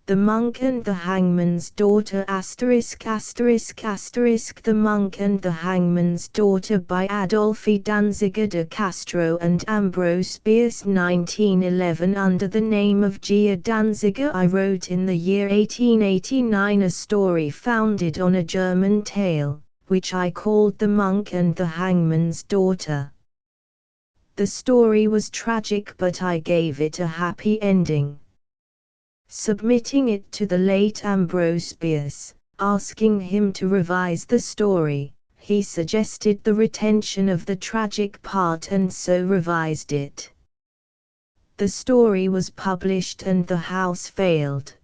The Monk and the Hangman's Daughter ******** The Monk and the Hangman's Daughter by Adolphe Danziger de Castro and Ambrose Bierce 1911. Under the name of Gia Danziger I wrote in the year 1889 a story founded on a German tale, which I called The Monk and the Hangman's Daughter. The story was tragic, but I gave it a happy ending. Submitting it to the late Ambrose Bierce, asking him to revise the story, he suggested the retention of the tragic part and so revised it. The story was published and the house failed.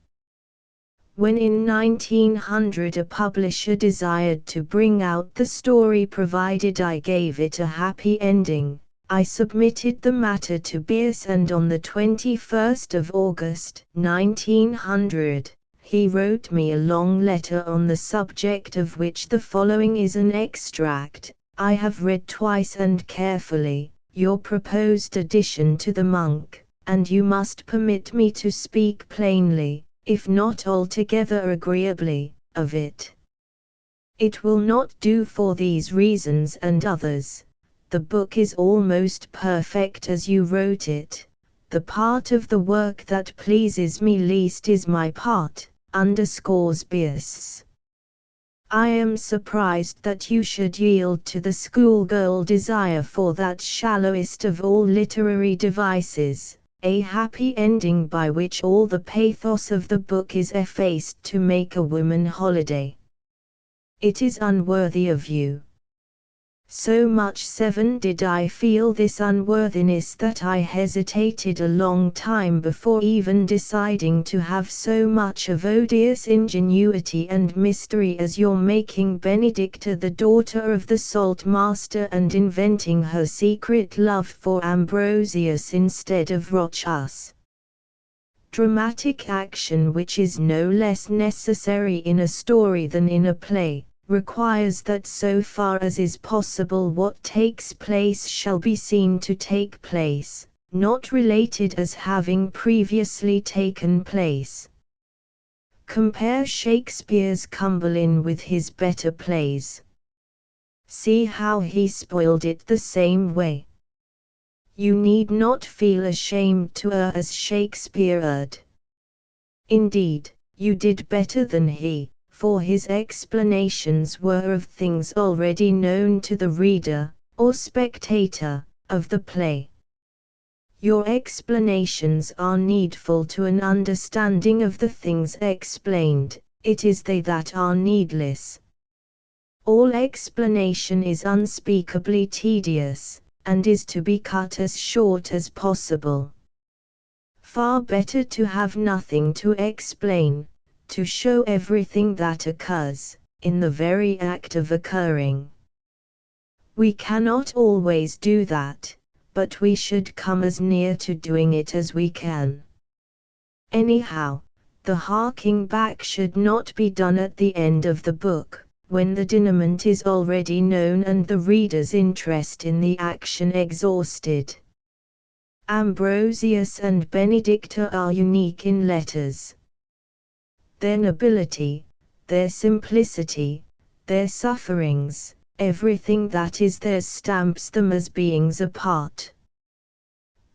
When in 1900 a publisher desired to bring out the story provided I gave it a happy ending, I submitted the matter to Bierce, and on the 21st of August 1900, he wrote me a long letter on the subject, of which the following is an extract. I have read twice and carefully your proposed addition to The Monk, and you must permit me to speak plainly, if not altogether agreeably, of it. It will not do for these reasons and others. The book is almost perfect as you wrote it. The part of the work that pleases me least is my part, underscores Bierce. I am surprised that you should yield to the schoolgirl desire for that shallowest of all literary devices, a happy ending by which all the pathos of the book is effaced to make a woman holiday. It is unworthy of you. So much did I feel this unworthiness that I hesitated a long time before even deciding to have so much of odious ingenuity and mystery as your making Benedicta the daughter of the salt master and inventing her secret love for Ambrosius instead of Rochus. Dramatic action, which is no less necessary in a story than in a play, requires that so far as is possible what takes place shall be seen to take place, not related as having previously taken place. Compare Shakespeare's Cymbeline with his better plays. See how he spoiled it the same way. You need not feel ashamed to err as Shakespeare erred. Indeed, you did better than he, for his explanations were of things already known to the reader, or spectator, of the play. Your explanations are needful to an understanding of the things explained, it is they that are needless. All explanation is unspeakably tedious, and is to be cut as short as possible. Far better to have nothing to explain, to show everything that occurs, in the very act of occurring. We cannot always do that, but we should come as near to doing it as we can. Anyhow, the harking back should not be done at the end of the book, when the denouement is already known and the reader's interest in the action exhausted. Ambrosius and Benedicta are unique in letters. Their nobility, their simplicity, their sufferings, everything that is theirs stamps them as beings apart.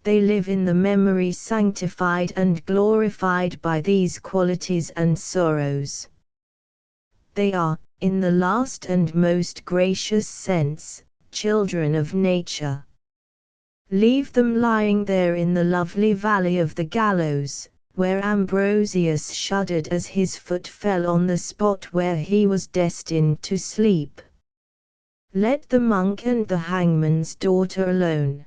They live in the memory sanctified and glorified by these qualities and sorrows. They are, in the last and most gracious sense, children of nature. Leave them lying there in the lovely valley of the gallows, where Ambrosius shuddered as his foot fell on the spot where he was destined to sleep. Let the monk and the hangman's daughter alone.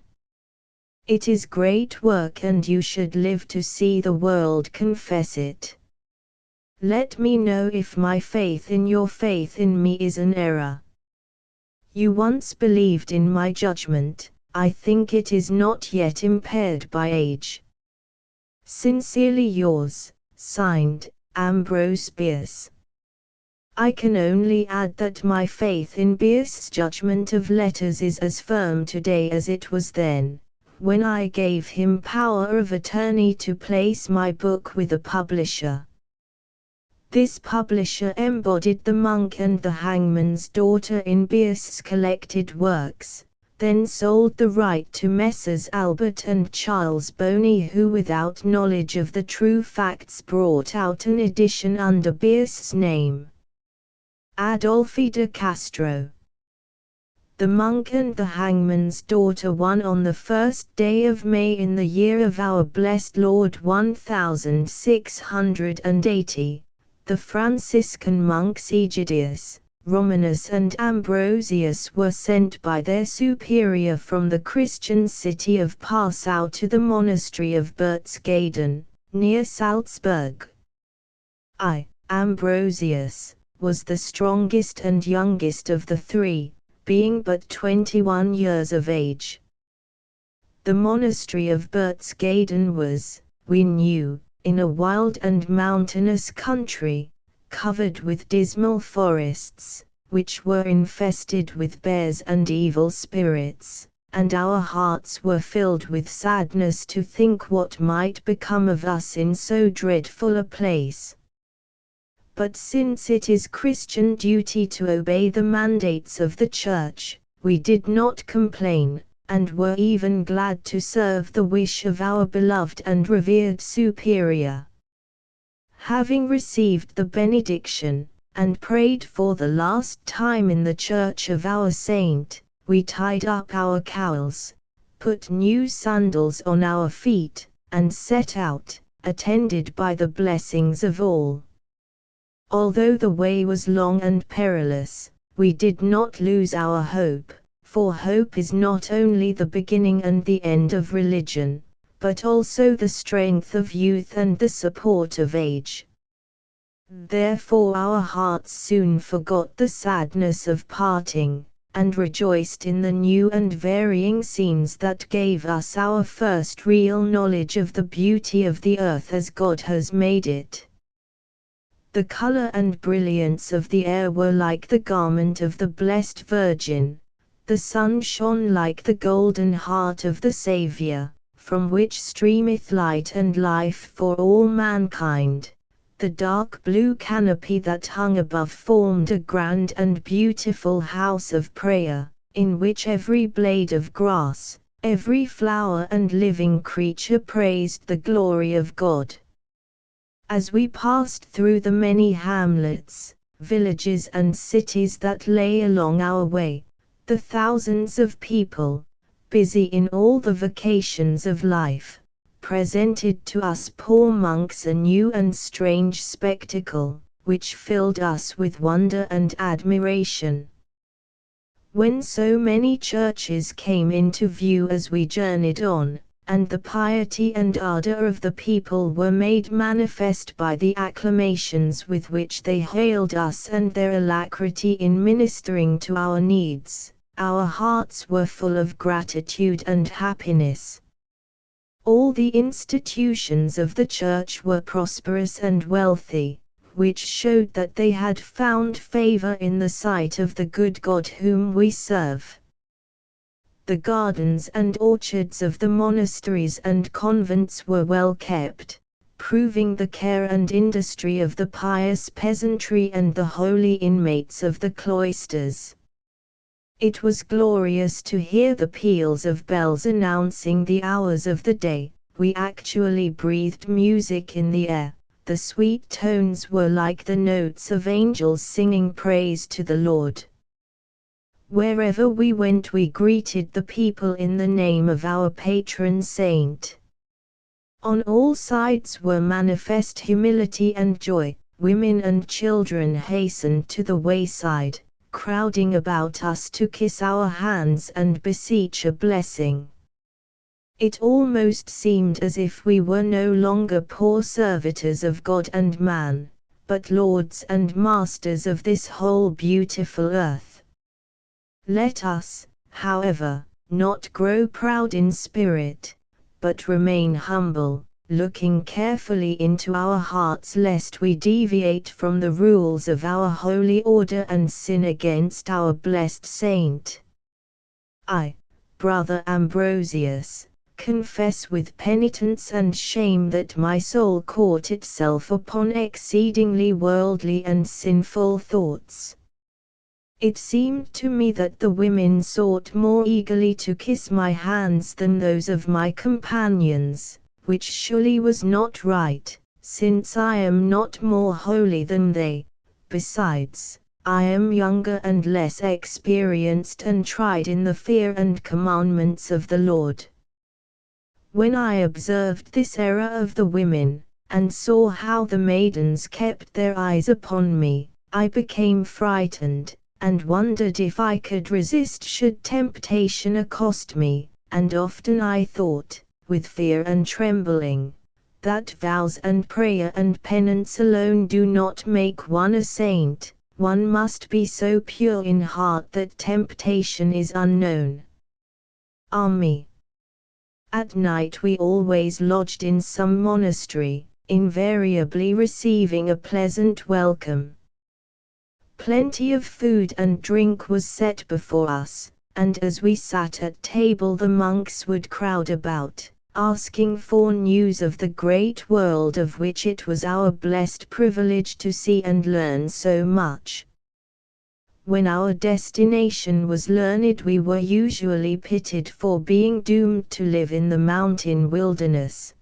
It is great work, and you should live to see the world confess it. Let me know if my faith in your faith in me is an error. You once believed in my judgment, I think it is not yet impaired by age. Sincerely yours, signed, Ambrose Bierce. I can only add that my faith in Bierce's judgment of letters is as firm today as it was then, when I gave him power of attorney to place my book with a publisher. This publisher embodied the monk and the hangman's daughter in Bierce's collected works, then sold the right to Messrs. Albert and Charles Boney, who without knowledge of the true facts brought out an edition under Bierce's name. Adolphe de Castro. The Monk and the Hangman's Daughter, one on the 1st day of May in the year of our blessed Lord 1680, the Franciscan monks Egidius, Romanus and Ambrosius were sent by their superior from the Christian city of Passau to the monastery of Berchtesgaden, near Salzburg. Ambrosius was the strongest and youngest of the three, being but 21 years of age. The monastery of Berchtesgaden was, we knew, in a wild and mountainous country, covered with dismal forests, which were infested with bears and evil spirits, and our hearts were filled with sadness to think what might become of us in so dreadful a place. But since it is Christian duty to obey the mandates of the Church, we did not complain, and were even glad to serve the wish of our beloved and revered superior. Having received the benediction, and prayed for the last time in the church of our saint, we tied up our cowls, put new sandals on our feet, and set out, attended by the blessings of all. Although the way was long and perilous, we did not lose our hope, for hope is not only the beginning and the end of religion, but also the strength of youth and the support of age. Therefore our hearts soon forgot the sadness of parting, and rejoiced in the new and varying scenes that gave us our first real knowledge of the beauty of the earth as God has made it. The color and brilliance of the air were like the garment of the Blessed Virgin, the sun shone like the golden heart of the Saviour, from which streameth light and life for all mankind. The dark blue canopy that hung above formed a grand and beautiful house of prayer, in which every blade of grass, every flower and living creature praised the glory of God. As we passed through the many hamlets, villages and cities that lay along our way, the thousands of people, busy in all the vocations of life, presented to us poor monks a new and strange spectacle, which filled us with wonder and admiration. When so many churches came into view as we journeyed on, and the piety and ardor of the people were made manifest by the acclamations with which they hailed us and their alacrity in ministering to our needs, our hearts were full of gratitude and happiness. All the institutions of the Church were prosperous and wealthy, which showed that they had found favor in the sight of the good God whom we serve. The gardens and orchards of the monasteries and convents were well kept, proving the care and industry of the pious peasantry and the holy inmates of the cloisters. It was glorious to hear the peals of bells announcing the hours of the day. We actually breathed music in the air. The sweet tones were like the notes of angels singing praise to the Lord. Wherever we went we greeted the people in the name of our patron saint. On all sides were manifest humility and joy. Women and children hastened to the wayside, crowding about us to kiss our hands and beseech a blessing. It almost seemed as if we were no longer poor servitors of God and man, but lords and masters of this whole beautiful earth. Let us, however, not grow proud in spirit, but remain humble, looking carefully into our hearts lest we deviate from the rules of our holy order and sin against our blessed saint. Brother Ambrosius, confess with penitence and shame that my soul caught itself upon exceedingly worldly and sinful thoughts. It seemed to me that the women sought more eagerly to kiss my hands than those of my companions, which surely was not right, since I am not more holy than they. Besides, I am younger and less experienced and tried in the fear and commandments of the Lord. When I observed this error of the women, and saw how the maidens kept their eyes upon me, I became frightened, and wondered if I could resist should temptation accost me, and often I thought, with fear and trembling, that vows and prayer and penance alone do not make one a saint. One must be so pure in heart that temptation is unknown. Me. At night we always lodged in some monastery, invariably receiving a pleasant welcome. Plenty of food and drink was set before us, and as we sat at table the monks would crowd about, asking for news of the great world of which it was our blessed privilege to see and learn so much. When our destination was learned, we were usually pitied for being doomed to live in the mountain wilderness.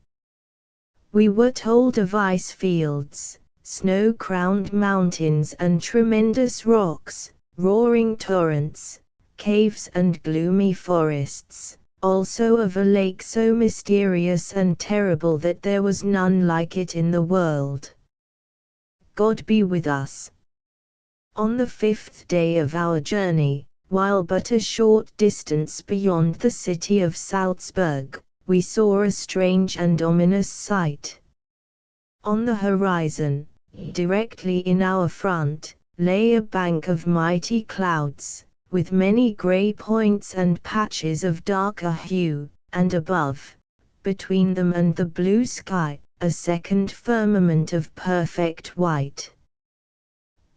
We were told of ice fields, snow-crowned mountains and tremendous rocks, roaring torrents, caves and gloomy forests, also of a lake so mysterious and terrible that there was none like it in the world. God be with us. On the 5th day of our journey, while but a short distance beyond the city of Salzburg, we saw a strange and ominous sight. On the horizon, directly in our front, lay a bank of mighty clouds, with many grey points and patches of darker hue, and above, between them and the blue sky, a second firmament of perfect white.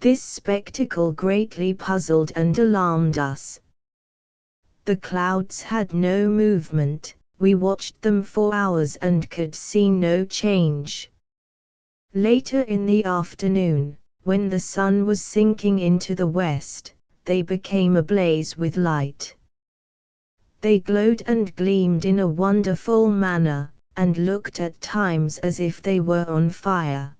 This spectacle greatly puzzled and alarmed us. The clouds had no movement, we watched them for hours and could see no change. Later in the afternoon, when the sun was sinking into the west, they became ablaze with light. They glowed and gleamed in a wonderful manner, and looked at times as if they were on fire.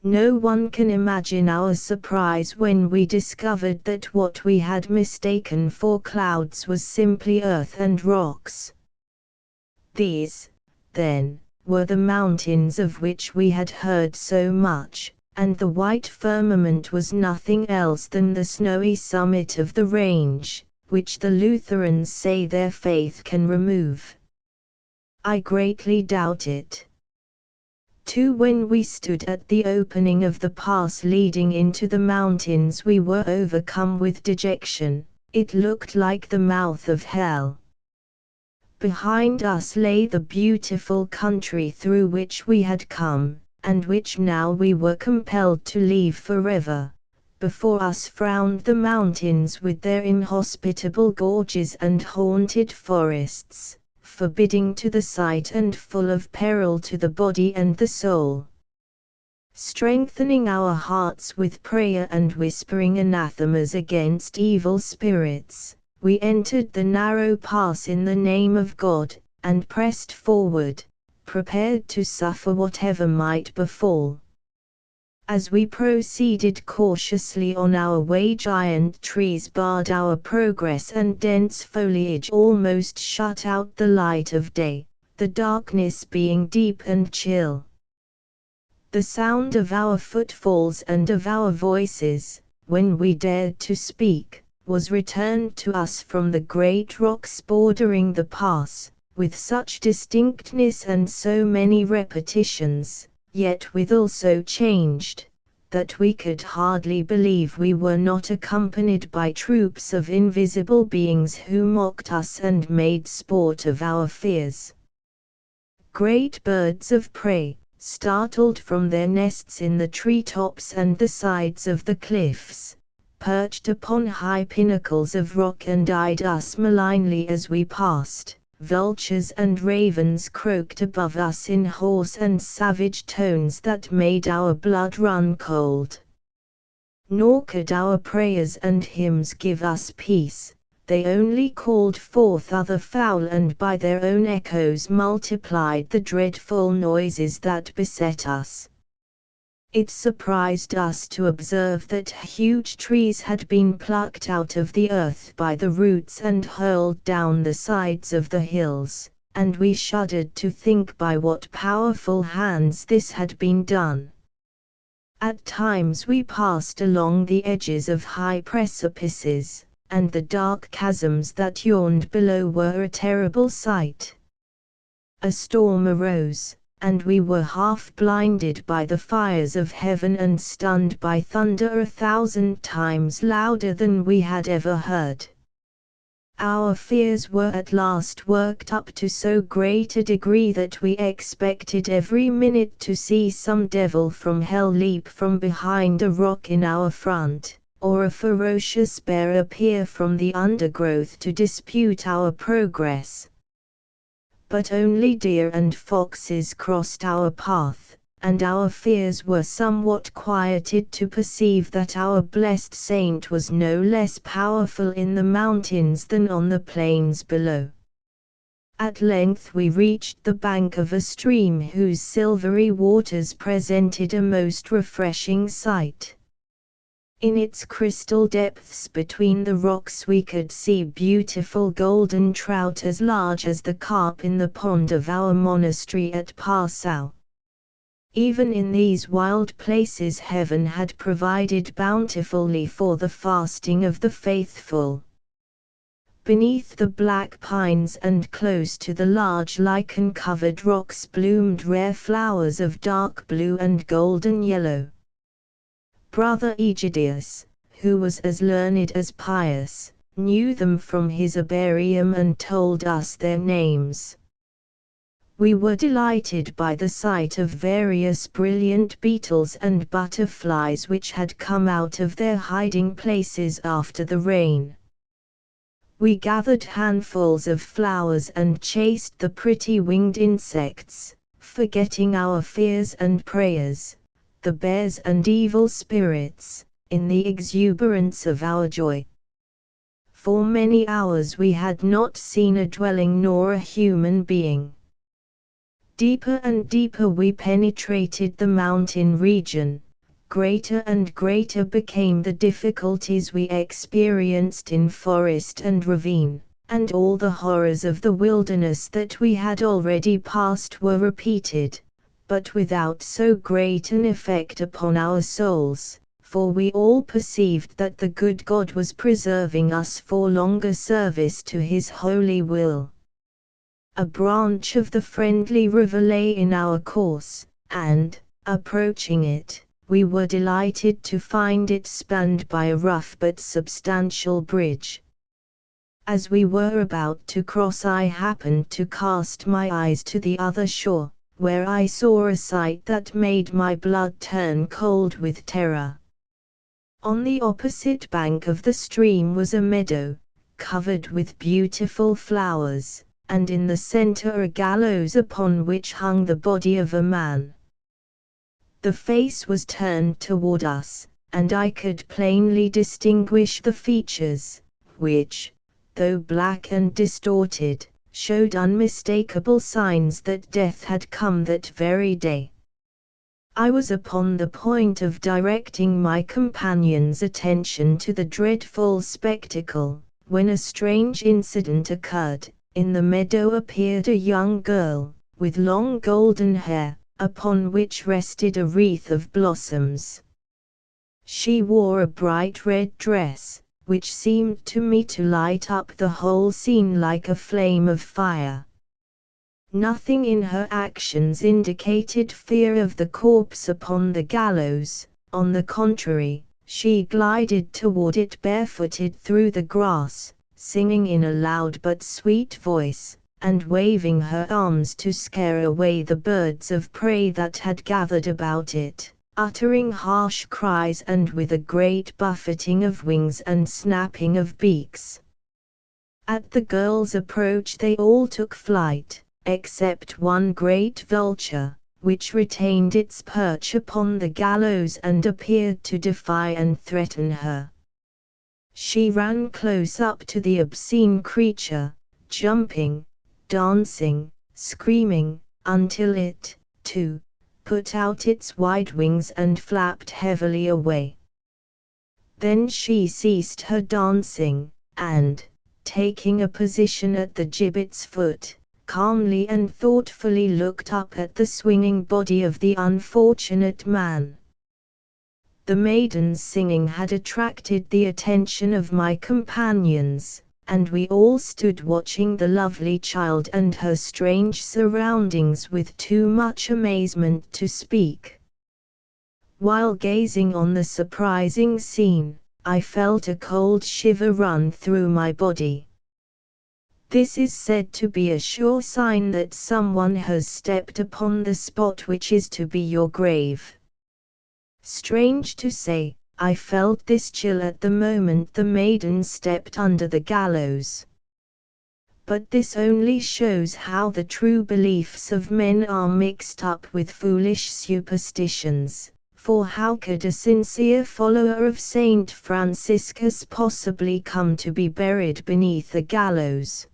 No one can imagine our surprise when we discovered that what we had mistaken for clouds was simply earth and rocks. These, then, were the mountains of which we had heard so much, and the white firmament was nothing else than the snowy summit of the range, which the Lutherans say their faith can remove. I greatly doubt it. Too, when we stood at the opening of the pass leading into the mountains, we were overcome with dejection. It looked like the mouth of hell. Behind us lay the beautiful country through which we had come, and which now we were compelled to leave forever. Before us frowned the mountains with their inhospitable gorges and haunted forests, forbidding to the sight and full of peril to the body and the soul. Strengthening our hearts with prayer and whispering anathemas against evil spirits, we entered the narrow pass in the name of God, and pressed forward, prepared to suffer whatever might befall. As we proceeded cautiously on our way, giant trees barred our progress and dense foliage almost shut out the light of day, the darkness being deep and chill. The sound of our footfalls and of our voices, when we dared to speak, was returned to us from the great rocks bordering the pass, with such distinctness and so many repetitions, yet withal so changed, that we could hardly believe we were not accompanied by troops of invisible beings who mocked us and made sport of our fears. Great birds of prey, startled from their nests in the tree-tops and the sides of the cliffs, perched upon high pinnacles of rock and eyed us malignly as we passed, vultures and ravens croaked above us in hoarse and savage tones that made our blood run cold. Nor could our prayers and hymns give us peace, they only called forth other fowl and by their own echoes multiplied the dreadful noises that beset us. It surprised us to observe that huge trees had been plucked out of the earth by the roots and hurled down the sides of the hills, and we shuddered to think by what powerful hands this had been done. At times we passed along the edges of high precipices, and the dark chasms that yawned below were a terrible sight. A storm arose, and we were half blinded by the fires of heaven and stunned by thunder 1,000 times louder than we had ever heard. Our fears were at last worked up to so great a degree that we expected every minute to see some devil from hell leap from behind a rock in our front, or a ferocious bear appear from the undergrowth to dispute our progress. But only deer and foxes crossed our path, and our fears were somewhat quieted to perceive that our blessed saint was no less powerful in the mountains than on the plains below. At length we reached the bank of a stream whose silvery waters presented a most refreshing sight. In its crystal depths between the rocks we could see beautiful golden trout as large as the carp in the pond of our monastery at Passau. Even in these wild places heaven had provided bountifully for the fasting of the faithful. Beneath the black pines and close to the large lichen-covered rocks bloomed rare flowers of dark blue and golden yellow. Brother Egidius, who was as learned as pious, knew them from his herbarium and told us their names. We were delighted by the sight of various brilliant beetles and butterflies which had come out of their hiding places after the rain. We gathered handfuls of flowers and chased the pretty winged insects, forgetting our fears and prayers, the bears and evil spirits, in the exuberance of our joy. For many hours we had not seen a dwelling nor a human being. Deeper and deeper we penetrated the mountain region, greater and greater became the difficulties we experienced in forest and ravine, and all the horrors of the wilderness that we had already passed were repeated, but without so great an effect upon our souls, for we all perceived that the good God was preserving us for longer service to His holy will. A branch of the friendly river lay in our course, and, approaching it, we were delighted to find it spanned by a rough but substantial bridge. As we were about to cross, I happened to cast my eyes to the other shore, where I saw a sight that made my blood turn cold with terror. On the opposite bank of the stream was a meadow, covered with beautiful flowers, and in the center a gallows upon which hung the body of a man. The face was turned toward us, and I could plainly distinguish the features, which, though black and distorted, showed unmistakable signs that death had come that very day. I was upon the point of directing my companion's attention to the dreadful spectacle, when a strange incident occurred. In the meadow appeared a young girl, with long golden hair, upon which rested a wreath of blossoms. She wore a bright red dress, which seemed to me to light up the whole scene like a flame of fire. Nothing in her actions indicated fear of the corpse upon the gallows, on the contrary, she glided toward it barefooted through the grass, singing in a loud but sweet voice, and waving her arms to scare away the birds of prey that had gathered about it, uttering harsh cries and with a great buffeting of wings and snapping of beaks. At the girl's approach they all took flight, except one great vulture, which retained its perch upon the gallows and appeared to defy and threaten her. She ran close up to the obscene creature, jumping, dancing, screaming, until it, too, put out its wide wings and flapped heavily away. Then she ceased her dancing, and, taking a position at the gibbet's foot, calmly and thoughtfully looked up at the swinging body of the unfortunate man. The maiden's singing had attracted the attention of my companions, and we all stood watching the lovely child and her strange surroundings with too much amazement to speak. While gazing on the surprising scene, I felt a cold shiver run through my body. This is said to be a sure sign that someone has stepped upon the spot which is to be your grave. Strange to say, I felt this chill at the moment the maiden stepped under the gallows. But this only shows how the true beliefs of men are mixed up with foolish superstitions, for how could a sincere follower of Saint Franciscus possibly come to be buried beneath a gallows?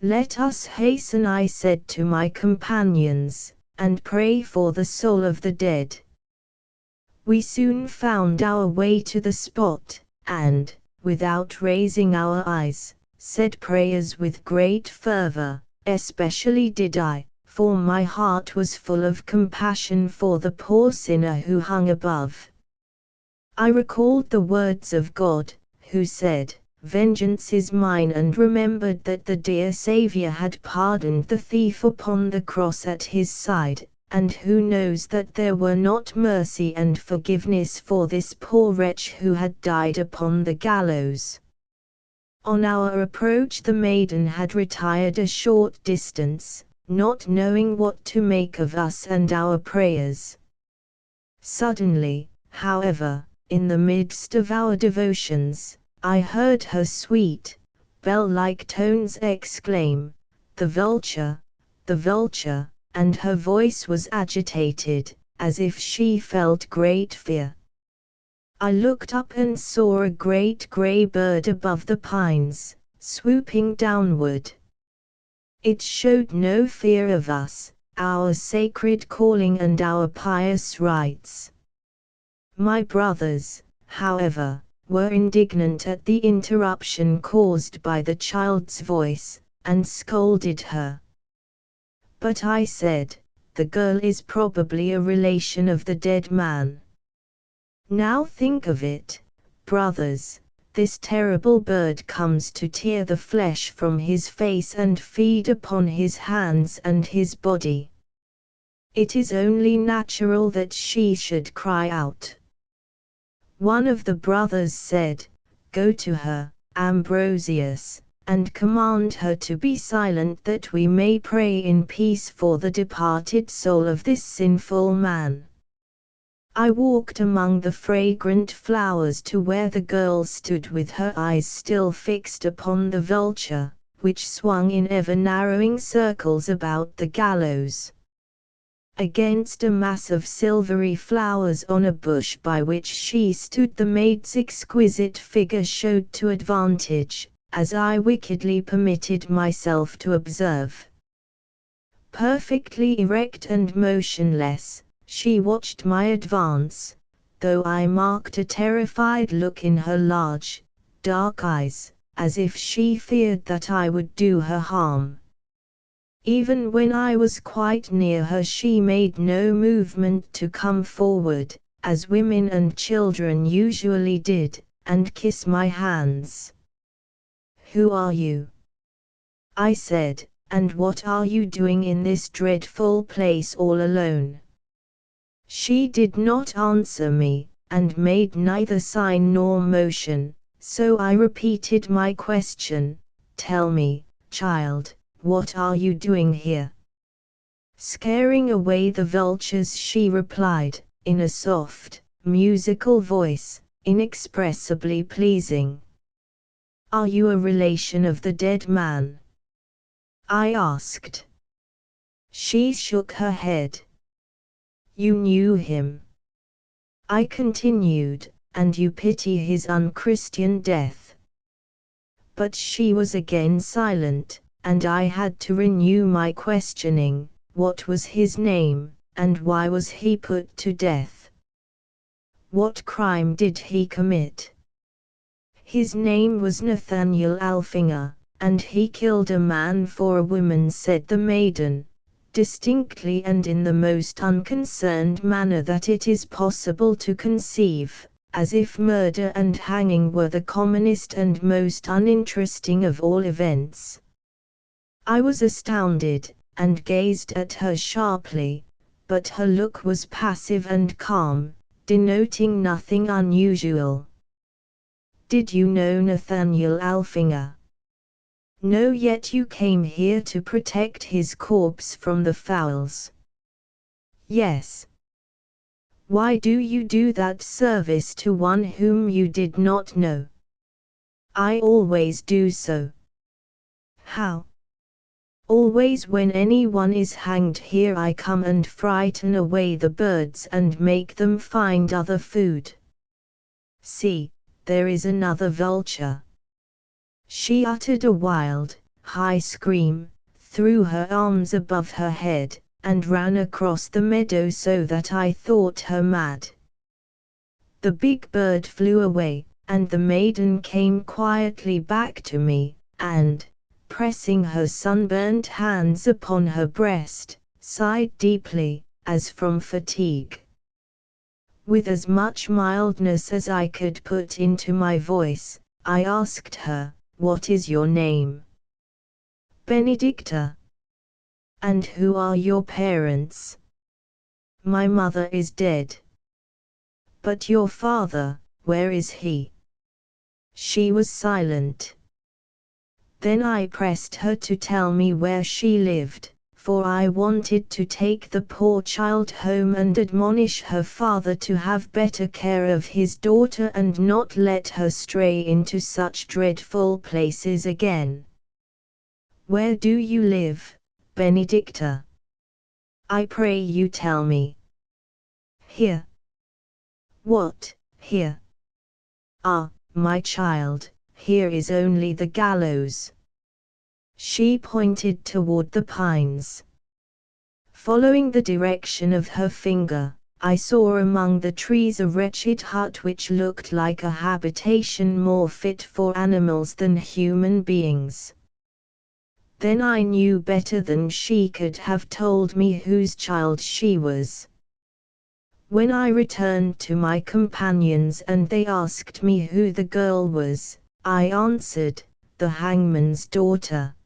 "Let us hasten," I said to my companions, "and pray for the soul of the dead." We soon found our way to the spot, and, without raising our eyes, said prayers with great fervor. Especially did I, for my heart was full of compassion for the poor sinner who hung above. I recalled the words of God, who said, "Vengeance is mine," and remembered that the dear Saviour had pardoned the thief upon the cross at his side, and who knows that there were not mercy and forgiveness for this poor wretch who had died upon the gallows. On our approach the maiden had retired a short distance, not knowing what to make of us and our prayers. Suddenly, however, in the midst of our devotions, I heard her sweet, bell-like tones exclaim, "The vulture! The vulture!" and her voice was agitated, as if she felt great fear. I looked up and saw a great grey bird above the pines, swooping downward. It showed no fear of us, our sacred calling and our pious rites. My brothers, however, were indignant at the interruption caused by the child's voice, and scolded her. But I said, "The girl is probably a relation of the dead man." Now think of it, brothers, this terrible bird comes to tear the flesh from his face and feed upon his hands and his body. It is only natural that she should cry out. One of the brothers said, "Go to her, Ambrosius, and command her to be silent that we may pray in peace for the departed soul of this sinful man." I walked among the fragrant flowers to where the girl stood with her eyes still fixed upon the vulture, which swung in ever-narrowing circles about the gallows. Against a mass of silvery flowers on a bush by which she stood the maid's exquisite figure showed to advantage, as I wickedly permitted myself to observe. Perfectly erect and motionless, she watched my advance, though I marked a terrified look in her large, dark eyes, as if she feared that I would do her harm. Even when I was quite near her she made no movement to come forward, as women and children usually did, and kiss my hands. "Who are you?" I said, "and what are you doing in this dreadful place all alone?" She did not answer me, and made neither sign nor motion, so I repeated my question, "Tell me, child, what are you doing here?" Scaring away the vultures, she replied, in a soft, musical voice, inexpressibly pleasing, "Are you a relation of the dead man?" I asked. She shook her head. "You knew him," I continued, "and you pity his unchristian death." But she was again silent, and I had to renew my questioning. What was his name, and why was he put to death? What crime did he commit? His name was Nathaniel Alfinger, and he killed a man for a woman, said the maiden, distinctly and in the most unconcerned manner that it is possible to conceive, as if murder and hanging were the commonest and most uninteresting of all events. I was astounded, and gazed at her sharply, but her look was passive and calm, denoting nothing unusual. "Did you know Nathaniel Alfinger?" "No, yet you came here to protect his corpse from the fowls." "Yes." "Why do you do that service to one whom you did not know?" "I always do so." "How?" "Always when anyone is hanged here I come and frighten away the birds and make them find other food. See, there is another vulture." She uttered a wild, high scream, threw her arms above her head, and ran across the meadow so that I thought her mad. The big bird flew away, and the maiden came quietly back to me, and, pressing her sunburnt hands upon her breast, sighed deeply, as from fatigue. With as much mildness as I could put into my voice, I asked her, "What is your name?" "Benedicta." "And who are your parents?" "My mother is dead." "But your father, where is he?" She was silent. Then I pressed her to tell me where she lived, for I wanted to take the poor child home and admonish her father to have better care of his daughter and not let her stray into such dreadful places again. "Where do you live, Benedicta? I pray you tell me." "Here." "What, here?" "Ah, my child, here is only the gallows." She pointed toward the pines. Following the direction of her finger, I saw among the trees a wretched hut which looked like a habitation more fit for animals than human beings. Then I knew better than she could have told me whose child she was. When I returned to my companions and they asked me who the girl was, I answered, "The hangman's daughter."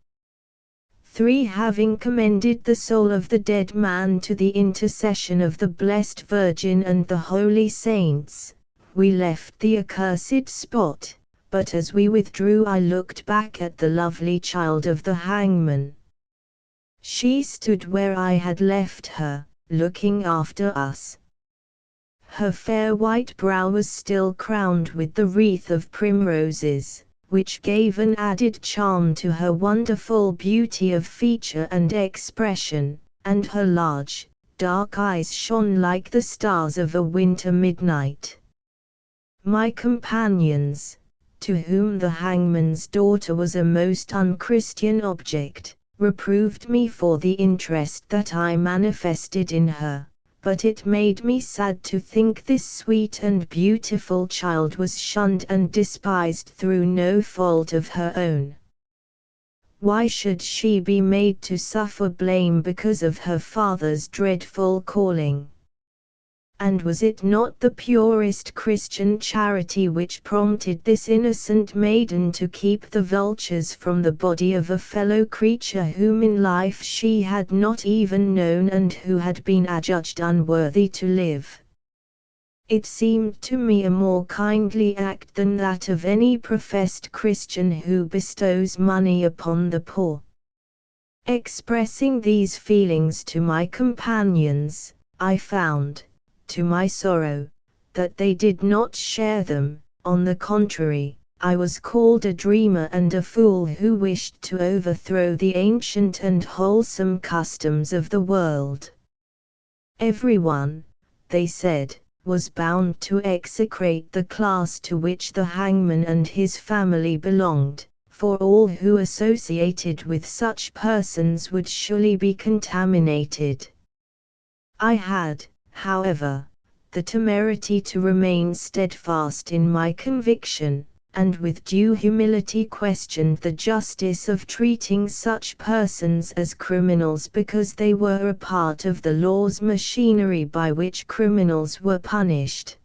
3. Having commended the soul of the dead man to the intercession of the Blessed Virgin and the holy saints, we left the accursed spot, but as we withdrew I looked back at the lovely child of the hangman. She stood where I had left her, looking after us. Her fair white brow was still crowned with the wreath of primroses, which gave an added charm to her wonderful beauty of feature and expression, and her large, dark eyes shone like the stars of a winter midnight. My companions, to whom the hangman's daughter was a most unchristian object, reproved me for the interest that I manifested in her. But it made me sad to think this sweet and beautiful child was shunned and despised through no fault of her own. Why should she be made to suffer blame because of her father's dreadful calling? And was it not the purest Christian charity which prompted this innocent maiden to keep the vultures from the body of a fellow creature whom in life she had not even known and who had been adjudged unworthy to live? It seemed to me a more kindly act than that of any professed Christian who bestows money upon the poor. Expressing these feelings to my companions, I found, to my sorrow, that they did not share them. On the contrary, I was called a dreamer and a fool who wished to overthrow the ancient and wholesome customs of the world. Everyone, they said, was bound to execrate the class to which the hangman and his family belonged, for all who associated with such persons would surely be contaminated. I had, however, the temerity to remain steadfast in my conviction, and with due humility questioned the justice of treating such persons as criminals because they were a part of the law's machinery by which criminals were punished.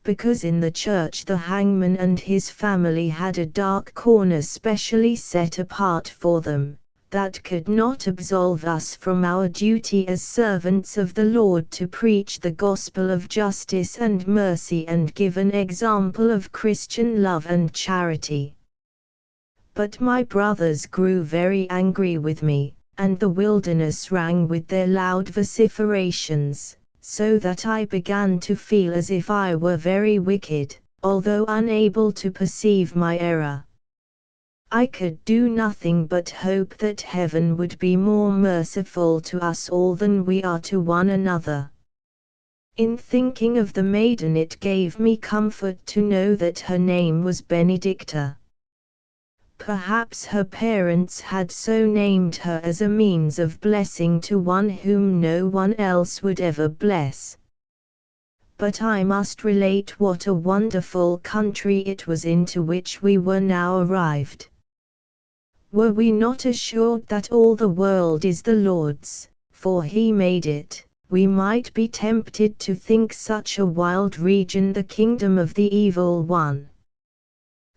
Because in the church the hangman and his family had a dark corner specially set apart for them, that could not absolve us from our duty as servants of the Lord to preach the gospel of justice and mercy and give an example of Christian love and charity. But my brothers grew very angry with me, and the wilderness rang with their loud vociferations, so that I began to feel as if I were very wicked, although unable to perceive my error. I could do nothing but hope that heaven would be more merciful to us all than we are to one another. In thinking of the maiden, it gave me comfort to know that her name was Benedicta. Perhaps her parents had so named her as a means of blessing to one whom no one else would ever bless. But I must relate what a wonderful country it was into which we were now arrived. Were we not assured that all the world is the Lord's, for He made it, we might be tempted to think such a wild region the kingdom of the evil one.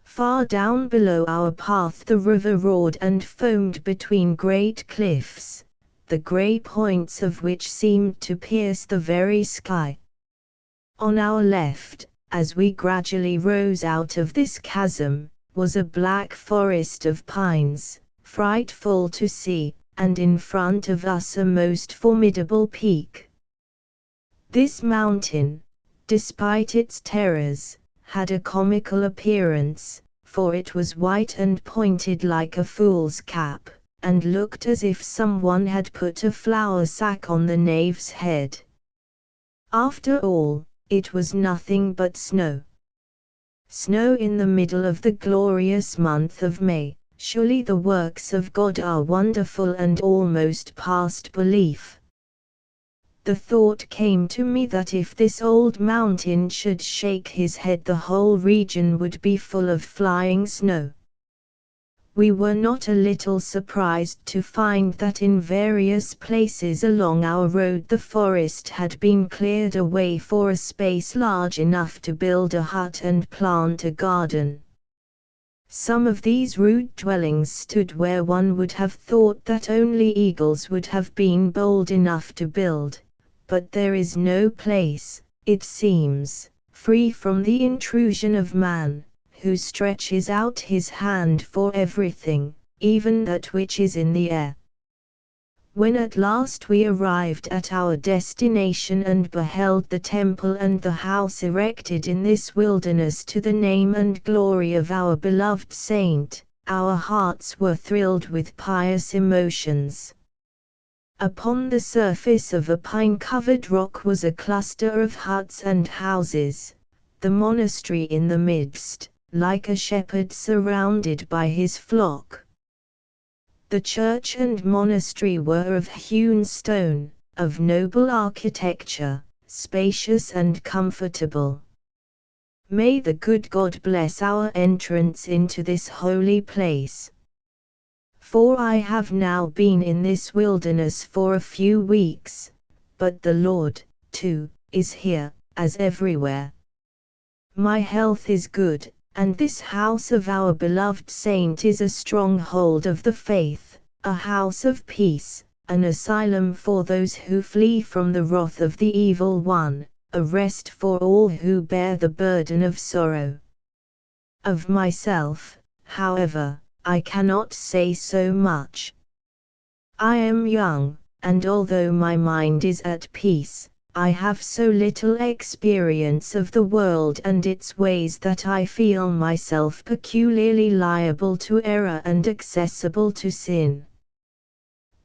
Far down below our path the river roared and foamed between great cliffs, the grey points of which seemed to pierce the very sky. On our left, as we gradually rose out of this chasm, was a black forest of pines, frightful to see, and in front of us a most formidable peak. This mountain, despite its terrors, had a comical appearance, for it was white and pointed like a fool's cap, and looked as if someone had put a flour sack on the knave's head. After all, it was nothing but snow. Snow in the middle of the glorious month of May. Surely the works of God are wonderful and almost past belief. The thought came to me that if this old mountain should shake his head, the whole region would be full of flying snow. We were not a little surprised to find that in various places along our road the forest had been cleared away for a space large enough to build a hut and plant a garden. Some of these rude dwellings stood where one would have thought that only eagles would have been bold enough to build, but there is no place, it seems, free from the intrusion of man, who stretches out his hand for everything, even that which is in the air. When at last we arrived at our destination and beheld the temple and the house erected in this wilderness to the name and glory of our beloved saint, our hearts were thrilled with pious emotions. Upon the surface of a pine-covered rock was a cluster of huts and houses, the monastery in the midst, like a shepherd surrounded by his flock. The church and monastery were of hewn stone, of noble architecture, spacious and comfortable. May the good God bless our entrance into this holy place. For I have now been in this wilderness for a few weeks, but the Lord, too, is here, as everywhere. My health is good, and this house of our beloved saint is a stronghold of the faith, a house of peace, an asylum for those who flee from the wrath of the evil one, a rest for all who bear the burden of sorrow. Of myself, however, I cannot say so much. I am young, and although my mind is at peace, I have so little experience of the world and its ways that I feel myself peculiarly liable to error and accessible to sin.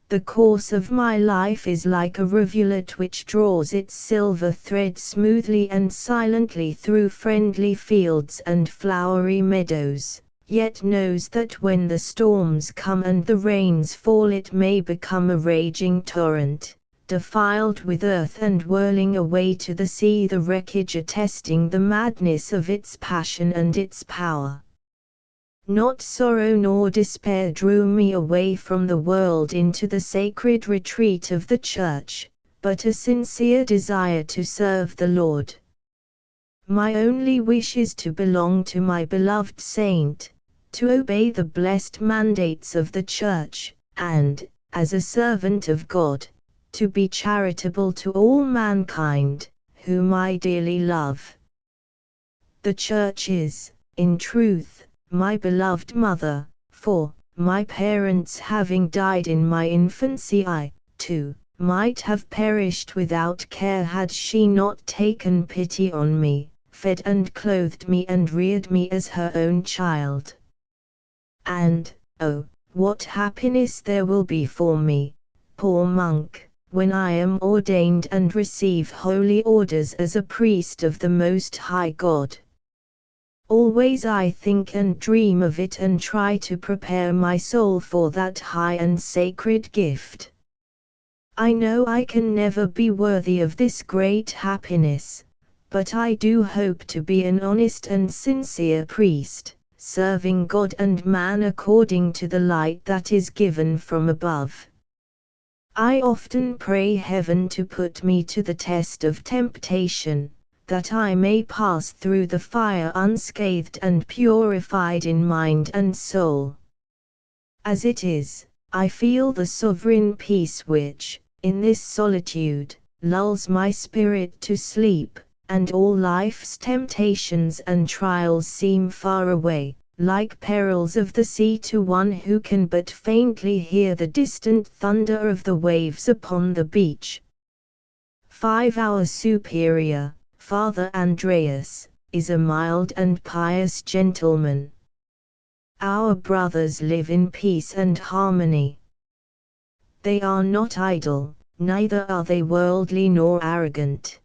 The course of my life is like a rivulet which draws its silver thread smoothly and silently through friendly fields and flowery meadows, yet knows that when the storms come and the rains fall it may become a raging torrent, defiled with earth and whirling away to the sea, the wreckage attesting the madness of its passion and its power. Not sorrow nor despair drew me away from the world into the sacred retreat of the Church, but a sincere desire to serve the Lord. My only wish is to belong to my beloved saint, to obey the blessed mandates of the Church, and, as a servant of God, to be charitable to all mankind, whom I dearly love. The Church is, in truth, my beloved mother, for, my parents having died in my infancy, I, too, might have perished without care had she not taken pity on me, fed and clothed me and reared me as her own child. And, oh, what happiness there will be for me, poor monk, when I am ordained and receive holy orders as a priest of the Most High God. Always I think and dream of it and try to prepare my soul for that high and sacred gift. I know I can never be worthy of this great happiness, but I do hope to be an honest and sincere priest, serving God and man according to the light that is given from above. I often pray heaven to put me to the test of temptation, that I may pass through the fire unscathed and purified in mind and soul. As it is, I feel the sovereign peace which, in this solitude, lulls my spirit to sleep, and all life's temptations and trials seem far away, like perils of the sea to one who can but faintly hear the distant thunder of the waves upon the beach. 5. Our superior, Father Andreas, is a mild and pious gentleman. Our brothers live in peace and harmony. They are not idle, neither are they worldly nor arrogant.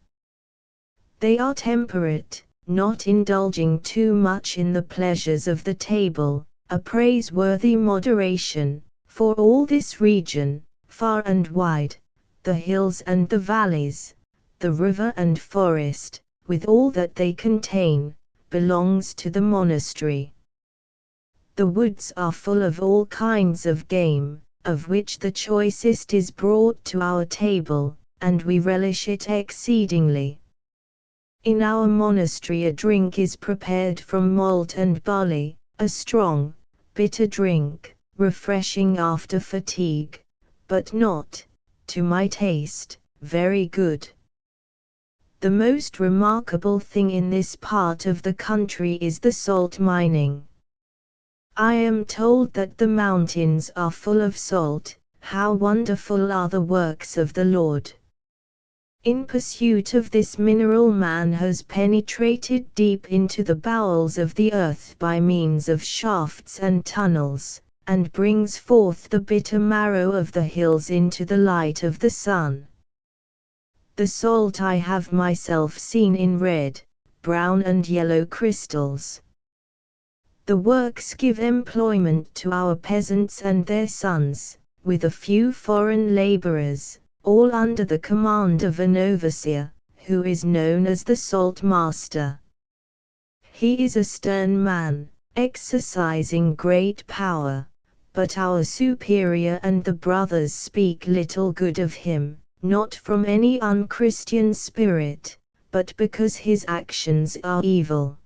They are temperate, not indulging too much in the pleasures of the table, a praiseworthy moderation, for all this region, far and wide, the hills and the valleys, the river and forest, with all that they contain, belongs to the monastery. The woods are full of all kinds of game, of which the choicest is brought to our table, and we relish it exceedingly. In our monastery a drink is prepared from malt and barley, a strong, bitter drink, refreshing after fatigue, but not, to my taste, very good. The most remarkable thing in this part of the country is the salt mining. I am told that the mountains are full of salt. How wonderful are the works of the Lord! In pursuit of this mineral man has penetrated deep into the bowels of the earth by means of shafts and tunnels, and brings forth the bitter marrow of the hills into the light of the sun. The salt I have myself seen in red, brown and yellow crystals. The works give employment to our peasants and their sons, with a few foreign laborers, all under the command of an overseer, who is known as the salt master. He is a stern man, exercising great power, but our superior and the brothers speak little good of him, not from any unchristian spirit, but because his actions are evil.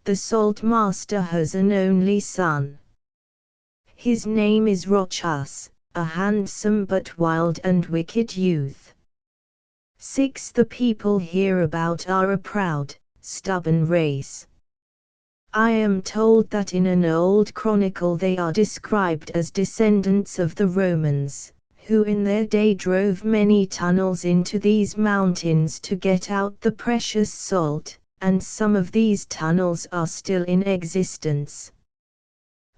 The salt master has an only son. His name is Rochus, a handsome but wild and wicked youth. 6. The people hereabout are a proud, stubborn race. I am told that in an old chronicle they are described as descendants of the Romans, who in their day drove many tunnels into these mountains to get out the precious salt, and some of these tunnels are still in existence.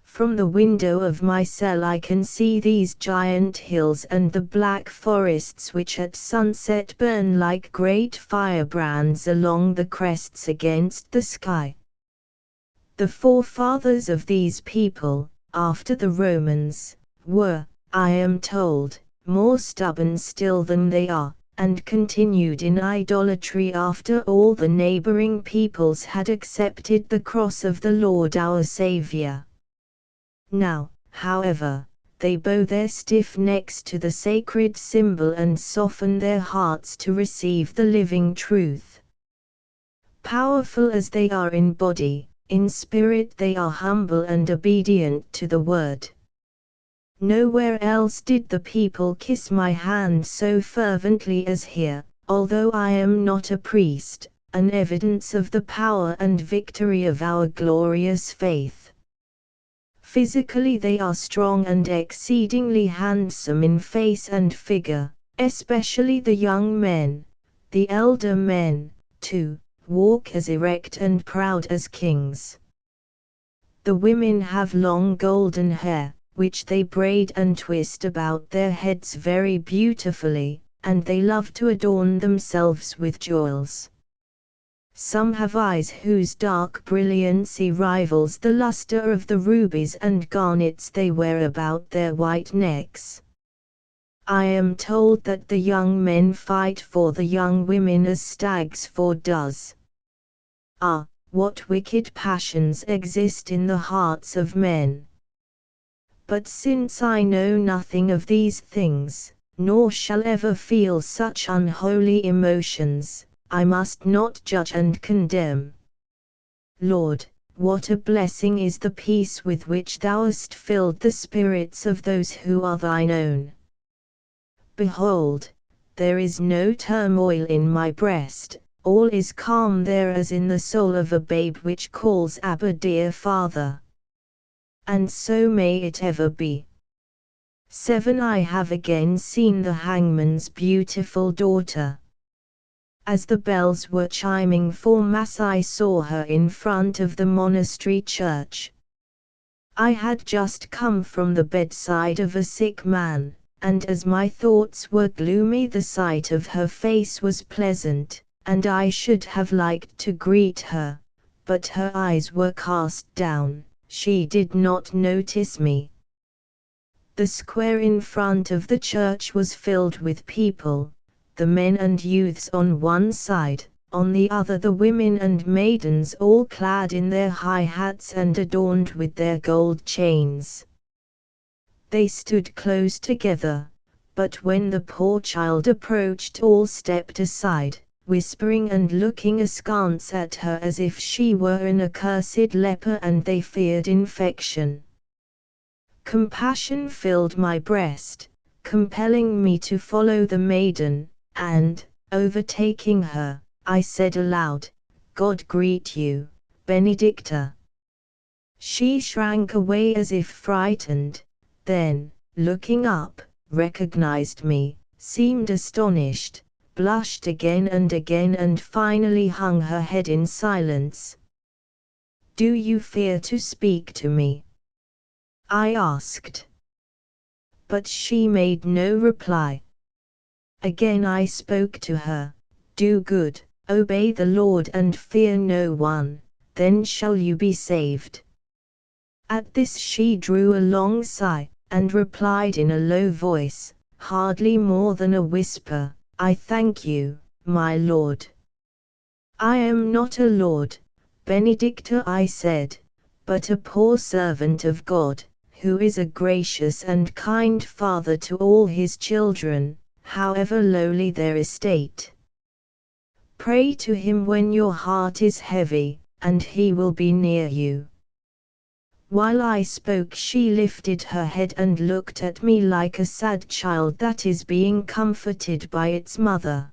From the window of my cell I can see these giant hills and the black forests which at sunset burn like great firebrands along the crests against the sky. The forefathers of these people, after the Romans, were, I am told, more stubborn still than they are, and continued in idolatry after all the neighboring peoples had accepted the cross of the Lord our Saviour. Now, however, they bow their stiff necks to the sacred symbol and soften their hearts to receive the living truth. Powerful as they are in body, in spirit they are humble and obedient to the word. Nowhere else did the people kiss my hand so fervently as here, although I am not a priest, an evidence of the power and victory of our glorious faith. Physically they are strong and exceedingly handsome in face and figure, especially the young men. The elder men, too, walk as erect and proud as kings. The women have long golden hair, which they braid and twist about their heads very beautifully, and they love to adorn themselves with jewels. Some have eyes whose dark brilliancy rivals the luster of the rubies and garnets they wear about their white necks. I am told that the young men fight for the young women as stags for does. Ah, what wicked passions exist in the hearts of men! But since I know nothing of these things, nor shall ever feel such unholy emotions, I must not judge and condemn. Lord, what a blessing is the peace with which thou hast filled the spirits of those who are thine own. Behold, there is no turmoil in my breast, all is calm there as in the soul of a babe which calls Abba, dear Father. And so may it ever be. 7. I have again seen the hangman's beautiful daughter. As the bells were chiming for Mass I saw her in front of the monastery church. I had just come from the bedside of a sick man, and as my thoughts were gloomy the sight of her face was pleasant, and I should have liked to greet her, but her eyes were cast down, she did not notice me. The square in front of the church was filled with people, the men and youths on one side, on the other the women and maidens all clad in their high hats and adorned with their gold chains. They stood close together, but when the poor child approached all stepped aside, whispering and looking askance at her as if she were an accursed leper and they feared infection. Compassion filled my breast, compelling me to follow the maiden, and, overtaking her, I said aloud, God greet you, Benedicta. She shrank away as if frightened, then, looking up, recognized me, seemed astonished, blushed again and finally hung her head in silence. Do you fear to speak to me? I asked. But she made no reply. Again I spoke to her, do good, obey the Lord and fear no one, then shall you be saved. At this she drew a long sigh, and replied in a low voice, hardly more than a whisper, I thank you, my Lord. I am not a Lord, Benedicta, I said, but a poor servant of God, who is a gracious and kind Father to all his children, however lowly their estate. Pray to him when your heart is heavy, and he will be near you. While I spoke she lifted her head and looked at me like a sad child that is being comforted by its mother.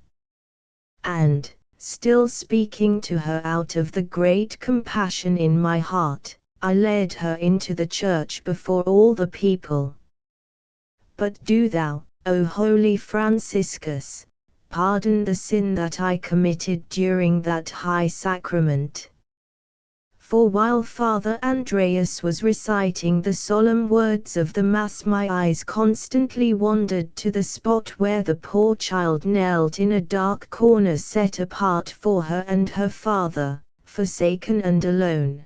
And, still speaking to her out of the great compassion in my heart, I led her into the church before all the people. But do thou, O holy Franciscus, pardon the sin that I committed during that high sacrament. For while Father Andreas was reciting the solemn words of the Mass, my eyes constantly wandered to the spot where the poor child knelt in a dark corner set apart for her and her father, forsaken and alone.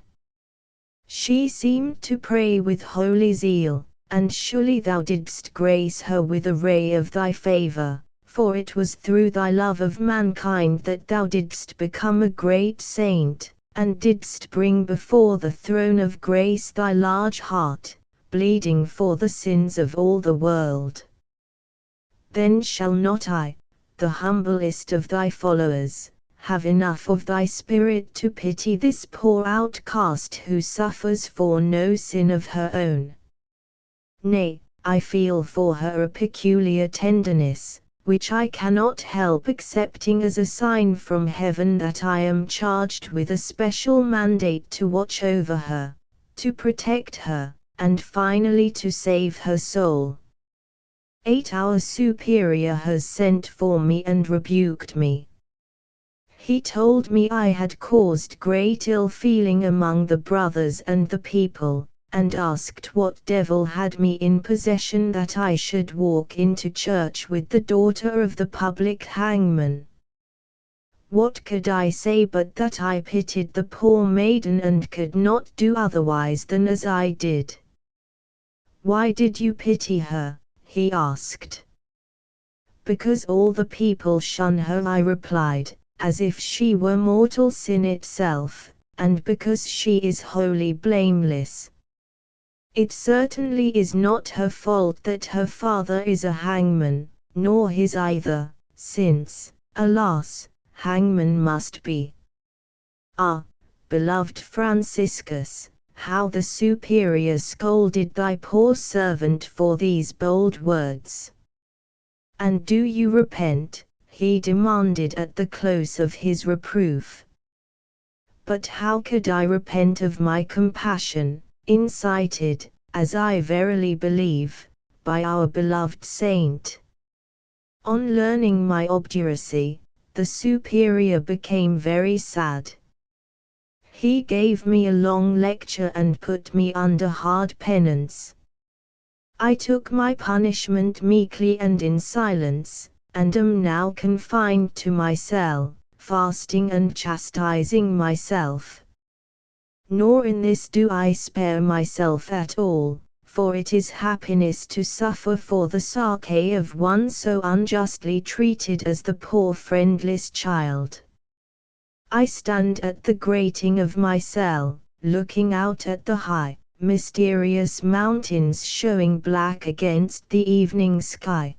She seemed to pray with holy zeal, and surely thou didst grace her with a ray of thy favor, for it was through thy love of mankind that thou didst become a great saint, and didst bring before the throne of grace thy large heart, bleeding for the sins of all the world. Then shall not I, the humblest of thy followers, have enough of thy spirit to pity this poor outcast who suffers for no sin of her own. Nay, I feel for her a peculiar tenderness, which I cannot help accepting as a sign from heaven that I am charged with a special mandate to watch over her, to protect her, and finally to save her soul. 8. Our superior has sent for me and rebuked me. He told me I had caused great ill feeling among the brothers and the people, and asked what devil had me in possession that I should walk into church with the daughter of the public hangman. What could I say but that I pitied the poor maiden and could not do otherwise than as I did? Why did you pity her? He asked. Because all the people shun her, I replied, as if she were mortal sin itself, and because she is wholly blameless. It certainly is not her fault that her father is a hangman, nor his either, since, alas, hangman must be. Ah, beloved Franciscus, how the superior scolded thy poor servant for these bold words. And do you repent? He demanded at the close of his reproof. But how could I repent of my compassion, incited, as I verily believe, by our beloved saint? On learning my obduracy, the superior became very sad. He gave me a long lecture and put me under hard penance. I took my punishment meekly and in silence, and am now confined to my cell, fasting and chastising myself. Nor in this do I spare myself at all, for it is happiness to suffer for the sake of one so unjustly treated as the poor friendless child. I stand at the grating of my cell, looking out at the high, mysterious mountains showing black against the evening sky.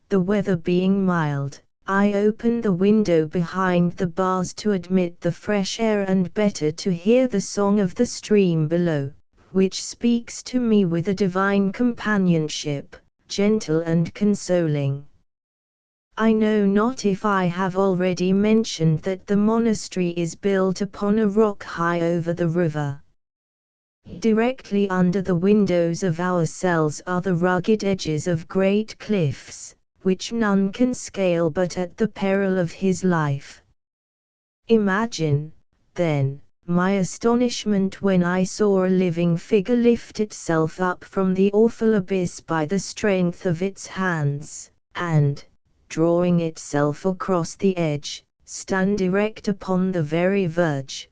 The weather being mild, I open the window behind the bars to admit the fresh air and better to hear the song of the stream below, which speaks to me with a divine companionship, gentle and consoling. I know not if I have already mentioned that the monastery is built upon a rock high over the river. Directly under the windows of our cells are the rugged edges of great cliffs, which none can scale but at the peril of his life. Imagine, then, my astonishment when I saw a living figure lift itself up from the awful abyss by the strength of its hands, and, drawing itself across the edge, stand erect upon the very verge.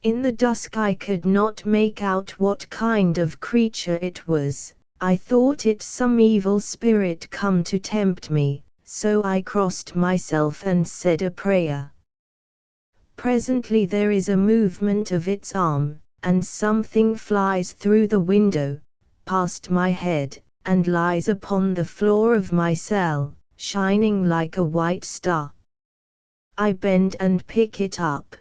In the dusk I could not make out what kind of creature it was. I thought it some evil spirit come to tempt me, so I crossed myself and said a prayer. Presently there is a movement of its arm, and something flies through the window, past my head, and lies upon the floor of my cell, shining like a white star. I bend and pick it up.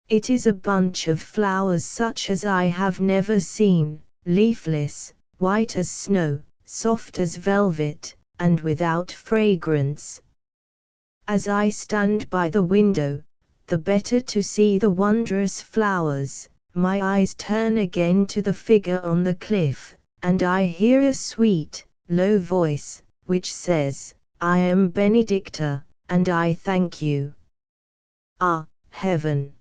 It is a bunch of flowers such as I have never seen, leafless, white as snow, soft as velvet, and without fragrance. As I stand by the window, the better to see the wondrous flowers, my eyes turn again to the figure on the cliff, and I hear a sweet, low voice, which says, "I am Benedicta, and I thank you." Ah, heaven!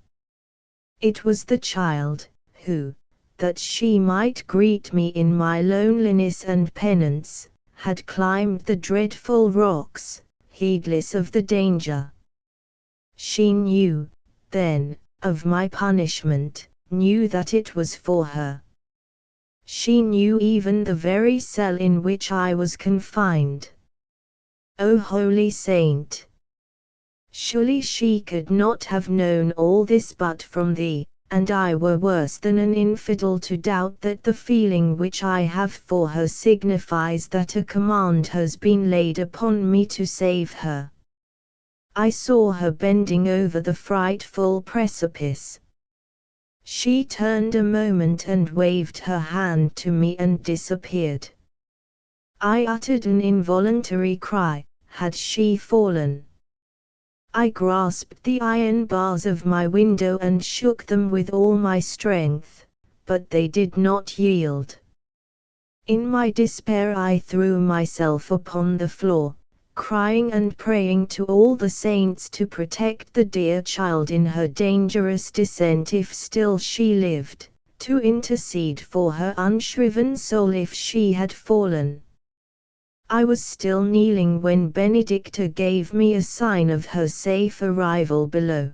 It was the child, who, that she might greet me in my loneliness and penance, had climbed the dreadful rocks, heedless of the danger. She knew, then, of my punishment, knew that it was for her. She knew even the very cell in which I was confined. O holy saint! Surely she could not have known all this but from thee, and I were worse than an infidel to doubt that the feeling which I have for her signifies that a command has been laid upon me to save her. I saw her bending over the frightful precipice. She turned a moment and waved her hand to me and disappeared. I uttered an involuntary cry. Had she fallen? I grasped the iron bars of my window and shook them with all my strength, but they did not yield. In my despair I threw myself upon the floor, crying and praying to all the saints to protect the dear child in her dangerous descent if still she lived, to intercede for her unshriven soul if she had fallen. I was still kneeling when Benedicta gave me a sign of her safe arrival below.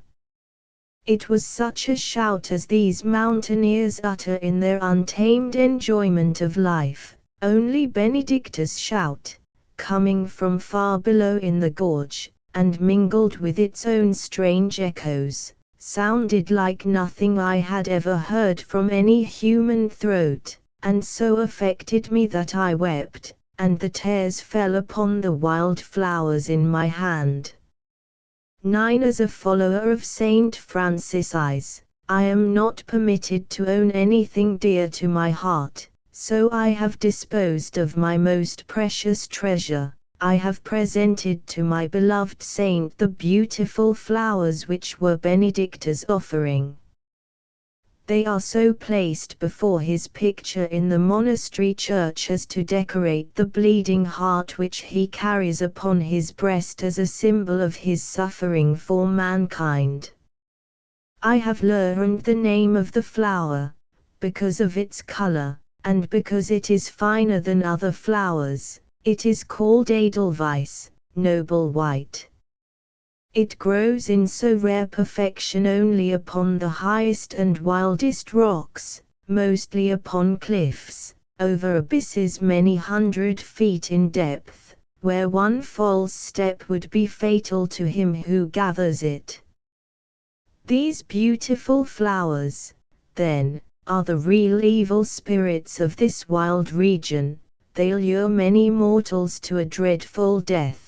It was such a shout as these mountaineers utter in their untamed enjoyment of life, only Benedicta's shout, coming from far below in the gorge, and mingled with its own strange echoes, sounded like nothing I had ever heard from any human throat, and so affected me that I wept, and the tears fell upon the wild flowers in my hand. 9. As a follower of Saint Francis I am not permitted to own anything dear to my heart, so I have disposed of my most precious treasure. I have presented to my beloved saint the beautiful flowers which were Benedicta's offering. They are so placed before his picture in the monastery church as to decorate the bleeding heart which he carries upon his breast as a symbol of his suffering for mankind. I have learned the name of the flower, because of its color, and because it is finer than other flowers. It is called Edelweiss, noble white. It grows in so rare perfection only upon the highest and wildest rocks, mostly upon cliffs, over abysses many 100 feet in depth, where one false step would be fatal to him who gathers it. These beautiful flowers, then, are the real evil spirits of this wild region. They lure many mortals to a dreadful death.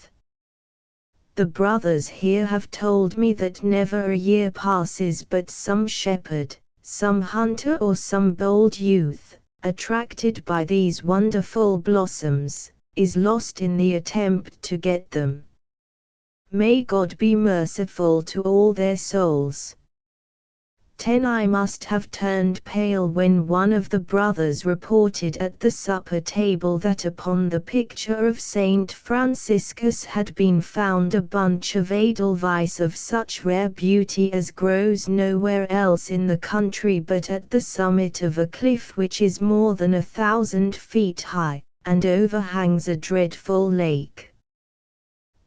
The brothers here have told me that never a year passes but some shepherd, some hunter or some bold youth, attracted by these wonderful blossoms, is lost in the attempt to get them. May God be merciful to all their souls. 10. I must have turned pale when one of the brothers reported at the supper table that upon the picture of Saint Franciscus had been found a bunch of Edelweiss of such rare beauty as grows nowhere else in the country but at the summit of a cliff which is more than 1,000 feet high, and overhangs a dreadful lake.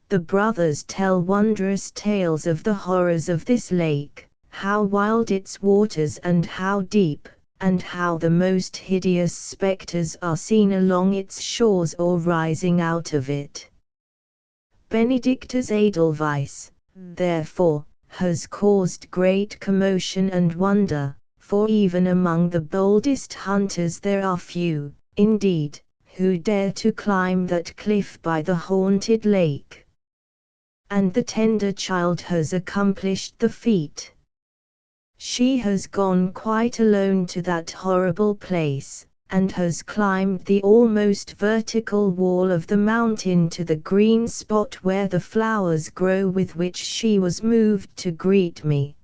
The brothers tell wondrous tales of the horrors of this lake, how wild its waters and how deep, and how the most hideous spectres are seen along its shores or rising out of it. Benedicta's Edelweiss, therefore, has caused great commotion and wonder, for even among the boldest hunters there are few, indeed, who dare to climb that cliff by the haunted lake. And the tender child has accomplished the feat. She has gone quite alone to that horrible place, and has climbed the almost vertical wall of the mountain to the green spot where the flowers grow with which she was moved to greet me.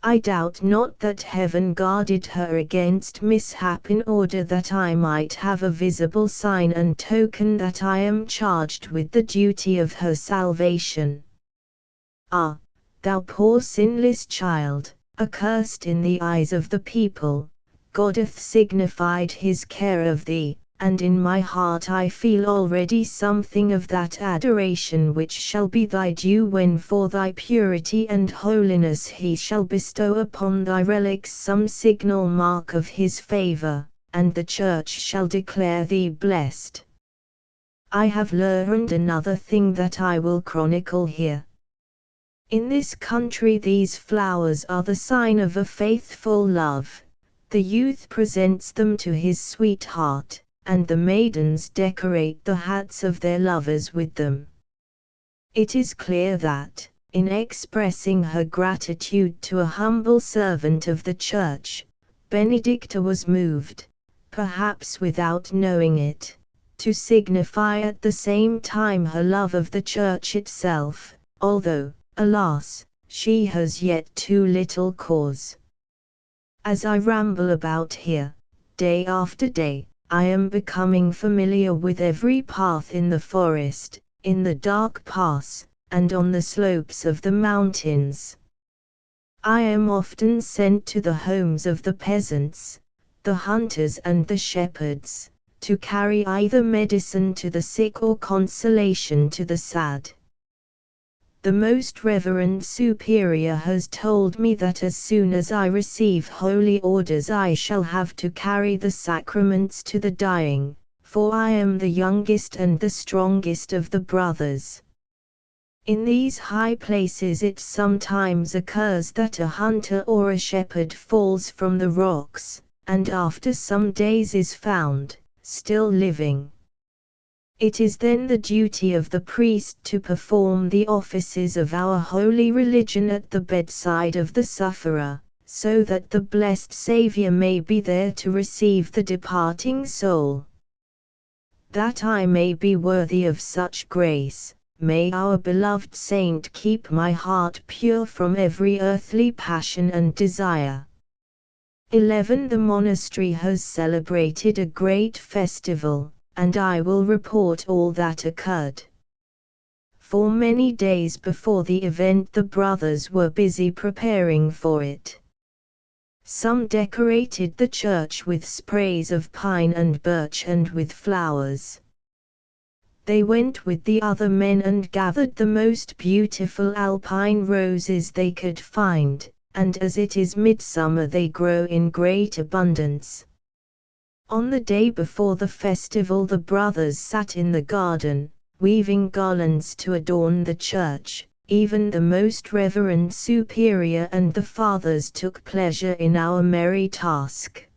I doubt not that heaven guarded her against mishap in order that I might have a visible sign and token that I am charged with the duty of her salvation. Ah, thou poor sinless child, accursed in the eyes of the people, God hath signified his care of thee, and in my heart I feel already something of that adoration which shall be thy due when for thy purity and holiness he shall bestow upon thy relics some signal mark of his favor, and the church shall declare thee blessed. I have learned another thing that I will chronicle here. In this country these flowers are the sign of a faithful love. The youth presents them to his sweetheart, and the maidens decorate the hats of their lovers with them. It is clear that, in expressing her gratitude to a humble servant of the church, Benedicta was moved, perhaps without knowing it, to signify at the same time her love of the church itself, although, alas, she has yet too little cause. As I ramble about here, day after day, I am becoming familiar with every path in the forest, in the dark pass, and on the slopes of the mountains. I am often sent to the homes of the peasants, the hunters and the shepherds, to carry either medicine to the sick or consolation to the sad. The Most Reverend Superior has told me that as soon as I receive holy orders I shall have to carry the sacraments to the dying, for I am the youngest and the strongest of the brothers. In these high places it sometimes occurs that a hunter or a shepherd falls from the rocks, and after some days is found, still living. It is then the duty of the priest to perform the offices of our holy religion at the bedside of the sufferer, so that the blessed Saviour may be there to receive the departing soul. That I may be worthy of such grace, may our beloved saint keep my heart pure from every earthly passion and desire. 11. The monastery has celebrated a great festival, and I will report all that occurred. For many days before the event the brothers were busy preparing for it. Some decorated the church with sprays of pine and birch and with flowers. They went with the other men and gathered the most beautiful alpine roses they could find, and as it is midsummer they grow in great abundance. On the day before the festival the brothers sat in the garden, weaving garlands to adorn the church. Even the Most Reverend Superior and the fathers took pleasure in our merry task.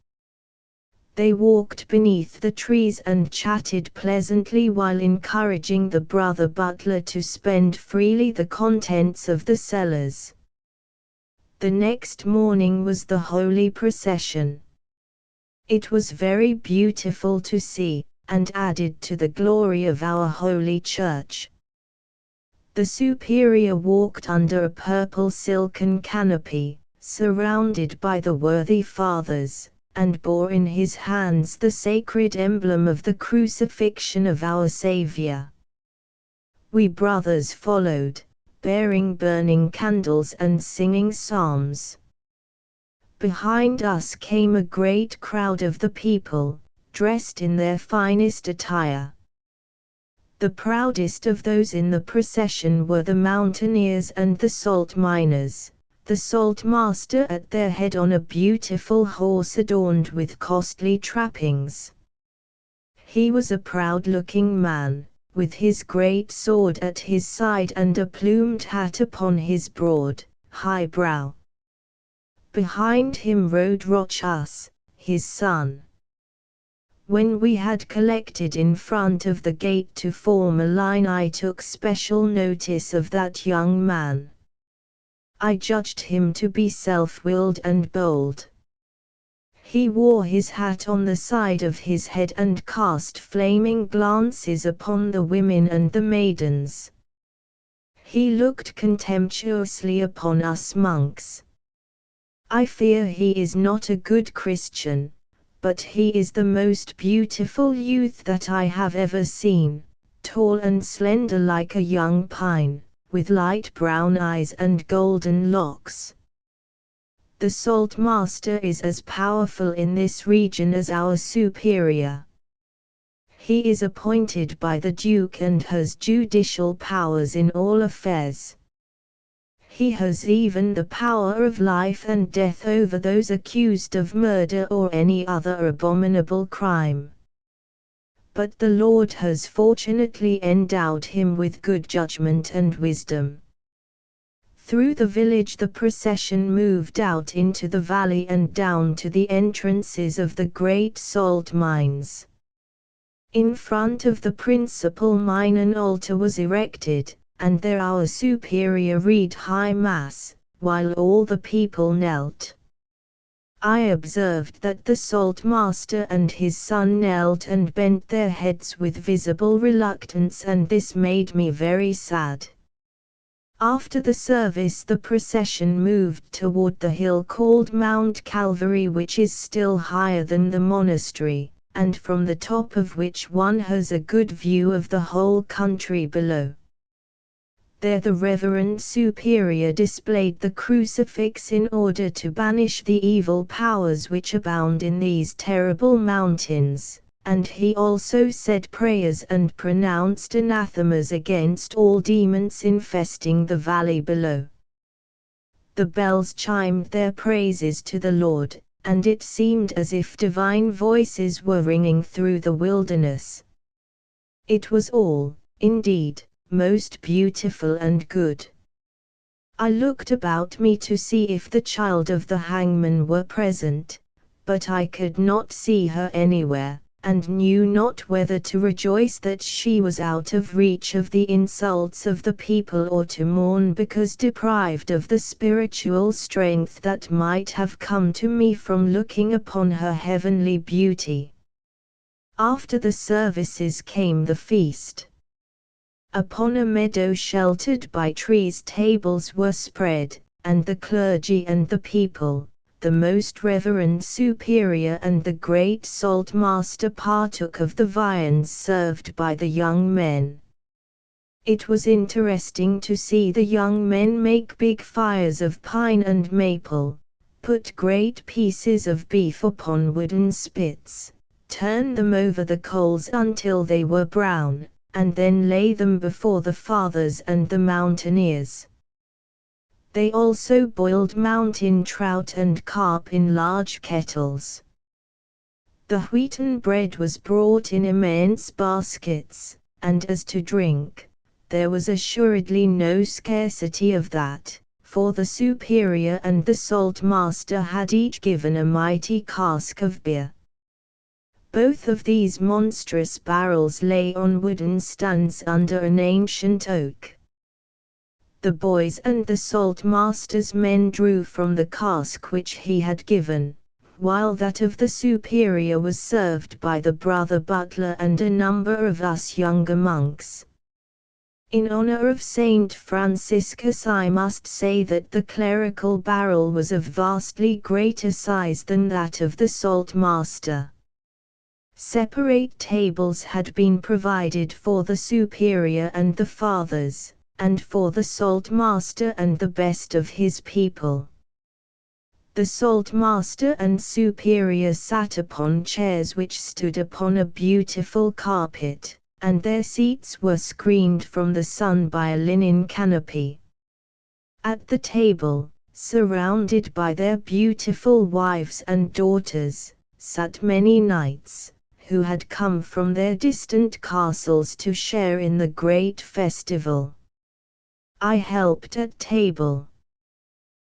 They walked beneath the trees and chatted pleasantly while encouraging the brother butler to spend freely the contents of the cellars. The next morning was the holy procession. It was very beautiful to see, and added to the glory of our holy church. The superior walked under a purple silken canopy, surrounded by the worthy fathers, and bore in his hands the sacred emblem of the crucifixion of our Saviour. We brothers followed, bearing burning candles and singing psalms. Behind us came a great crowd of the people, dressed in their finest attire. The proudest of those in the procession were the mountaineers and the salt miners, the salt master at their head on a beautiful horse adorned with costly trappings. He was a proud-looking man, with his great sword at his side and a plumed hat upon his broad, high brow. Behind him rode Rochus, his son. When we had collected in front of the gate to form a line I took special notice of that young man. I judged him to be self-willed and bold. He wore his hat on the side of his head and cast flaming glances upon the women and the maidens. He looked contemptuously upon us monks. I fear he is not a good Christian, but he is the most beautiful youth that I have ever seen, tall and slender like a young pine, with light brown eyes and golden locks. The Salt Master is as powerful in this region as our superior. He is appointed by the Duke and has judicial powers in all affairs. He has even the power of life and death over those accused of murder or any other abominable crime. But the Lord has fortunately endowed him with good judgment and wisdom. Through the village the procession moved out into the valley and down to the entrances of the great salt mines. In front of the principal mine an altar was erected, and there our superior read high mass, while all the people knelt. I observed that the Salt Master and his son knelt and bent their heads with visible reluctance, and this made me very sad. After the service the procession moved toward the hill called Mount Calvary, which is still higher than the monastery, and from the top of which one has a good view of the whole country below. There the Reverend Superior displayed the crucifix in order to banish the evil powers which abound in these terrible mountains, and he also said prayers and pronounced anathemas against all demons infesting the valley below. The bells chimed their praises to the Lord, and it seemed as if divine voices were ringing through the wilderness. It was all, indeed, most beautiful and good. I looked about me to see if the child of the hangman were present, but I could not see her anywhere, and knew not whether to rejoice that she was out of reach of the insults of the people or to mourn because deprived of the spiritual strength that might have come to me from looking upon her heavenly beauty. After the services came the feast. Upon a meadow sheltered by trees tables were spread, and the clergy and the people, the most reverend superior and the great Salt Master partook of the viands served by the young men. It was interesting to see the young men make big fires of pine and maple, put great pieces of beef upon wooden spits, turn them over the coals until they were brown, and then lay them before the fathers and the mountaineers. They also boiled mountain trout and carp in large kettles. The wheaten bread was brought in immense baskets, and as to drink, there was assuredly no scarcity of that, for the superior and the Salt Master had each given a mighty cask of beer. Both of these monstrous barrels lay on wooden stands under an ancient oak. The boys and the Salt Master's men drew from the cask which he had given, while that of the superior was served by the brother butler and a number of us younger monks. In honor of Saint Franciscus I must say that the clerical barrel was of vastly greater size than that of the Salt Master. Separate tables had been provided for the superior and the fathers, and for the Salt Master and the best of his people. The Salt Master and superior sat upon chairs which stood upon a beautiful carpet, and their seats were screened from the sun by a linen canopy. At the table, surrounded by their beautiful wives and daughters, sat many knights, who had come from their distant castles to share in the great festival. I helped at table.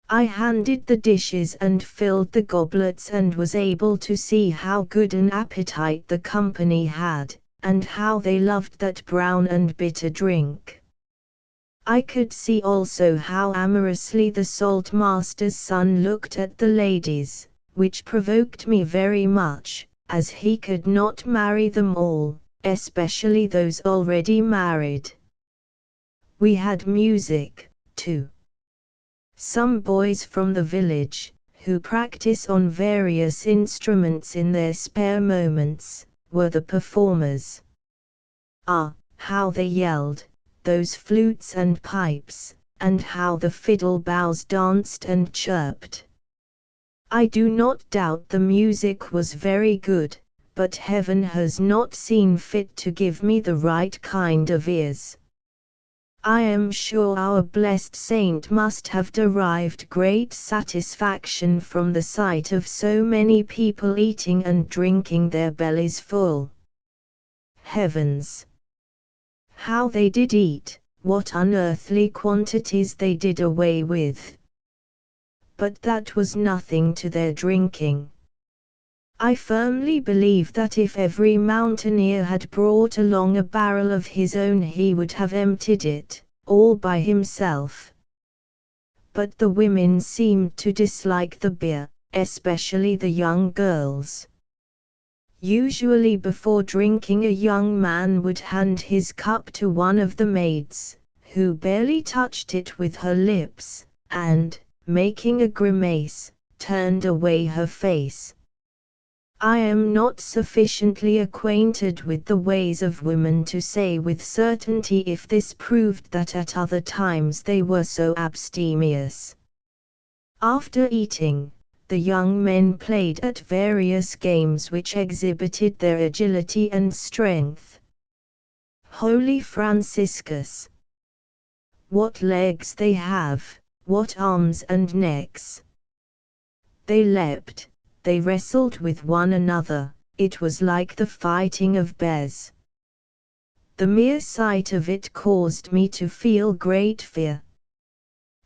I handed the dishes and filled the goblets and was able to see how good an appetite the company had, and how they loved that brown and bitter drink. I could see also how amorously the Salt Master's son looked at the ladies, which provoked me very much, as he could not marry them all, especially those already married. We had music, too. Some boys from the village, who practice on various instruments in their spare moments, were the performers. Ah, how they yelled, those flutes and pipes, and how the fiddle bows danced and chirped. I do not doubt the music was very good, but heaven has not seen fit to give me the right kind of ears. I am sure our blessed saint must have derived great satisfaction from the sight of so many people eating and drinking their bellies full. Heavens! How they did eat, what unearthly quantities they did away with! But that was nothing to their drinking. I firmly believe that if every mountaineer had brought along a barrel of his own he would have emptied it, all by himself. But the women seemed to dislike the beer, especially the young girls. Usually before drinking a young man would hand his cup to one of the maids, who barely touched it with her lips, and, making a grimace, turned away her face. I am not sufficiently acquainted with the ways of women to say with certainty if this proved that at other times they were so abstemious. After eating, the young men played at various games which exhibited their agility and strength. Holy Franciscus! What legs they have, what arms and necks! They leapt, they wrestled with one another, it was like the fighting of bears. The mere sight of it caused me to feel great fear.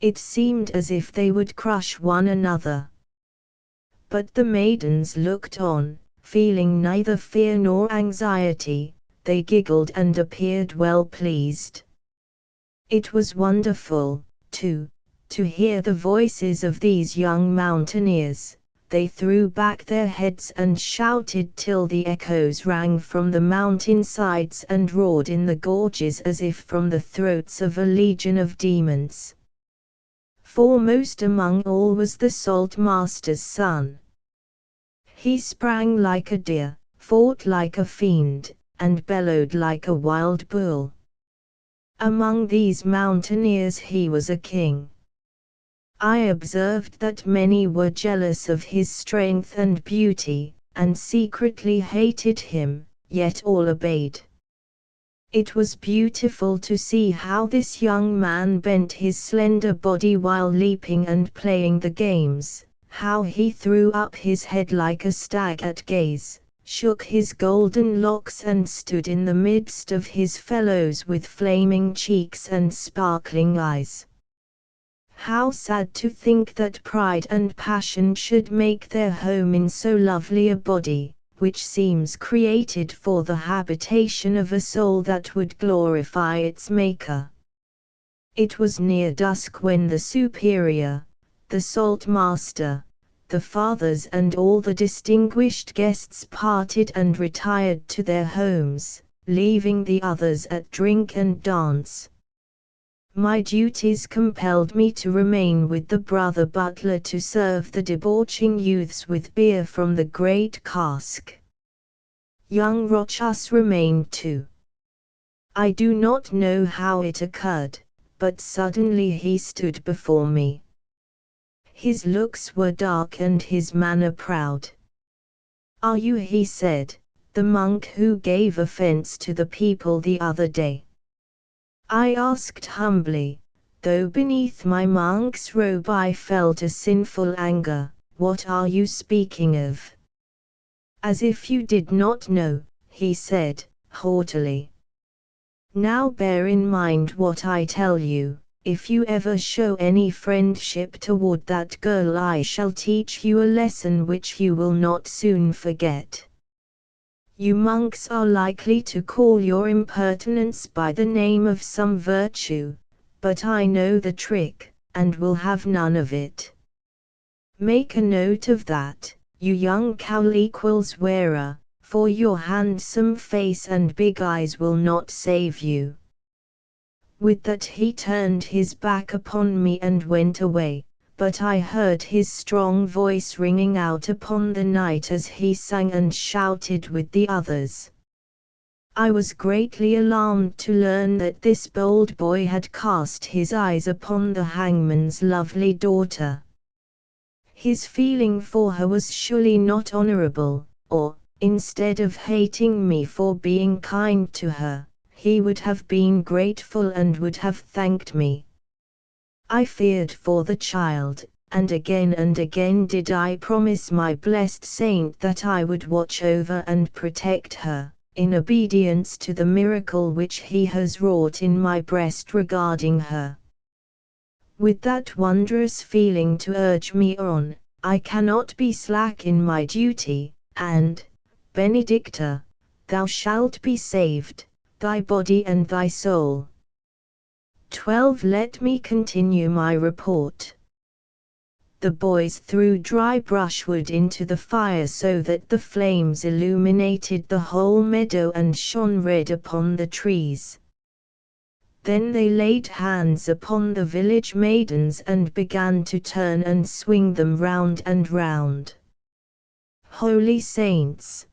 It seemed as if they would crush one another. But the maidens looked on, feeling neither fear nor anxiety, they giggled and appeared well pleased. It was wonderful, too, to hear the voices of these young mountaineers. They threw back their heads and shouted till the echoes rang from the mountain sides and roared in the gorges as if from the throats of a legion of demons. Foremost among all was the saltmaster's son. He sprang like a deer, fought like a fiend, and bellowed like a wild bull. Among these mountaineers he was a king. I observed that many were jealous of his strength and beauty, and secretly hated him, yet all obeyed. It was beautiful to see how this young man bent his slender body while leaping and playing the games, how he threw up his head like a stag at gaze, shook his golden locks and stood in the midst of his fellows with flaming cheeks and sparkling eyes. How sad to think that pride and passion should make their home in so lovely a body, which seems created for the habitation of a soul that would glorify its Maker. It was near dusk when the superior, the saltmaster, the fathers and all the distinguished guests parted and retired to their homes, leaving the others at drink and dance. My duties compelled me to remain with the brother butler to serve the debauching youths with beer from the great cask. Young Rochus remained too. I do not know how it occurred, but suddenly he stood before me. His looks were dark and his manner proud. "Are you," he said, "the monk who gave offense to the people the other day?" I asked humbly, though beneath my monk's robe I felt a sinful anger, "What are you speaking of?" "As if you did not know," he said, haughtily. "Now bear in mind what I tell you. If you ever show any friendship toward that girl I shall teach you a lesson which you will not soon forget. You monks are likely to call your impertinence by the name of some virtue, but I know the trick, and will have none of it. Make a note of that, you young cowl-wearer, for your handsome face and big eyes will not save you." With that he turned his back upon me and went away, but I heard his strong voice ringing out upon the night as he sang and shouted with the others. I was greatly alarmed to learn that this bold boy had cast his eyes upon the hangman's lovely daughter. His feeling for her was surely not honorable, or, instead of hating me for being kind to her, he would have been grateful and would have thanked me. I feared for the child, and again did I promise my blessed saint that I would watch over and protect her, in obedience to the miracle which he has wrought in my breast regarding her. With that wondrous feeling to urge me on, I cannot be slack in my duty, and, Benedicta, thou shalt be saved, thy body and thy soul. 12. Let me continue my report. The boys threw dry brushwood into the fire so that the flames illuminated the whole meadow and shone red upon the trees. Then they laid hands upon the village maidens and began to turn and swing them round and round. Holy saints!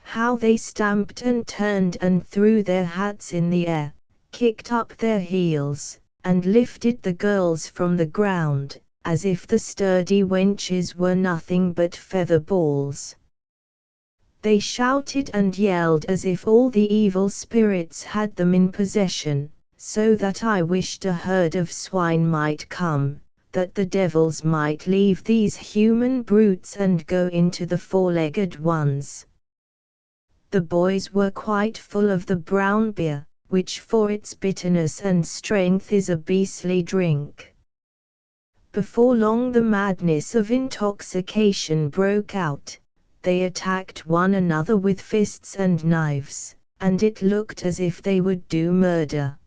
How they stamped and turned and threw their hats in the air, kicked up their heels, and lifted the girls from the ground, as if the sturdy wenches were nothing but feather balls. They shouted and yelled as if all the evil spirits had them in possession, so that I wished a herd of swine might come, that the devils might leave these human brutes and go into the four-legged ones. The boys were quite full of the brown beer, which for its bitterness and strength is a beastly drink. Before long the madness of intoxication broke out. They attacked one another with fists and knives, and it looked as if they would do murder.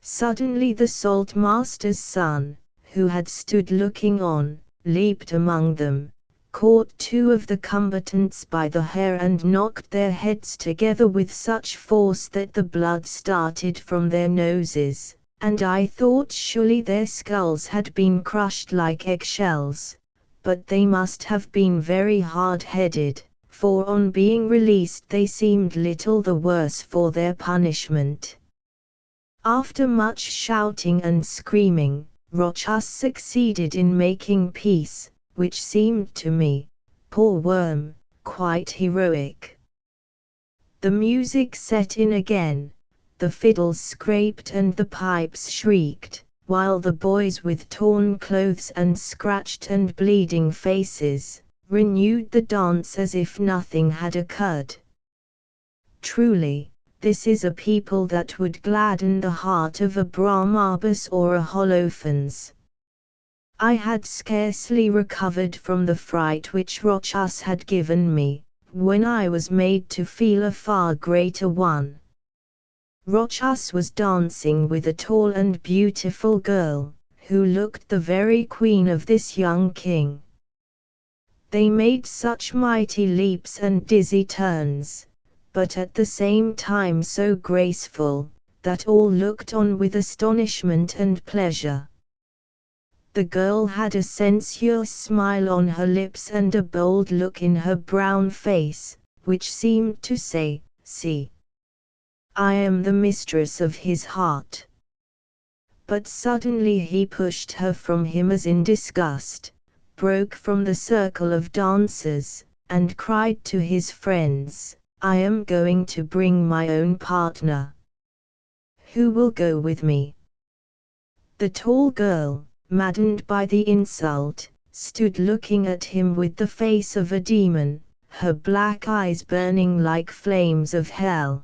Suddenly the saltmaster's son, who had stood looking on, leaped among them, caught two of the combatants by the hair and knocked their heads together with such force that the blood started from their noses, and I thought surely their skulls had been crushed like eggshells. But they must have been very hard-headed, for on being released they seemed little the worse for their punishment. After much shouting and screaming, Rochus succeeded in making peace, which seemed to me, poor worm, quite heroic. The music set in again, the fiddles scraped and the pipes shrieked, while the boys with torn clothes and scratched and bleeding faces, renewed the dance as if nothing had occurred. Truly, this is a people that would gladden the heart of a Brahmabas or a Holofernes. I had scarcely recovered from the fright which Rochus had given me, when I was made to feel a far greater one. Rochus was dancing with a tall and beautiful girl, who looked the very queen of this young king. They made such mighty leaps and dizzy turns, but at the same time so graceful, that all looked on with astonishment and pleasure. The girl had a sensuous smile on her lips and a bold look in her brown face, which seemed to say, "See, I am the mistress of his heart." But suddenly he pushed her from him as in disgust, broke from the circle of dancers, and cried to his friends, "I am going to bring my own partner. Who will go with me?" The tall girl, maddened by the insult, stood looking at him with the face of a demon, her black eyes burning like flames of hell.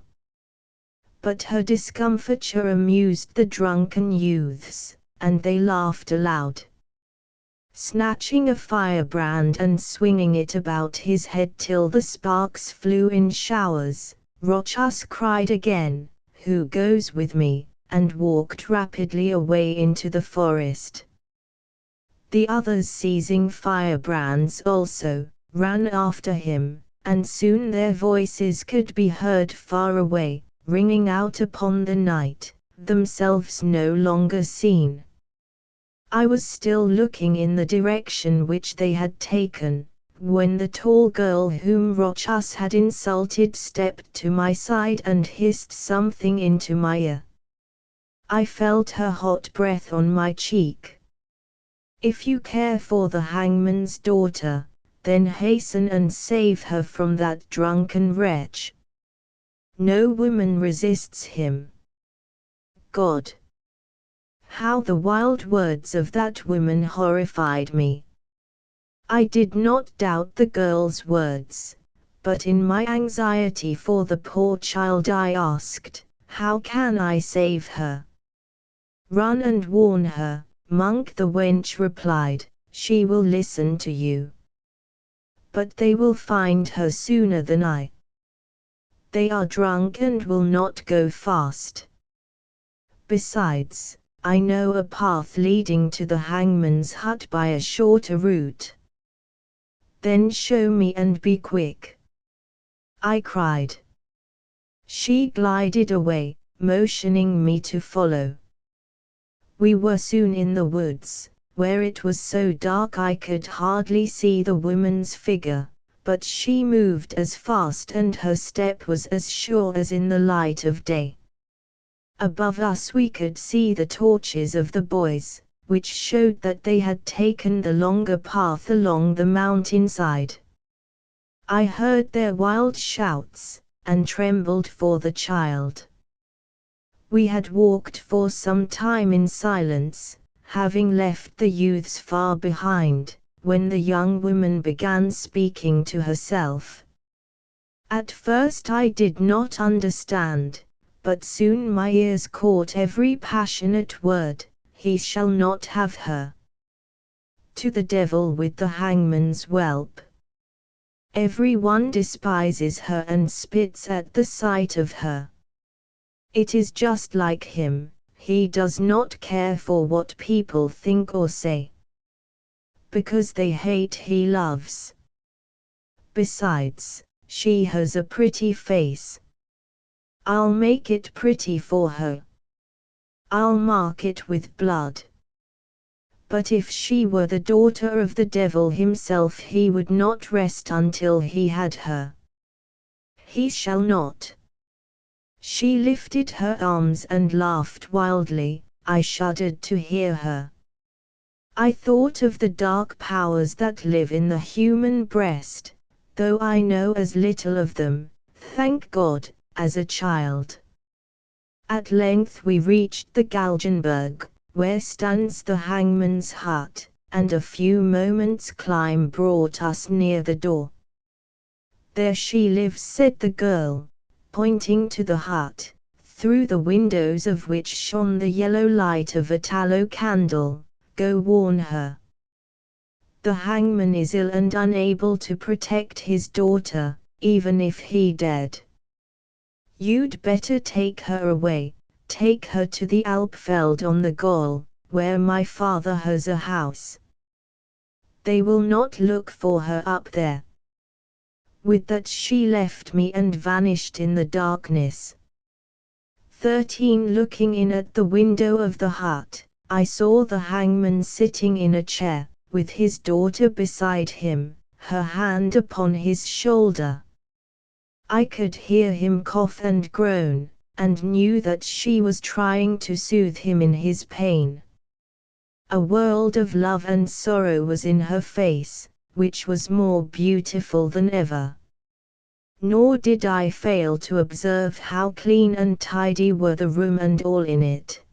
But her discomfiture amused the drunken youths, and they laughed aloud. Snatching a firebrand and swinging it about his head till the sparks flew in showers, Rochus cried again, "Who goes with me?" and walked rapidly away into the forest. The others, seizing firebrands also, ran after him, and soon their voices could be heard far away, ringing out upon the night, themselves no longer seen. I was still looking in the direction which they had taken, when the tall girl whom Rochus had insulted stepped to my side and hissed something into my ear. I felt her hot breath on my cheek. "If you care for the hangman's daughter, then hasten and save her from that drunken wretch. No woman resists him." God! How the wild words of that woman horrified me. I did not doubt the girl's words, but in my anxiety for the poor child I asked, "How can I save her?" "Run and warn her," Monk the wench replied, "she will listen to you. But they will find her sooner than I. They are drunk and will not go fast. Besides, I know a path leading to the hangman's hut by a shorter route." "Then show me and be quick," I cried. She glided away, motioning me to follow. We were soon in the woods, where it was so dark I could hardly see the woman's figure, but she moved as fast and her step was as sure as in the light of day. Above us we could see the torches of the boys, which showed that they had taken the longer path along the mountainside. I heard their wild shouts, and trembled for the child. We had walked for some time in silence, having left the youths far behind, when the young woman began speaking to herself. At first I did not understand, but soon my ears caught every passionate word. "He shall not have her. To the devil with the hangman's whelp. Every one despises her and spits at the sight of her. It is just like him, he does not care for what people think or say. Because they hate he loves. Besides, she has a pretty face. I'll make it pretty for her. I'll mark it with blood. But if she were the daughter of the devil himself he would not rest until he had her. He shall not." She lifted her arms and laughed wildly. I shuddered to hear her. I thought of the dark powers that live in the human breast, though I know as little of them, thank God, as a child. At length we reached the Galgenberg, where stands the hangman's hut, and a few moments' climb brought us near the door. "There she lives," said the girl, pointing to the hut, through the windows of which shone the yellow light of a tallow candle. "Go warn her. The hangman is ill and unable to protect his daughter, even if he dared. You'd better take her away, take her to the Alpfeld on the Gol, where my father has a house. They will not look for her up there." With that she left me and vanished in the darkness. 13. Looking in at the window of the hut, I saw the hangman sitting in a chair, with his daughter beside him, her hand upon his shoulder. I could hear him cough and groan, and knew that she was trying to soothe him in his pain. A world of love and sorrow was in her face, which was more beautiful than ever. Nor did I fail to observe how clean and tidy were the room and all in it.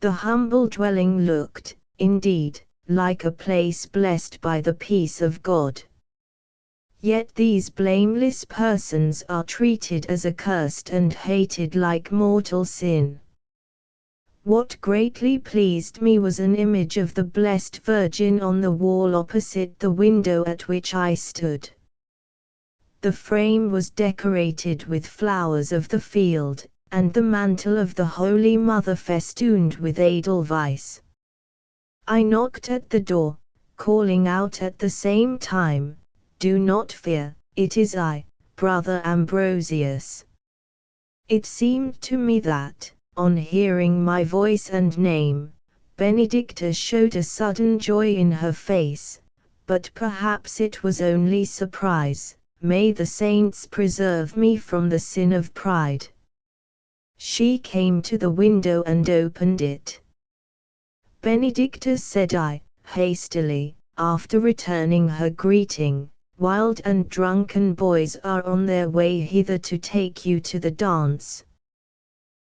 The humble dwelling looked, indeed, like a place blessed by the peace of God. Yet these blameless persons are treated as accursed and hated like mortal sin. What greatly pleased me was an image of the Blessed Virgin on the wall opposite the window at which I stood. The frame was decorated with flowers of the field, and the mantle of the Holy Mother festooned with edelweiss. I knocked at the door, calling out at the same time, "Do not fear, it is I, Brother Ambrosius." It seemed to me that, on hearing my voice and name, Benedicta showed a sudden joy in her face, but perhaps it was only surprise. May the saints preserve me from the sin of pride. She came to the window and opened it. Benedicta, said I, hastily, after returning her greeting, wild and drunken boys are on their way hither to take you to the dance.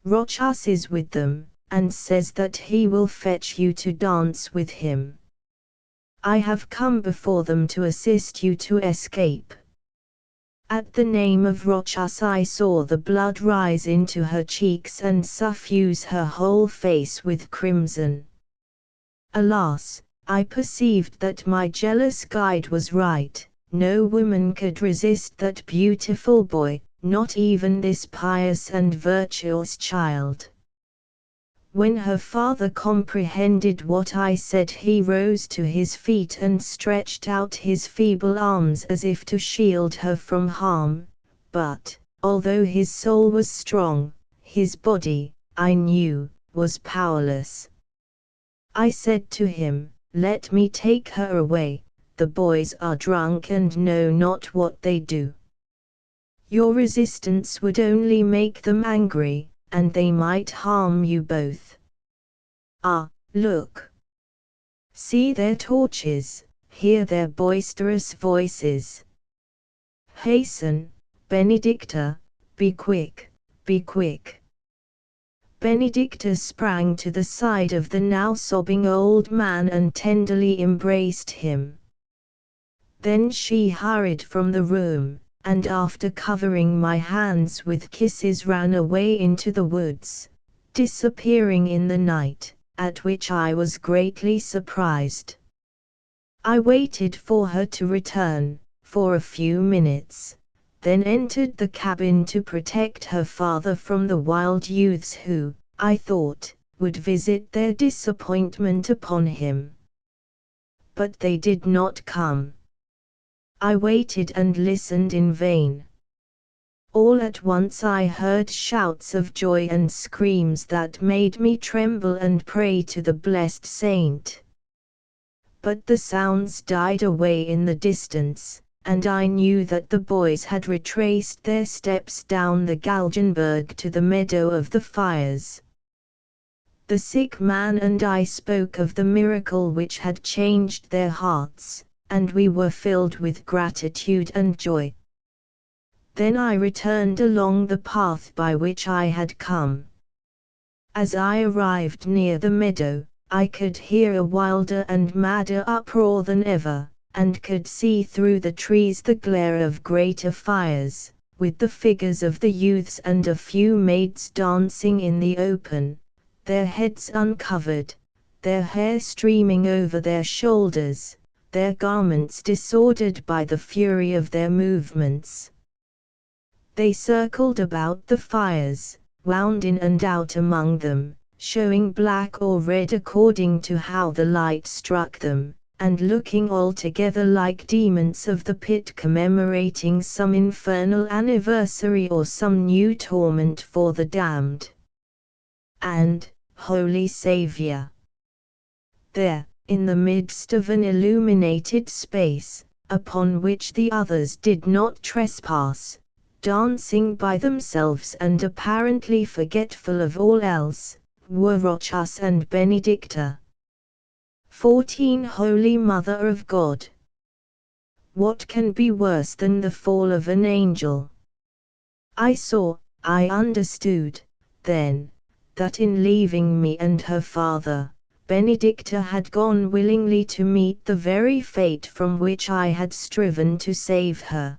Rochas is with them, and says that he will fetch you to dance with him. I have come before them to assist you to escape. At the name of Rochas I saw the blood rise into her cheeks and suffuse her whole face with crimson. Alas, I perceived that my jealous guide was right. No woman could resist that beautiful boy, not even this pious and virtuous child. When her father comprehended what I said, he rose to his feet and stretched out his feeble arms as if to shield her from harm, but, although his soul was strong, his body, I knew, was powerless. I said to him, "Let me take her away, the boys are drunk and know not what they do. Your resistance would only make them angry, and they might harm you both. Ah, look! See their torches, hear their boisterous voices. Hasten, Benedicta, be quick, be quick." Benedicta sprang to the side of the now sobbing old man and tenderly embraced him. Then she hurried from the room, and after covering my hands with kisses ran away into the woods, disappearing in the night, at which I was greatly surprised. I waited for her to return, for a few minutes, then entered the cabin to protect her father from the wild youths who, I thought, would visit their disappointment upon him. But they did not come. I waited and listened in vain. All at once I heard shouts of joy and screams that made me tremble and pray to the blessed saint. But the sounds died away in the distance, and I knew that the boys had retraced their steps down the Galgenberg to the meadow of the fires. The sick man and I spoke of the miracle which had changed their hearts, and we were filled with gratitude and joy. Then I returned along the path by which I had come. As I arrived near the meadow, I could hear a wilder and madder uproar than ever, and could see through the trees the glare of greater fires, with the figures of the youths and a few maids dancing in the open, their heads uncovered, their hair streaming over their shoulders, their garments disordered by the fury of their movements. They circled about the fires, wound in and out among them, showing black or red according to how the light struck them, and looking altogether like demons of the pit commemorating some infernal anniversary or some new torment for the damned. And, Holy Saviour! There, in the midst of an illuminated space, upon which the others did not trespass, dancing by themselves and apparently forgetful of all else, were Rochas and Benedicta. 14 Holy Mother of God! What can be worse than the fall of an angel? I understood, then, that in leaving me and her father, Benedicta had gone willingly to meet the very fate from which I had striven to save her.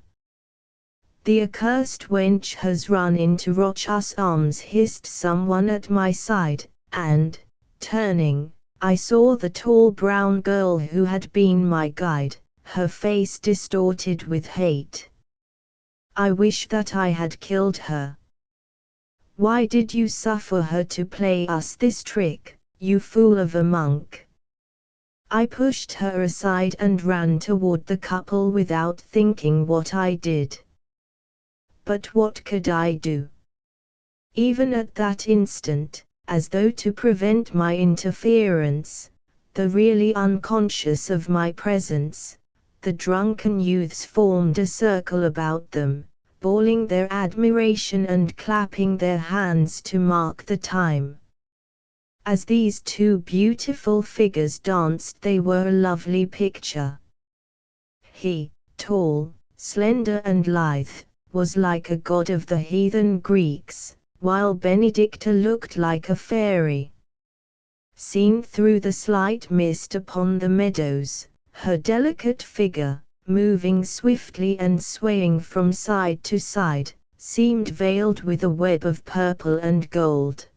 "The accursed wench has run into Rochas' arms," hissed someone at my side, and, turning, I saw the tall brown girl who had been my guide, her face distorted with hate. I wish that I had killed her. "Why did you suffer her to play us this trick, you fool of a monk?" I pushed her aside and ran toward the couple without thinking what I did. But what could I do? Even at that instant, as though to prevent my interference, though really unconscious of my presence. The drunken youths formed a circle about them, bawling their admiration and clapping their hands to mark the time. As these two beautiful figures danced, they were a lovely picture. He, tall, slender and lithe, was like a god of the heathen Greeks, while Benedicta looked like a fairy. Seen through the slight mist upon the meadows, her delicate figure, moving swiftly and swaying from side to side, seemed veiled with a web of purple and gold.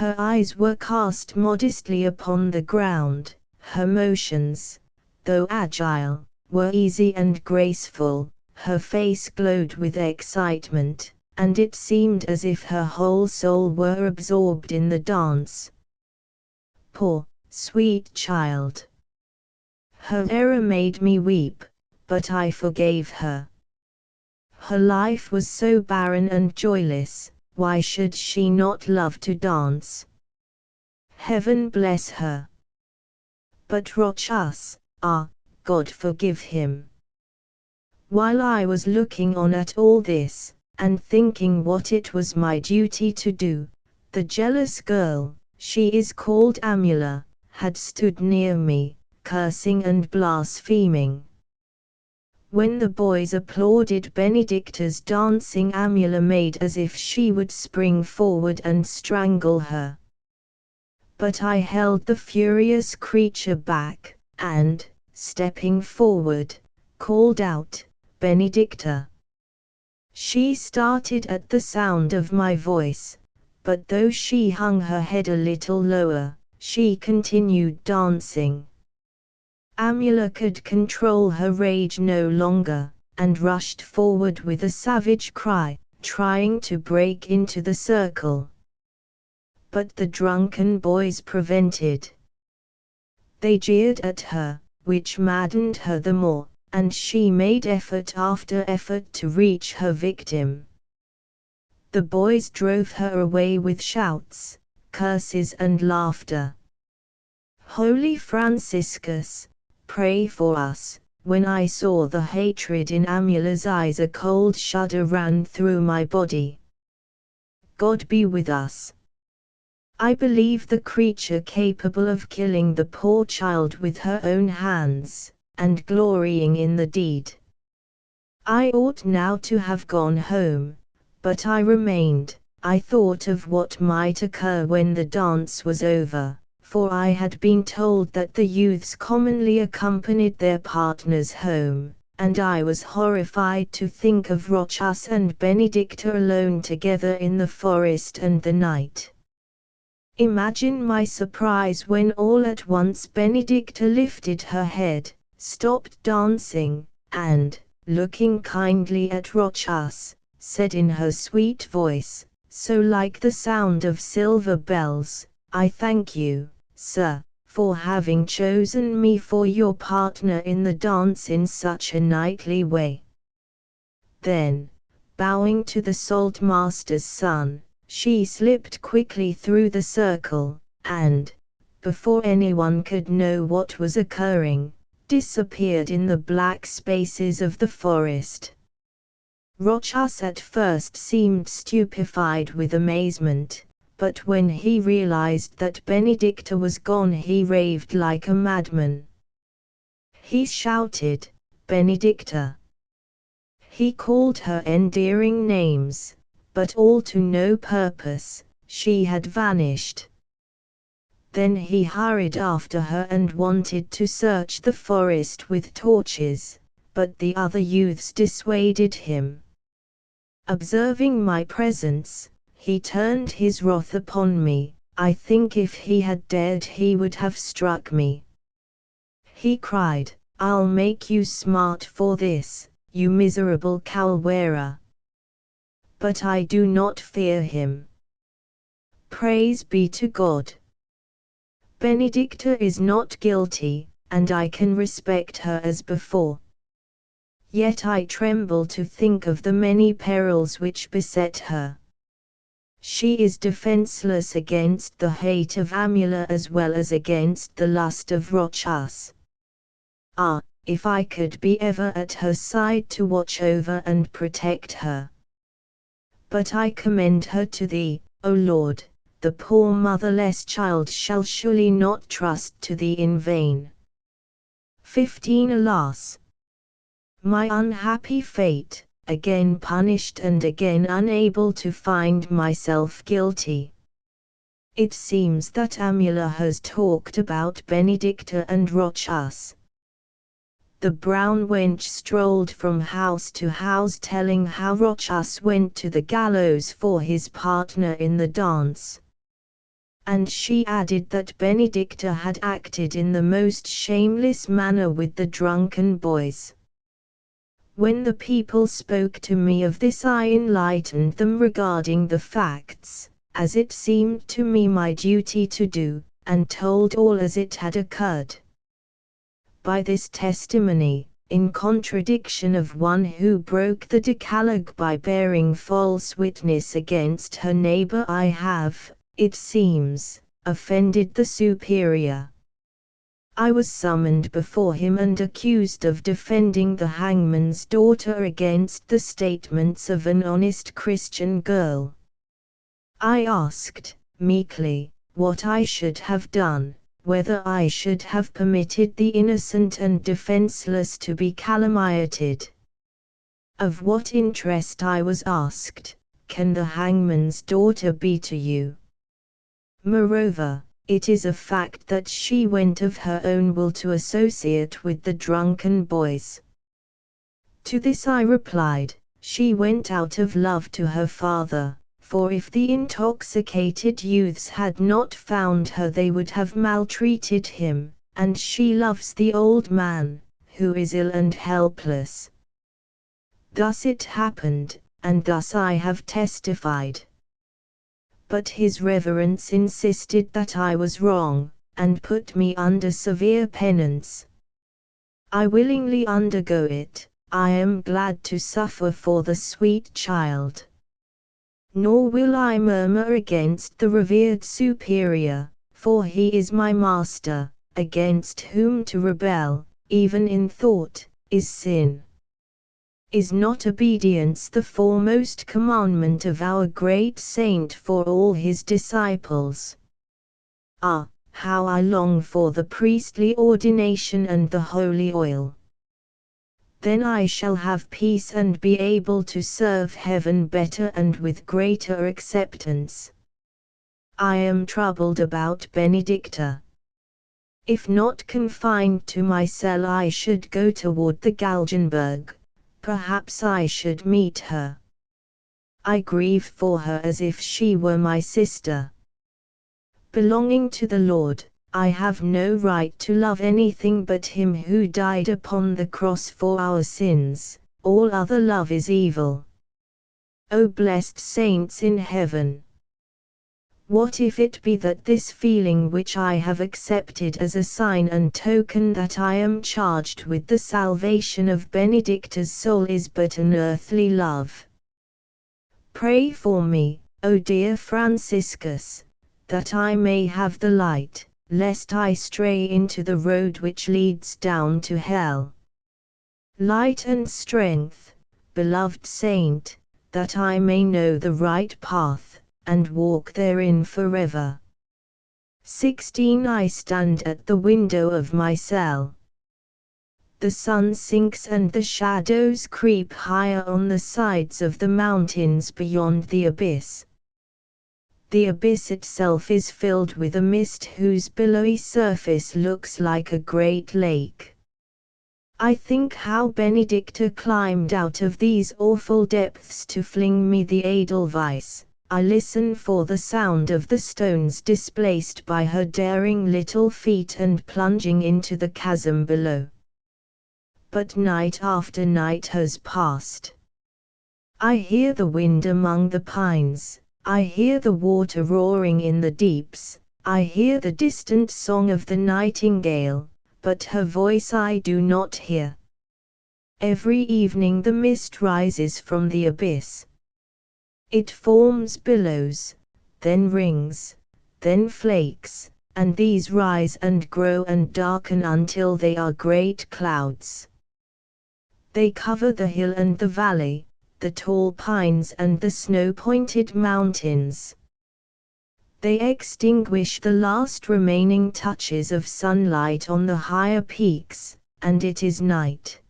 Her eyes were cast modestly upon the ground, her motions, though agile, were easy and graceful, her face glowed with excitement, and it seemed as if her whole soul were absorbed in the dance. Poor, sweet child! Her error made me weep, but I forgave her. Her life was so barren and joyless, why should she not love to dance? Heaven bless her! But Rochas, God forgive him! While I was looking on at all this, and thinking what it was my duty to do, the jealous girl, she is called Amula, had stood near me, cursing and blaspheming. When the boys applauded Benedicta's dancing, Amula made as if she would spring forward and strangle her. But I held the furious creature back, and, stepping forward, called out, "Benedicta!" She started at the sound of my voice, but though she hung her head a little lower, she continued dancing. Amula could control her rage no longer, and rushed forward with a savage cry, trying to break into the circle. But the drunken boys prevented. They jeered at her, which maddened her the more, and she made effort after effort to reach her victim. The boys drove her away with shouts, curses and laughter. "Holy Franciscus, pray for us." When I saw the hatred in Amula's eyes, a cold shudder ran through my body. God be with us. I believe the creature capable of killing the poor child with her own hands, and glorying in the deed. I ought now to have gone home, but I remained. I thought of what might occur when the dance was over, for I had been told that the youths commonly accompanied their partners home, and I was horrified to think of Rochas and Benedicta alone together in the forest and the night. Imagine my surprise when all at once Benedicta lifted her head, stopped dancing, and, looking kindly at Rochas, said in her sweet voice, so like the sound of silver bells, "I thank you, sir, for having chosen me for your partner in the dance in such a knightly way." Then, bowing to the saltmaster's son, she slipped quickly through the circle, and, before anyone could know what was occurring, disappeared in the black spaces of the forest. Rochas at first seemed stupefied with amazement, but when he realized that Benedicta was gone, he raved like a madman. He shouted, "Benedicta!" He called her endearing names, but all to no purpose. She had vanished. Then he hurried after her and wanted to search the forest with torches, but the other youths dissuaded him. Observing my presence, he turned his wrath upon me. I think if he had dared he would have struck me. He cried, "I'll make you smart for this, you miserable cowl-wearer." But I do not fear him. Praise be to God. Benedicta is not guilty, and I can respect her as before. Yet I tremble to think of the many perils which beset her. She is defenseless against the hate of Amula as well as against the lust of Rochas. Ah, if I could be ever at her side to watch over and protect her. But I commend her to thee, O Lord. The poor motherless child shall surely not trust to thee in vain. 15. Alas! My unhappy fate, again punished and again unable to find myself guilty. It seems that Amula has talked about Benedicta and Rochas. The brown wench strolled from house to house telling how Rochas went to the gallows for his partner in the dance. And she added that Benedicta had acted in the most shameless manner with the drunken boys. When the people spoke to me of this, I enlightened them regarding the facts, as it seemed to me my duty to do, and told all as it had occurred. By this testimony, in contradiction of one who broke the Decalogue by bearing false witness against her neighbor, I have, it seems, offended the superior. I was summoned before him and accused of defending the hangman's daughter against the statements of an honest Christian girl. I asked, meekly, what I should have done, whether I should have permitted the innocent and defenseless to be calumniated. Of what interest, I was asked, can the hangman's daughter be to you? Moreover, it is a fact that she went of her own will to associate with the drunken boys. To this I replied, she went out of love to her father, for if the intoxicated youths had not found her they would have maltreated him, and she loves the old man, who is ill and helpless. Thus it happened, and thus I have testified. But his reverence insisted that I was wrong, and put me under severe penance. I willingly undergo it. I am glad to suffer for the sweet child. Nor will I murmur against the revered superior, for he is my master, against whom to rebel, even in thought, is sin. Is not obedience the foremost commandment of our great saint for all his disciples? Ah, how I long for the priestly ordination and the holy oil! Then I shall have peace and be able to serve heaven better and with greater acceptance. I am troubled about Benedicta. If not confined to my cell, I should go toward the Galgenberg. Perhaps I should meet her. I grieve for her as if she were my sister. Belonging to the Lord, I have no right to love anything but him who died upon the cross for our sins. All other love is evil. O blessed saints in heaven! What if it be that this feeling which I have accepted as a sign and token that I am charged with the salvation of Benedicta's soul is but an earthly love? Pray for me, O dear Franciscus, that I may have the light, lest I stray into the road which leads down to hell. Light and strength, beloved saint, that I may know the right path, and walk therein forever. 16. I stand at the window of my cell. The sun sinks and the shadows creep higher on the sides of the mountains beyond the abyss. The abyss itself is filled with a mist whose billowy surface looks like a great lake. I think how Benedicta climbed out of these awful depths to fling me the Edelweiss. I listen for the sound of the stones displaced by her daring little feet and plunging into the chasm below. But night after night has passed. I hear the wind among the pines, I hear the water roaring in the deeps, I hear the distant song of the nightingale, but her voice I do not hear. Every evening the mist rises from the abyss. It forms billows, then rings, then flakes, and these rise and grow and darken until they are great clouds. They cover the hill and the valley, the tall pines and the snow-pointed mountains. They extinguish the last remaining touches of sunlight on the higher peaks, and it is night.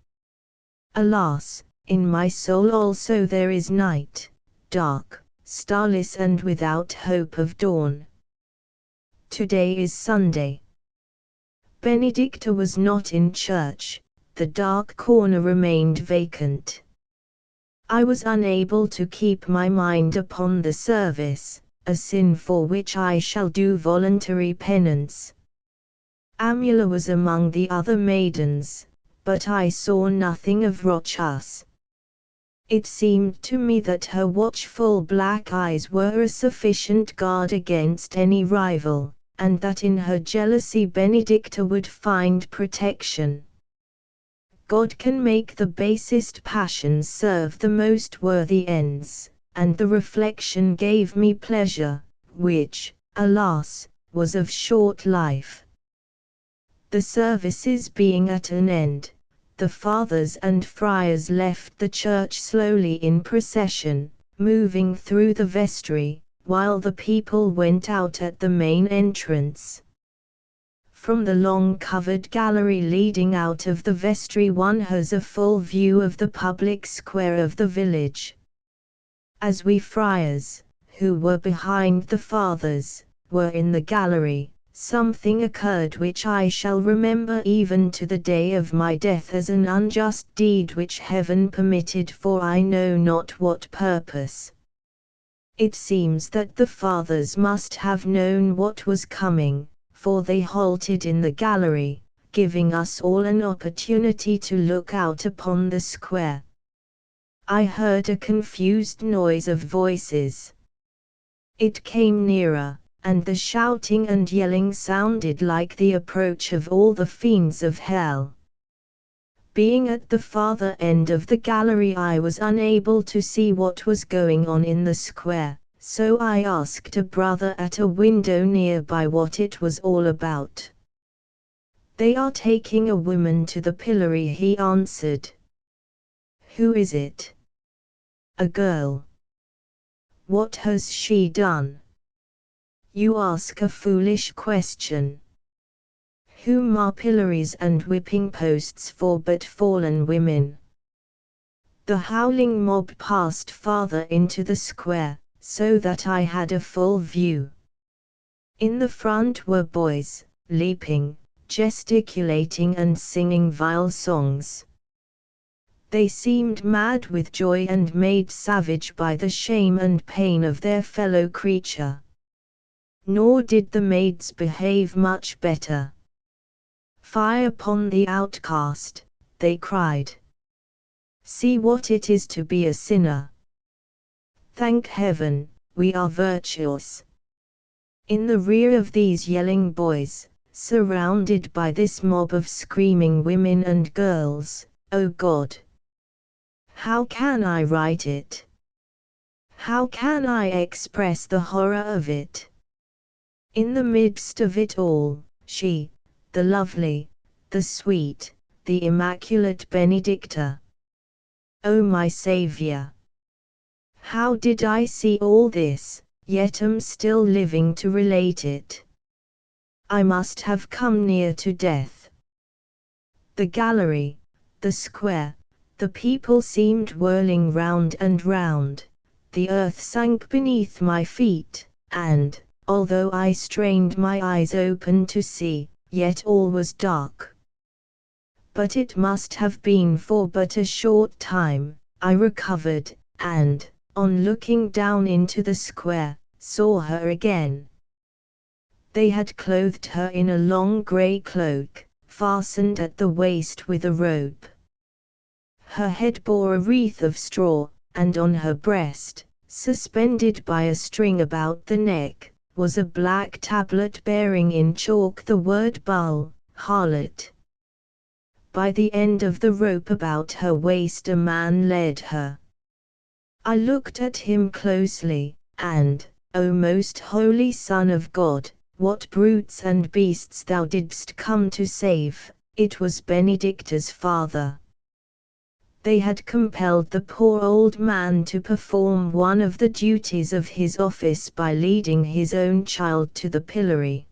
Alas, in my soul also there is night, dark, starless and without hope of dawn. Today is Sunday. Benedicta was not in church, the dark corner remained vacant. I was unable to keep my mind upon the service, a sin for which I shall do voluntary penance. Amula was among the other maidens, but I saw nothing of Rochas. It seemed to me that her watchful black eyes were a sufficient guard against any rival, and that in her jealousy Benedicta would find protection. God can make the basest passions serve the most worthy ends, and the reflection gave me pleasure, which, alas, was of short life. The services being at an end, the fathers and friars left the church slowly in procession, moving through the vestry, while the people went out at the main entrance. From the long covered gallery leading out of the vestry one has a full view of the public square of the village. As we friars, who were behind the fathers, were in the gallery, something occurred which I shall remember even to the day of my death as an unjust deed which heaven permitted for I know not what purpose. It seems that the fathers must have known what was coming, for they halted in the gallery, giving us all an opportunity to look out upon the square. I heard a confused noise of voices. It came nearer, and the shouting and yelling sounded like the approach of all the fiends of hell. Being at the farther end of the gallery I was unable to see what was going on in the square, so I asked a brother at a window nearby what it was all about. "They are taking a woman to the pillory," he answered. "Who is it?" "A girl." "What has she done?" "You ask a foolish question. Whom are pillories and whipping posts for but fallen women?" The howling mob passed farther into the square, so that I had a full view. In the front were boys, leaping, gesticulating and singing vile songs. They seemed mad with joy and made savage by the shame and pain of their fellow creature. Nor did the maids behave much better. "Fie upon the outcast," they cried. "See what it is to be a sinner. Thank heaven, we are virtuous." In the rear of these yelling boys, surrounded by this mob of screaming women and girls, O God! How can I write it? How can I express the horror of it? In the midst of it all, she, the lovely, the sweet, the immaculate Benedicta. O my Saviour! How did I see all this, yet am still living to relate it? I must have come near to death. The gallery, the square, the people seemed whirling round and round, the earth sank beneath my feet, and, although I strained my eyes open to see, yet all was dark. But it must have been for but a short time. I recovered, and, on looking down into the square, saw her again. They had clothed her in a long grey cloak, fastened at the waist with a rope. Her head bore a wreath of straw, and on her breast, suspended by a string about the neck, was a black tablet bearing in chalk the word Bull, harlot. By the end of the rope about her waist a man led her. I looked at him closely, and, O most holy Son of God, what brutes and beasts thou didst come to save! It was Benedicta's father. They had compelled the poor old man to perform one of the duties of his office by leading his own child to the pillory.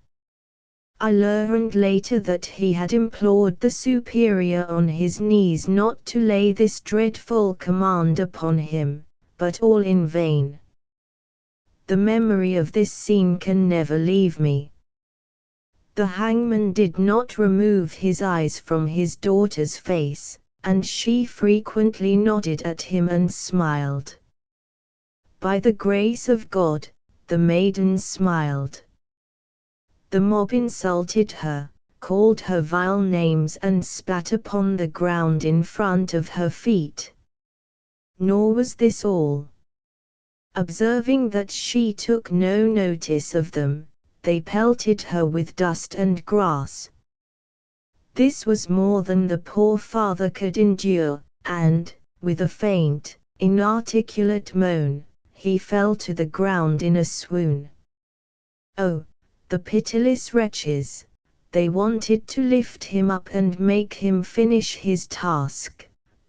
I learned later that he had implored the superior on his knees not to lay this dreadful command upon him, but all in vain. The memory of this scene can never leave me. The hangman did not remove his eyes from his daughter's face, and she frequently nodded at him and smiled. By the grace of God, the maiden smiled. The mob insulted her, called her vile names and spat upon the ground in front of her feet. Nor was this all. Observing that she took no notice of them, they pelted her with dust and grass. This was more than the poor father could endure, and, with a faint, inarticulate moan, he fell to the ground in a swoon. Oh, the pitiless wretches! They wanted to lift him up and make him finish his task,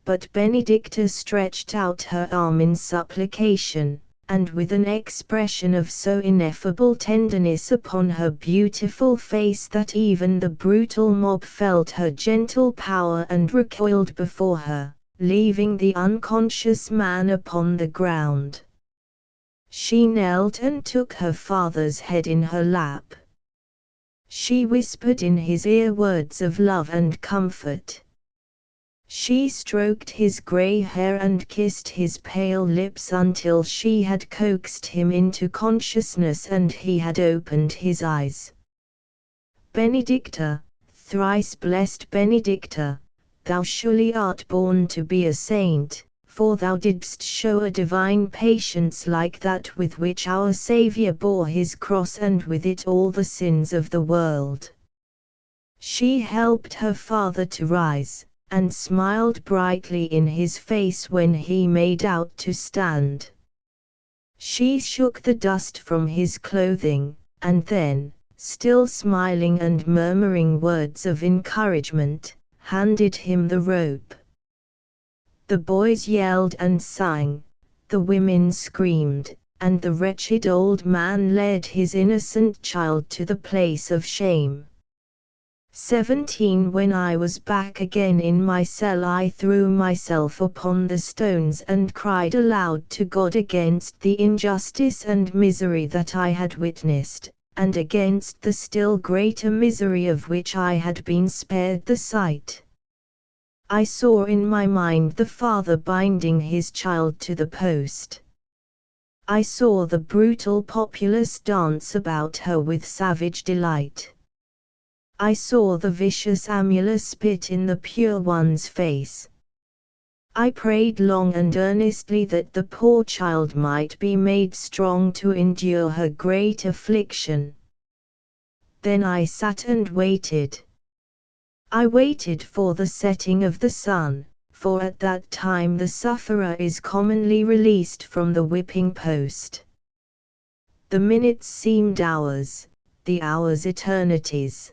but Benedicta stretched out her arm in supplication, and with an expression of so ineffable tenderness upon her beautiful face that even the brutal mob felt her gentle power and recoiled before her, leaving the unconscious man upon the ground. She knelt and took her father's head in her lap. She whispered in his ear words of love and comfort. She stroked his grey hair and kissed his pale lips until she had coaxed him into consciousness and he had opened his eyes. Benedicta, thrice blessed Benedicta, thou surely art born to be a saint, for thou didst show a divine patience like that with which our Saviour bore his cross and with it all the sins of the world. She helped her father to rise, and smiled brightly in his face when he made out to stand. She shook the dust from his clothing, and then, still smiling and murmuring words of encouragement, handed him the rope. The boys yelled and sang, the women screamed, and the wretched old man led his innocent child to the place of shame. 17 When I was back again in my cell, I threw myself upon the stones and cried aloud to God against the injustice and misery that I had witnessed, and against the still greater misery of which I had been spared the sight. I saw in my mind the father binding his child to the post. I saw the brutal populace dance about her with savage delight. I saw the vicious Amula spit in the pure one's face. I prayed long and earnestly that the poor child might be made strong to endure her great affliction. Then I sat and waited. I waited for the setting of the sun, for at that time the sufferer is commonly released from the whipping post. The minutes seemed hours, the hours eternities.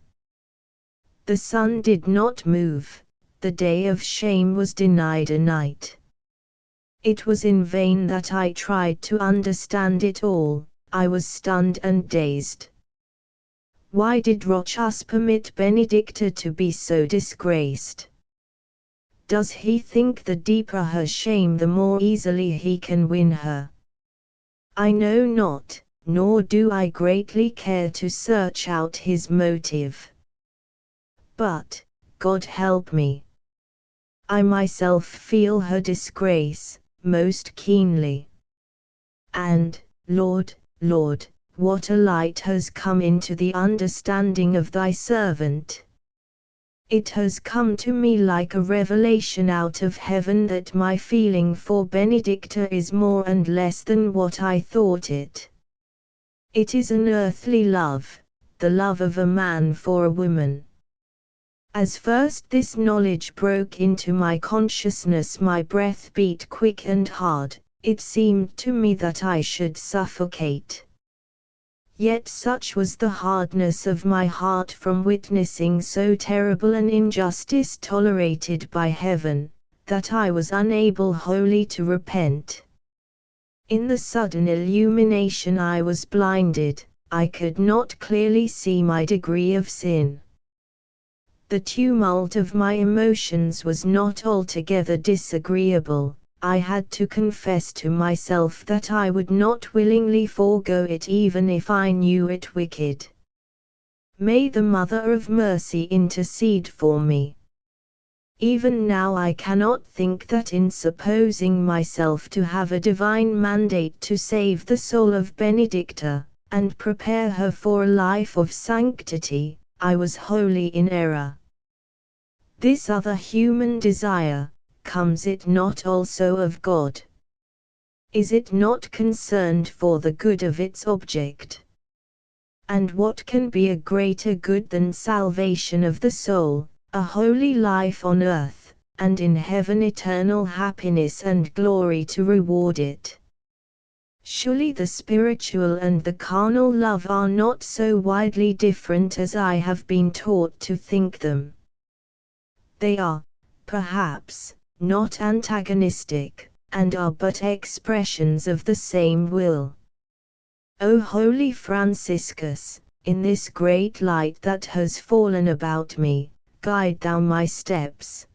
The sun did not move, the day of shame was denied a night. It was in vain that I tried to understand it all, I was stunned and dazed. Why did Rochas permit Benedicta to be so disgraced? Does he think the deeper her shame the more easily he can win her? I know not, nor do I greatly care to search out his motive. But, God help me, I myself feel her disgrace most keenly. And, Lord, Lord, what a light has come into the understanding of thy servant! It has come to me like a revelation out of heaven that my feeling for Benedicta is more and less than what I thought it. It is an earthly love, the love of a man for a woman. As first this knowledge broke into my consciousness, my breath beat quick and hard, It seemed to me that I should suffocate. Yet such was the hardness of my heart from witnessing so terrible an injustice tolerated by heaven, that I was unable wholly to repent. In the sudden illumination I was blinded, I could not clearly see my degree of sin. The tumult of my emotions was not altogether disagreeable. I had to confess to myself that I would not willingly forego it even if I knew it wicked. May the Mother of Mercy intercede for me. Even now I cannot think that in supposing myself to have a divine mandate to save the soul of Benedicta, and prepare her for a life of sanctity, I was wholly in error. This other human desire, comes it not also of God? Is it not concerned for the good of its object? And what can be a greater good than salvation of the soul, a holy life on earth, and in heaven eternal happiness and glory to reward it? Surely the spiritual and the carnal love are not so widely different as I have been taught to think them. They are, perhaps, not antagonistic, and are but expressions of the same will. O holy Franciscus, in this great light that has fallen about me, guide thou my steps.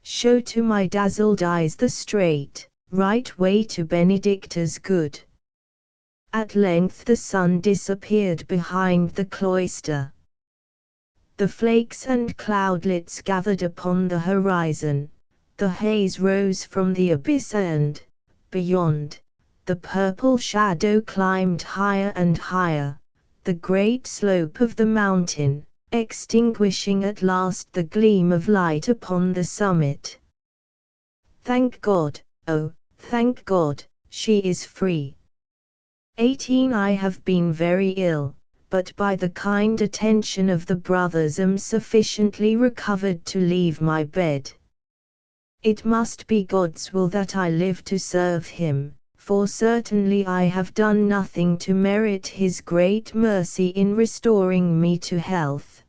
Show to my dazzled eyes the straight, right way to Benedicta's good. At length the sun disappeared behind the cloister. The flakes and cloudlets gathered upon the horizon, the haze rose from the abyss and, beyond, the purple shadow climbed higher and higher, the great slope of the mountain, extinguishing at last the gleam of light upon the summit. Thank God, oh, thank God, she is free. 18 I have been very ill, but by the kind attention of the brothers am sufficiently recovered to leave my bed. It must be God's will that I live to serve Him, for certainly I have done nothing to merit His great mercy in restoring me to health.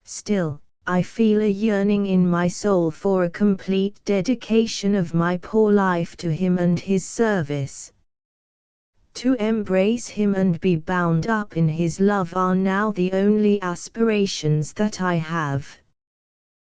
Still, I feel a yearning in my soul for a complete dedication of my poor life to Him and His service. To embrace Him and be bound up in His love are now the only aspirations that I have.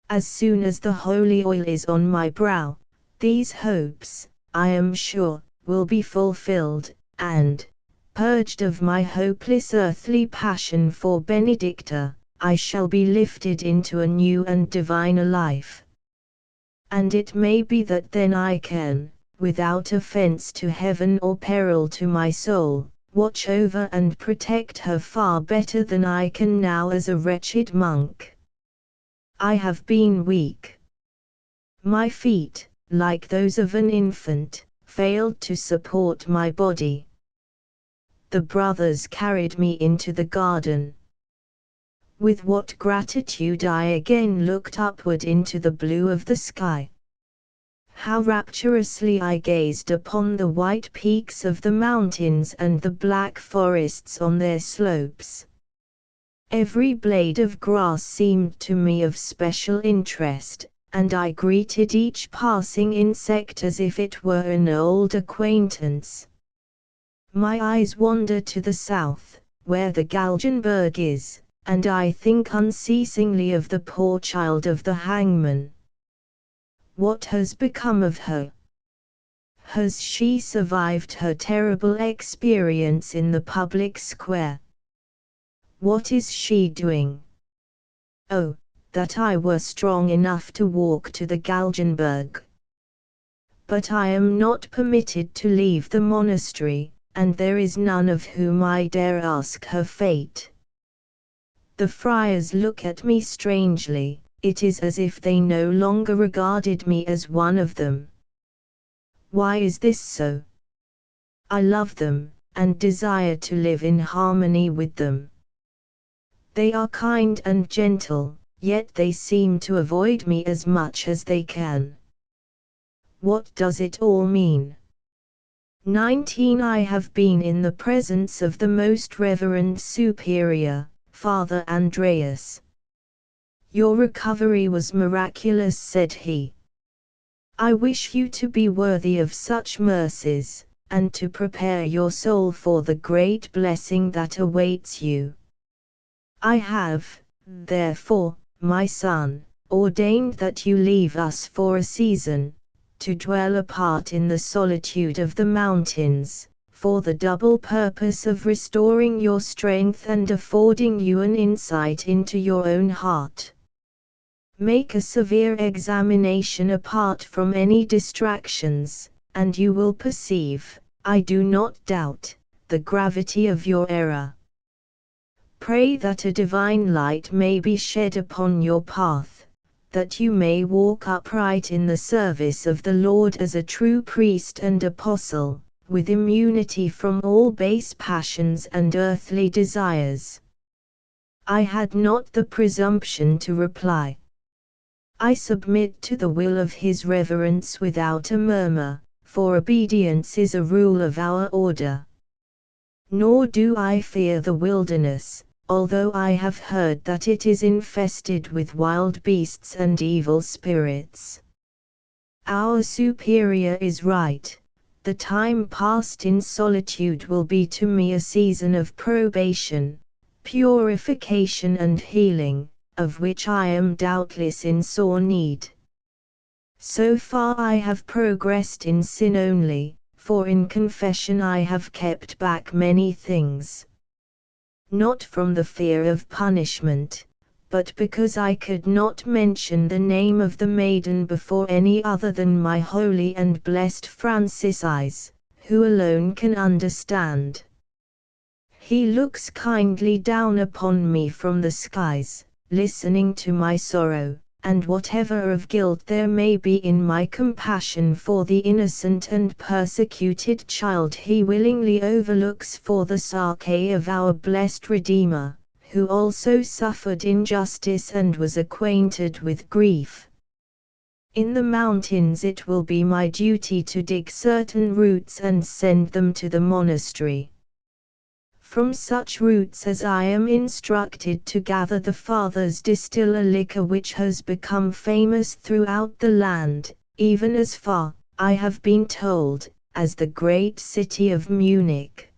As soon as the holy oil is on my brow, these hopes, I am sure, will be fulfilled, and, purged of my hopeless earthly passion for Benedicta, I shall be lifted into a new and diviner life. And it may be that then I can, without offense to heaven or peril to my soul, watch over and protect her far better than I can now as a wretched monk. I have been weak. My feet, like those of an infant, failed to support my body. The brothers carried me into the garden. With what gratitude I again looked upward into the blue of the sky. How rapturously I gazed upon the white peaks of the mountains and the black forests on their slopes. Every blade of grass seemed to me of special interest, and I greeted each passing insect as if it were an old acquaintance. My eyes wander to the south, where the Galgenberg is, and I think unceasingly of the poor child of the hangman. What has become of her? Has she survived her terrible experience in the public square? What is she doing? Oh, that I were strong enough to walk to the Galgenberg! But I am not permitted to leave the monastery, and there is none of whom I dare ask her fate. The friars look at me strangely. It is as if they no longer regarded me as one of them. Why is this so? I love them, and desire to live in harmony with them. They are kind and gentle, yet they seem to avoid me as much as they can. What does it all mean? 19 I have been in the presence of the most reverend superior, Father Andreas. Your recovery was miraculous, said he. I wish you to be worthy of such mercies, and to prepare your soul for the great blessing that awaits you. I have, therefore, my son, ordained that you leave us for a season, to dwell apart in the solitude of the mountains, for the double purpose of restoring your strength and affording you an insight into your own heart. Make a severe examination apart from any distractions, and you will perceive, I do not doubt, the gravity of your error. Pray that a divine light may be shed upon your path, that you may walk upright in the service of the Lord as a true priest and apostle, with immunity from all base passions and earthly desires. I had not the presumption to reply. I submit to the will of His Reverence without a murmur, for obedience is a rule of our order. Nor do I fear the wilderness, although I have heard that it is infested with wild beasts and evil spirits. Our superior is right. The time passed in solitude will be to me a season of probation, purification and healing, of which I am doubtless in sore need. So far I have progressed in sin only, for in confession I have kept back many things. Not from the fear of punishment, but because I could not mention the name of the maiden before any other than my holy and blessed Francis eyes, who alone can understand. He looks kindly down upon me from the skies, listening to my sorrow, and whatever of guilt there may be in my compassion for the innocent and persecuted child He willingly overlooks for the sake of our blessed Redeemer, who also suffered injustice and was acquainted with grief. In the mountains it will be my duty to dig certain roots and send them to the monastery. From such roots as I am instructed to gather the fathers distill a liquor which has become famous throughout the land, even as far, I have been told, as the great city of Munich.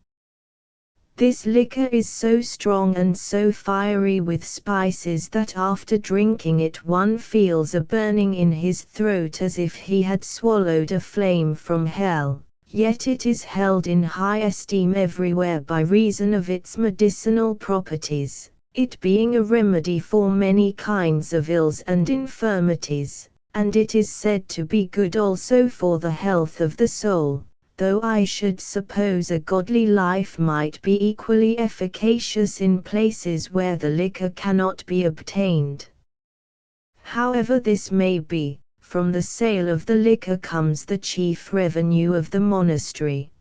This liquor is so strong and so fiery with spices that after drinking it one feels a burning in his throat as if he had swallowed a flame from hell. Yet it is held in high esteem everywhere by reason of its medicinal properties, it being a remedy for many kinds of ills and infirmities, and it is said to be good also for the health of the soul, though I should suppose a godly life might be equally efficacious in places where the liquor cannot be obtained. However this may be, from the sale of the liquor comes the chief revenue of the monastery.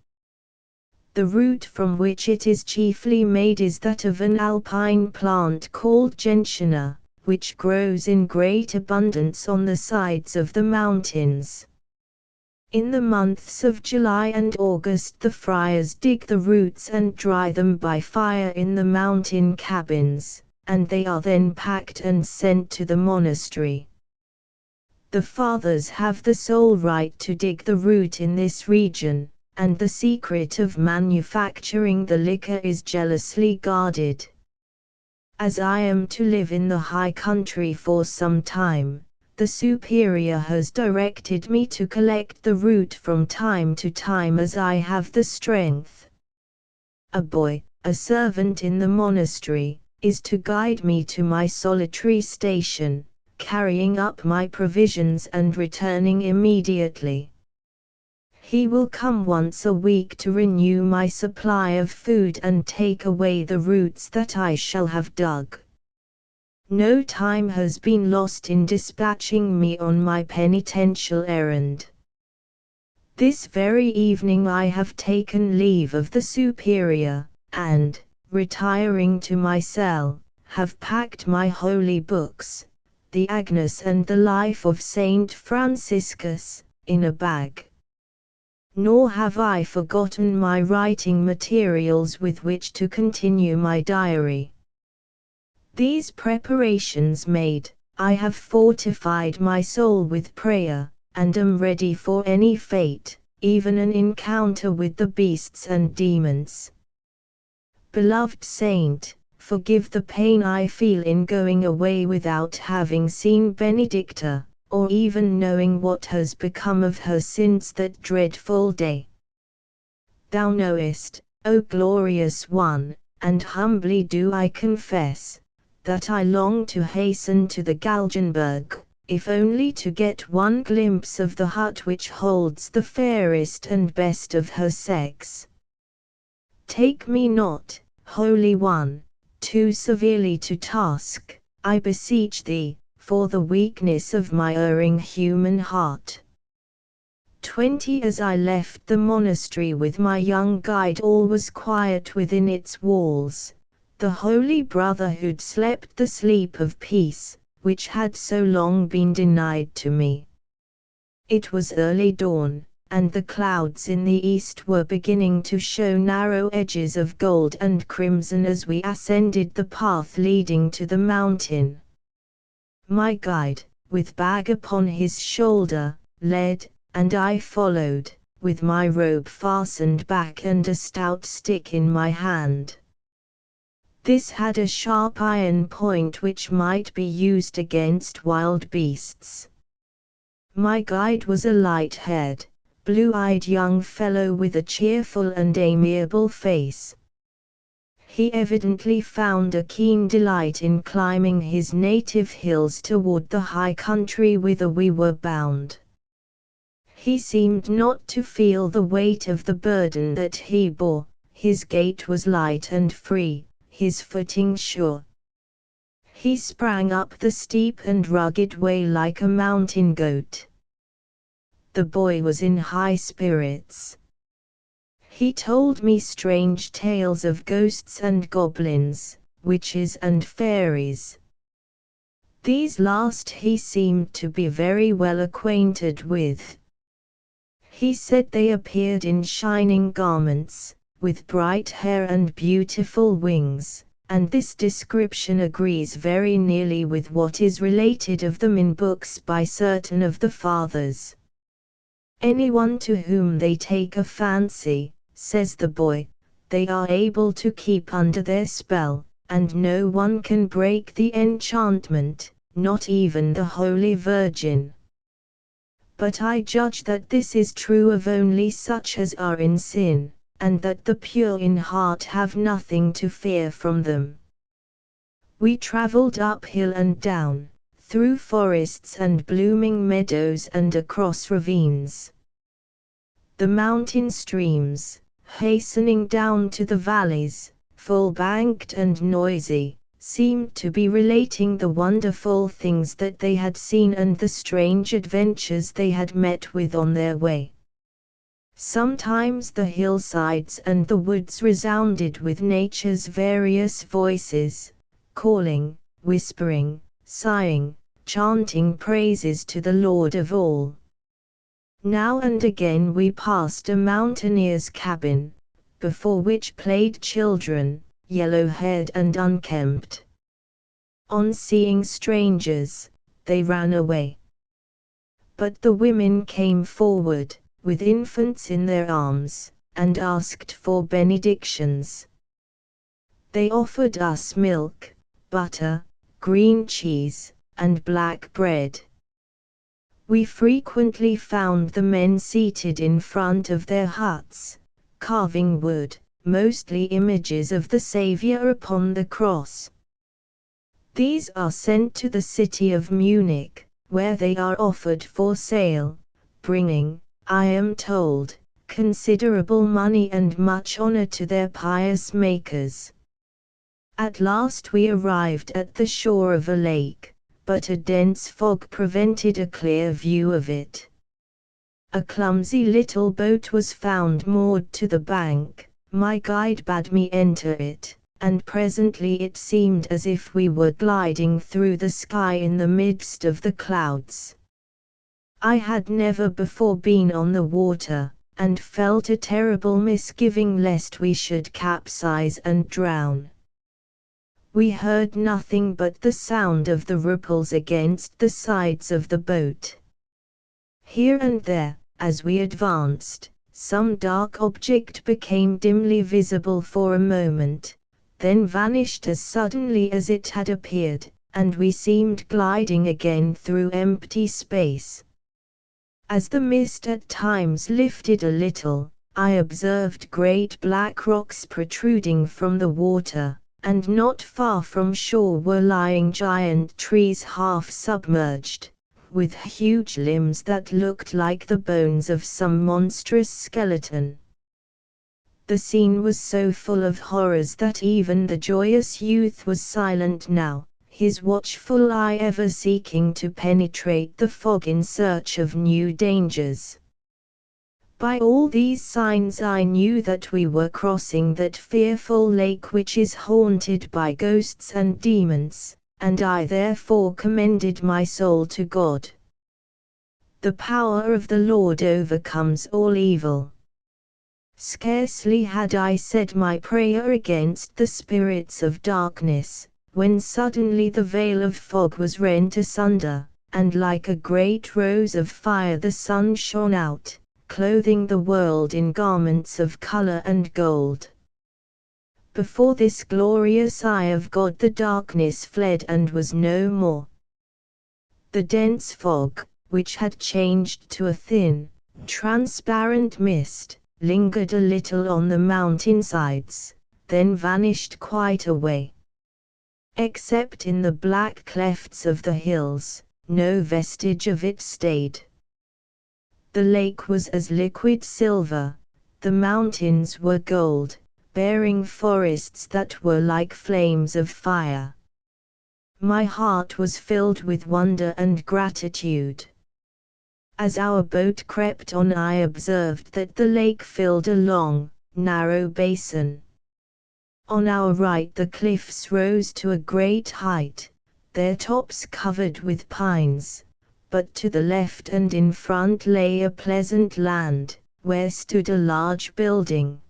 The root from which it is chiefly made is that of an alpine plant called gentiana, which grows in great abundance on the sides of the mountains. In the months of July and August the friars dig the roots and dry them by fire in the mountain cabins, and they are then packed and sent to the monastery. The fathers have the sole right to dig the root in this region, and the secret of manufacturing the liquor is jealously guarded. As I am to live in the high country for some time, the superior has directed me to collect the root from time to time as I have the strength. A boy, a servant in the monastery, is to guide me to my solitary station, carrying up my provisions and returning immediately. He will come once a week to renew my supply of food and take away the roots that I shall have dug. No time has been lost in dispatching me on my penitential errand. This very evening I have taken leave of the superior, and, retiring to my cell, have packed my holy books, the Agnus and the Life of Saint Franciscus, in a bag. nor have I forgotten my writing materials with which to continue my diary. These preparations made, I have fortified my soul with prayer, and am ready for any fate, even an encounter with the beasts and demons. Beloved saint, forgive the pain I feel in going away without having seen Benedicta, or even knowing what has become of her since that dreadful day. Thou knowest, O glorious one, and humbly do I confess, that I long to hasten to the Galgenberg, if only to get one glimpse of the hut which holds the fairest and best of her sex. Take me not, Holy One, too severely to task, I beseech thee, for the weakness of my erring human heart. 20 As I left the monastery with my young guide, all was quiet within its walls. The Holy Brotherhood slept the sleep of peace, which had so long been denied to me. It was early dawn, and the clouds in the east were beginning to show narrow edges of gold and crimson as we ascended the path leading to the mountain. My guide, with bag upon his shoulder, led, and I followed, with my robe fastened back and a stout stick in my hand. This had a sharp iron point which might be used against wild beasts. My guide was a light-haired, blue-eyed young fellow with a cheerful and amiable face. He evidently found a keen delight in climbing his native hills toward the high country whither we were bound. He seemed not to feel the weight of the burden that he bore, his gait was light and free, his footing sure. He sprang up the steep and rugged way like a mountain goat. The boy was in high spirits. He told me strange tales of ghosts and goblins, witches and fairies. These last he seemed to be very well acquainted with. He said they appeared in shining garments, with bright hair and beautiful wings, and this description agrees very nearly with what is related of them in books by certain of the fathers. Anyone to whom they take a fancy, says the boy, they are able to keep under their spell, and no one can break the enchantment, not even the Holy Virgin. But I judge that this is true of only such as are in sin, and that the pure in heart have nothing to fear from them. We traveled uphill and down, through forests and blooming meadows and across ravines. The mountain streams, hastening down to the valleys, full-banked and noisy, seemed to be relating the wonderful things that they had seen and the strange adventures they had met with on their way. Sometimes the hillsides and the woods resounded with nature's various voices, calling, whispering, sighing, chanting praises to the Lord of all. Now and again we passed a mountaineer's cabin, before which played children, yellow-haired and unkempt. On seeing strangers, they ran away. But the women came forward, with infants in their arms, and asked for benedictions. They offered us milk, butter, green cheese, and black bread. We frequently found the men seated in front of their huts, carving wood, mostly images of the Saviour upon the cross. These are sent to the city of Munich, where they are offered for sale, bringing, I am told, considerable money and much honor to their pious makers. At last we arrived at the shore of a lake, but a dense fog prevented a clear view of it. A clumsy little boat was found moored to the bank. My guide bade me enter it, and presently it seemed as if we were gliding through the sky in the midst of the clouds. I had never before been on the water, and felt a terrible misgiving lest we should capsize and drown. We heard nothing but the sound of the ripples against the sides of the boat. Here and there, as we advanced, some dark object became dimly visible for a moment, then vanished as suddenly as it had appeared, and we seemed gliding again through empty space. As the mist at times lifted a little, I observed great black rocks protruding from the water, and not far from shore were lying giant trees half submerged, with huge limbs that looked like the bones of some monstrous skeleton. The scene was so full of horrors that even the joyous youth was silent now, his watchful eye ever seeking to penetrate the fog in search of new dangers. By all these signs I knew that we were crossing that fearful lake which is haunted by ghosts and demons, and I therefore commended my soul to God. The power of the Lord overcomes all evil. Scarcely had I said my prayer against the spirits of darkness, when suddenly the veil of fog was rent asunder, and like a great rose of fire the sun shone out, clothing the world in garments of color and gold. Before this glorious eye of God the darkness fled and was no more. The dense fog, which had changed to a thin, transparent mist, lingered a little on the mountainsides, then vanished quite away. Except in the black clefts of the hills, no vestige of it stayed. The lake was as liquid silver, the mountains were gold, bearing forests that were like flames of fire. My heart was filled with wonder and gratitude. As our boat crept on I observed that the lake filled a long, narrow basin. On our right the cliffs rose to a great height, their tops covered with pines, but to the left and in front lay a pleasant land, where stood a large building.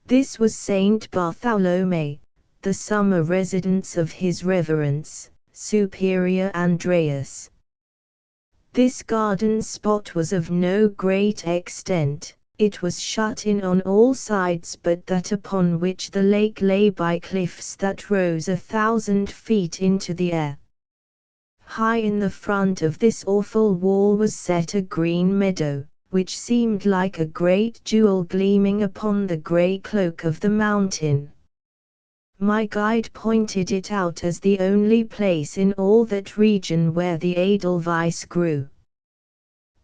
This was Saint Bartholomew, the summer residence of His Reverence, Superior Andreas. This garden spot was of no great extent, it was shut in on all sides but that upon which the lake lay by cliffs that rose 1,000 feet into the air. High in the front of this awful wall was set a green meadow, which seemed like a great jewel gleaming upon the grey cloak of the mountain. My guide pointed it out as the only place in all that region where the edelweiss grew.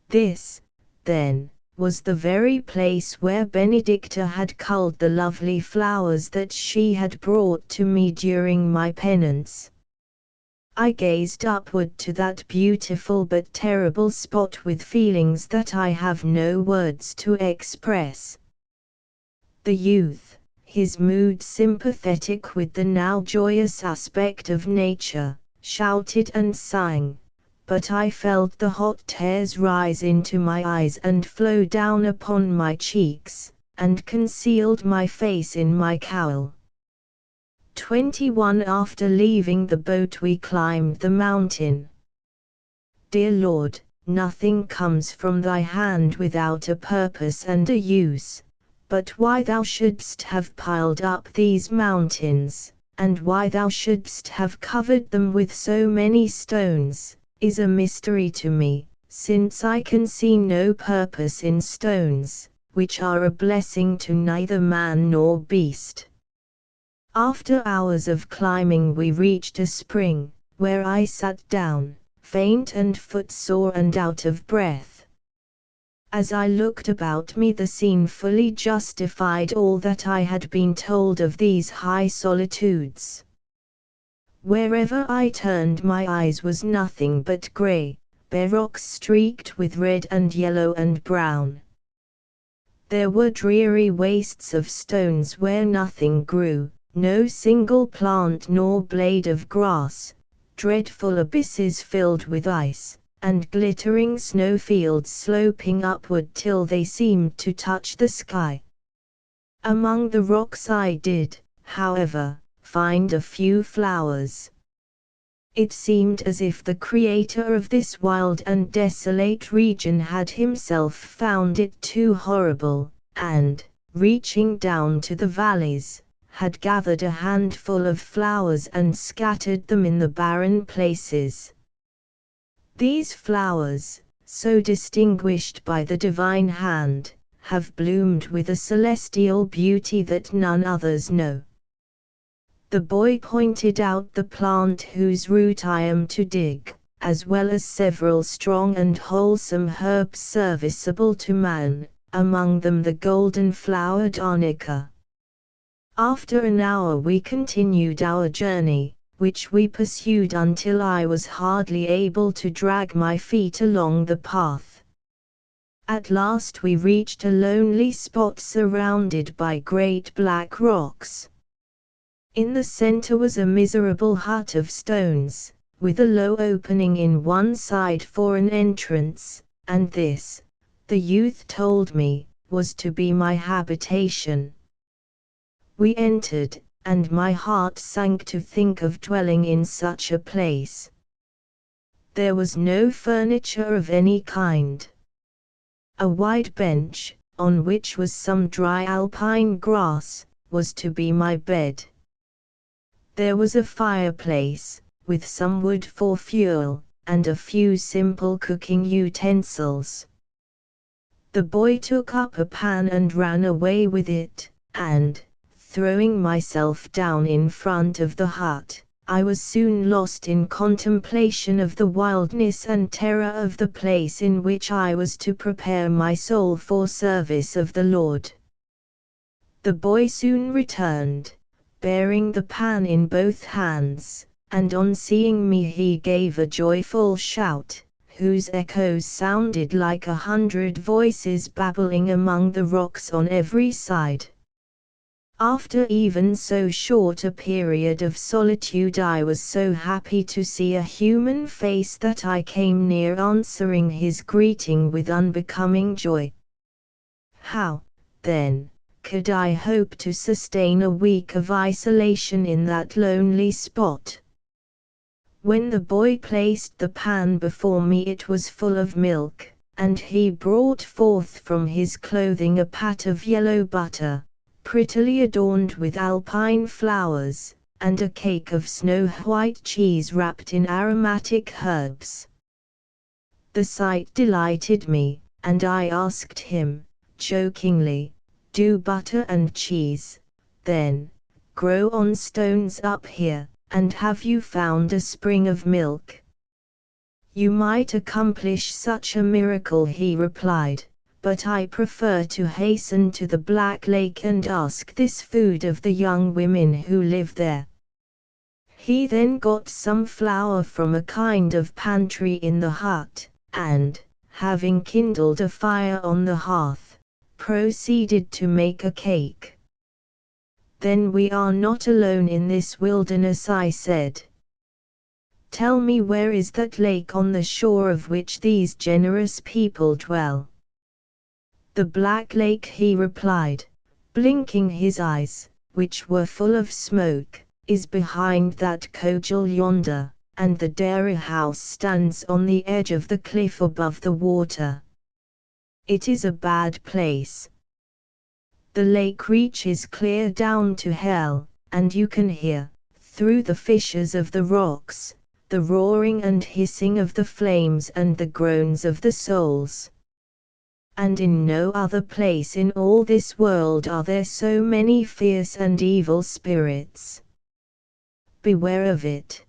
This, then, was the very place where Benedicta had culled the lovely flowers that she had brought to me during my penance. I gazed upward to that beautiful but terrible spot with feelings that I have no words to express. The youth, his mood sympathetic with the now joyous aspect of nature, shouted and sang, but I felt the hot tears rise into my eyes and flow down upon my cheeks, and concealed my face in my cowl. 21 After leaving the boat we climbed the mountain. Dear Lord, nothing comes from thy hand without a purpose and a use. But why thou shouldst have piled up these mountains, and why thou shouldst have covered them with so many stones, is a mystery to me, since I can see no purpose in stones, which are a blessing to neither man nor beast. After hours of climbing we reached a spring, where I sat down, faint and footsore and out of breath. As I looked about me the scene fully justified all that I had been told of these high solitudes. Wherever I turned my eyes was nothing but grey, bare rocks streaked with red and yellow and brown. There were dreary wastes of stones where nothing grew, no single plant nor blade of grass, dreadful abysses filled with ice, and glittering snowfields sloping upward till they seemed to touch the sky. Among the rocks I did, however, find a few flowers. It seemed as if the creator of this wild and desolate region had himself found it too horrible, and, reaching down to the valleys, had gathered a handful of flowers and scattered them in the barren places. These flowers, so distinguished by the divine hand, have bloomed with a celestial beauty that none others know. The boy pointed out the plant whose root I am to dig, as well as several strong and wholesome herbs serviceable to man, among them the golden-flowered arnica. After an hour we continued our journey, which we pursued until I was hardly able to drag my feet along the path. At last we reached a lonely spot surrounded by great black rocks. In the center was a miserable hut of stones, with a low opening in one side for an entrance, and this, the youth told me, was to be my habitation. We entered, and my heart sank to think of dwelling in such a place. There was no furniture of any kind. A wide bench, on which was some dry alpine grass, was to be my bed. There was a fireplace, with some wood for fuel, and a few simple cooking utensils. The boy took up a pan and ran away with it, and, throwing myself down in front of the hut, I was soon lost in contemplation of the wildness and terror of the place in which I was to prepare my soul for service of the Lord. The boy soon returned, bearing the pan in both hands, and on seeing me he gave a joyful shout, whose echoes sounded like 100 voices babbling among the rocks on every side. After even so short a period of solitude I was so happy to see a human face that I came near answering his greeting with unbecoming joy. How, then, could I hope to sustain a week of isolation in that lonely spot? When the boy placed the pan before me it was full of milk, and he brought forth from his clothing a pat of yellow butter, prettily adorned with alpine flowers, and a cake of snow-white cheese wrapped in aromatic herbs. The sight delighted me, and I asked him, jokingly, "Do butter and cheese, then, grow on stones up here, and have you found a spring of milk?" "You might accomplish such a miracle," he replied, "but I prefer to hasten to the Black Lake and ask this food of the young women who live there." He then got some flour from a kind of pantry in the hut, and, having kindled a fire on the hearth, proceeded to make a cake. "Then we are not alone in this wilderness," I said. "Tell me, where is that lake on the shore of which these generous people dwell?" "The Black Lake," he replied, blinking his eyes, which were full of smoke, "is behind that cudgel yonder, and the dairy house stands on the edge of the cliff above the water. It is a bad place. The lake reaches clear down to hell, and you can hear, through the fissures of the rocks, the roaring and hissing of the flames and the groans of the souls. And in no other place in all this world are there so many fierce and evil spirits. Beware of it.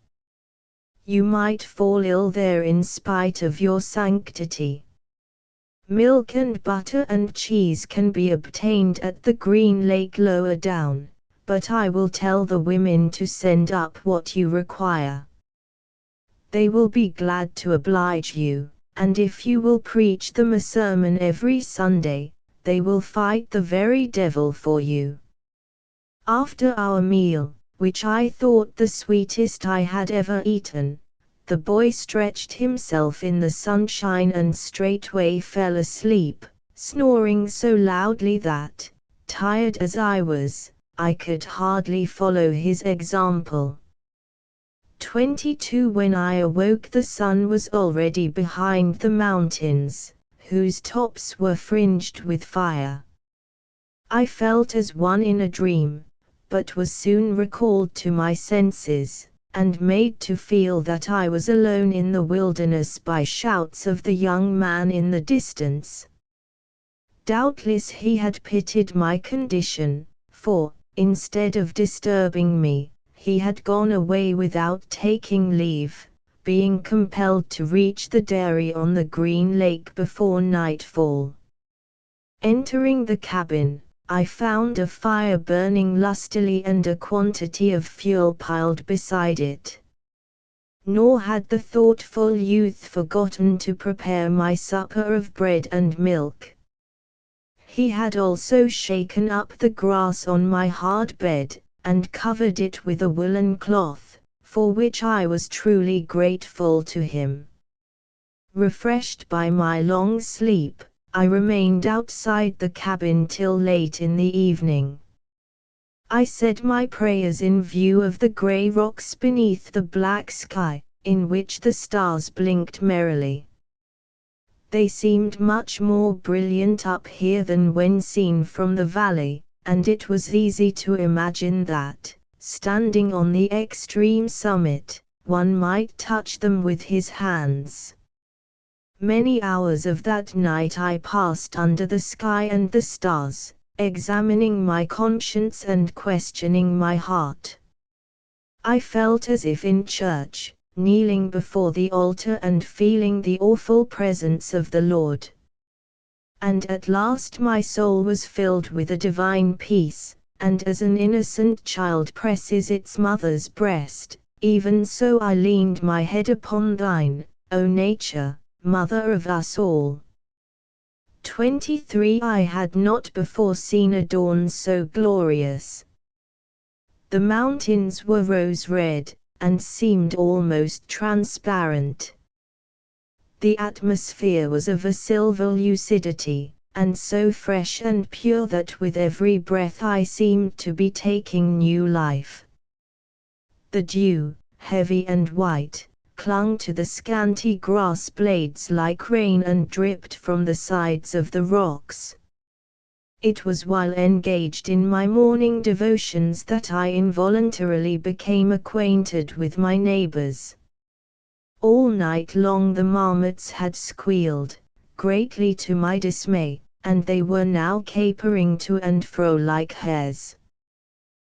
You might fall ill there in spite of your sanctity. Milk and butter and cheese can be obtained at the Green Lake lower down, but I will tell the women to send up what you require. They will be glad to oblige you, and if you will preach them a sermon every Sunday, they will fight the very devil for you." After our meal, which I thought the sweetest I had ever eaten, the boy stretched himself in the sunshine and straightway fell asleep, snoring so loudly that, tired as I was, I could hardly follow his example. 22 When I awoke, the sun was already behind the mountains, whose tops were fringed with fire. I felt as one in a dream, but was soon recalled to my senses, and made to feel that I was alone in the wilderness by shouts of the young man in the distance. Doubtless he had pitied my condition, for, instead of disturbing me, he had gone away without taking leave, being compelled to reach the dairy on the Green Lake before nightfall. Entering the cabin, I found a fire burning lustily and a quantity of fuel piled beside it. Nor had the thoughtful youth forgotten to prepare my supper of bread and milk. He had also shaken up the grass on my hard bed, and covered it with a woolen cloth, for which I was truly grateful to him. Refreshed by my long sleep, I remained outside the cabin till late in the evening. I said my prayers in view of the grey rocks beneath the black sky, in which the stars blinked merrily. They seemed much more brilliant up here than when seen from the valley, and it was easy to imagine that, standing on the extreme summit, one might touch them with his hands. Many hours of that night I passed under the sky and the stars, examining my conscience and questioning my heart. I felt as if in church, kneeling before the altar and feeling the awful presence of the Lord. And at last my soul was filled with a divine peace, and as an innocent child presses its mother's breast, even so I leaned my head upon thine, O nature, mother of us all. 23 I had not before seen a dawn so glorious. The mountains were rose-red, and seemed almost transparent. The atmosphere was of a silver lucidity, and so fresh and pure that with every breath I seemed to be taking new life. The dew, heavy and white, clung to the scanty grass blades like rain and dripped from the sides of the rocks. It was while engaged in my morning devotions that I involuntarily became acquainted with my neighbors. All night long the marmots had squealed, greatly to my dismay, and they were now capering to and fro like hares.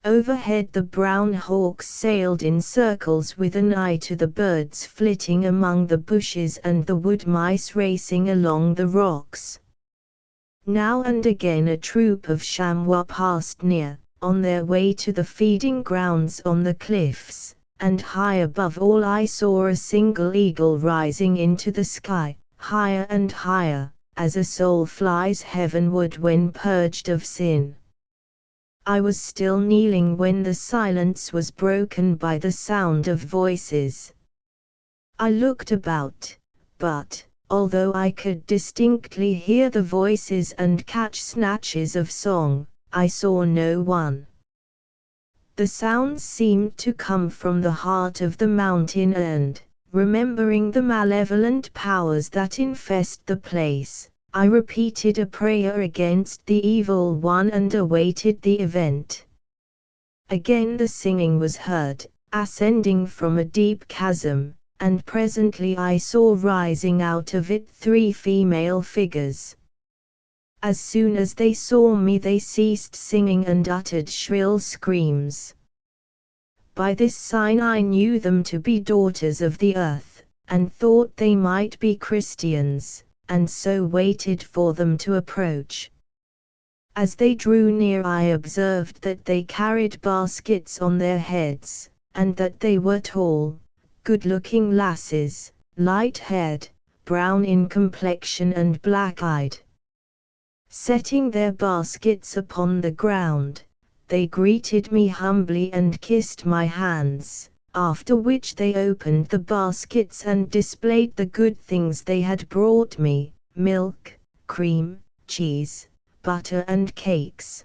Overhead the brown hawks sailed in circles with an eye to the birds flitting among the bushes and the wood mice racing along the rocks. Now and again a troop of chamois passed near, on their way to the feeding grounds on the cliffs, and high above all I saw a single eagle rising into the sky, higher and higher, as a soul flies heavenward when purged of sin. I was still kneeling when the silence was broken by the sound of voices. I looked about, but, although I could distinctly hear the voices and catch snatches of song, I saw no one. The sounds seemed to come from the heart of the mountain and, remembering the malevolent powers that infest the place, I repeated a prayer against the evil one and awaited the event. Again the singing was heard, ascending from a deep chasm, and presently I saw rising out of it 3 female figures. As soon as they saw me they ceased singing and uttered shrill screams. By this sign I knew them to be daughters of the earth, and thought they might be Christians, and so waited for them to approach. As they drew near I observed that they carried baskets on their heads, and that they were tall, good-looking lasses, light-haired, brown in complexion and black-eyed. Setting their baskets upon the ground, they greeted me humbly and kissed my hands, after which they opened the baskets and displayed the good things they had brought me: milk, cream, cheese, butter and cakes.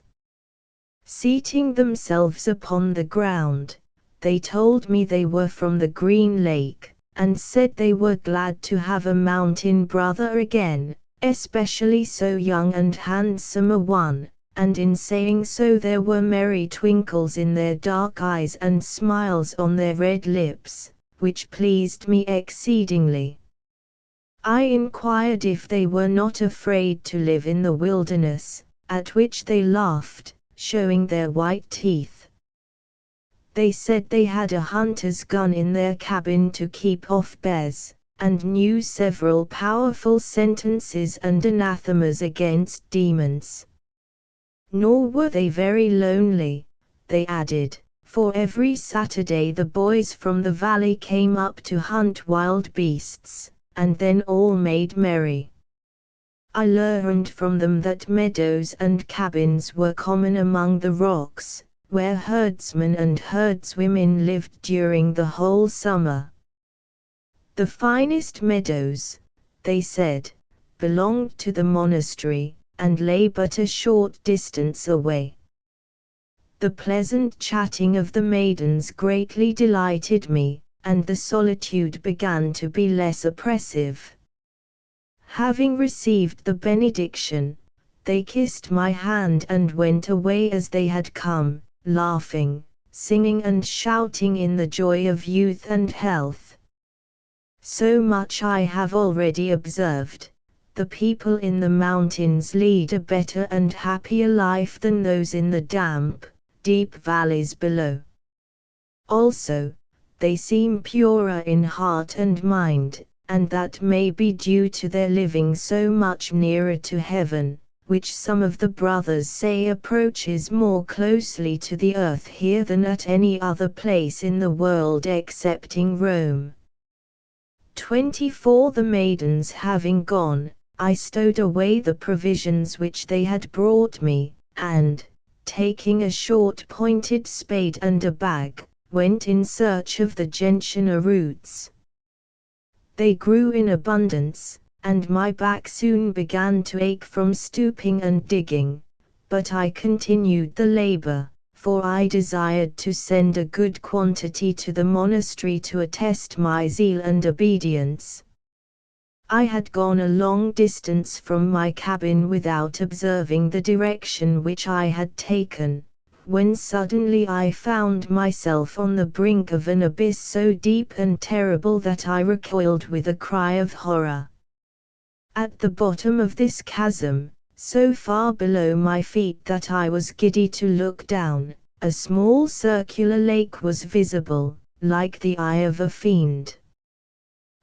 Seating themselves upon the ground, they told me they were from the Green Lake, and said they were glad to have a mountain brother again, especially so young and handsome a one, and in saying so there were merry twinkles in their dark eyes and smiles on their red lips, which pleased me exceedingly. I inquired if they were not afraid to live in the wilderness, at which they laughed, showing their white teeth. They said they had a hunter's gun in their cabin to keep off bears, and knew several powerful sentences and anathemas against demons. Nor were they very lonely, they added, for every Saturday the boys from the valley came up to hunt wild beasts, and then all made merry. I learned from them that meadows and cabins were common among the rocks, where herdsmen and herdswomen lived during the whole summer. The finest meadows, they said, belonged to the monastery, and lay but a short distance away. The pleasant chatting of the maidens greatly delighted me, and the solitude began to be less oppressive. Having received the benediction, they kissed my hand and went away as they had come, laughing, singing and shouting in the joy of youth and health. So much I have already observed. The people in the mountains lead a better and happier life than those in the damp, deep valleys below. Also, they seem purer in heart and mind, and that may be due to their living so much nearer to heaven, which some of the brothers say approaches more closely to the earth here than at any other place in the world excepting Rome. 24 The maidens having gone, I stowed away the provisions which they had brought me, and, taking a short pointed spade and a bag, went in search of the gentiana roots. They grew in abundance, and my back soon began to ache from stooping and digging, but I continued the labor, for I desired to send a good quantity to the monastery to attest my zeal and obedience. I had gone a long distance from my cabin without observing the direction which I had taken, when suddenly I found myself on the brink of an abyss so deep and terrible that I recoiled with a cry of horror. At the bottom of this chasm, so far below my feet that I was giddy to look down, a small circular lake was visible, like the eye of a fiend.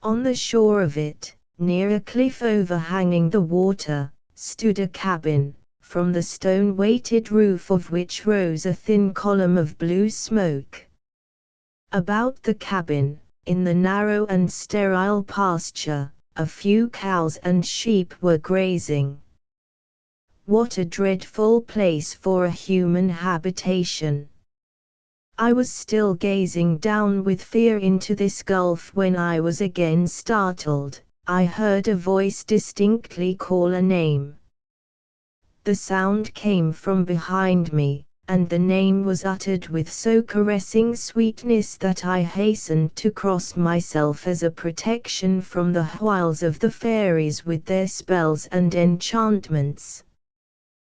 On the shore of it, near a cliff overhanging the water, stood a cabin, from the stone-weighted roof of which rose a thin column of blue smoke. About the cabin, in the narrow and sterile pasture, a few cows and sheep were grazing. What a dreadful place for a human habitation! I was still gazing down with fear into this gulf when I was again startled. I heard a voice distinctly call a name. The sound came from behind me, and the name was uttered with so caressing sweetness that I hastened to cross myself as a protection from the wiles of the fairies with their spells and enchantments.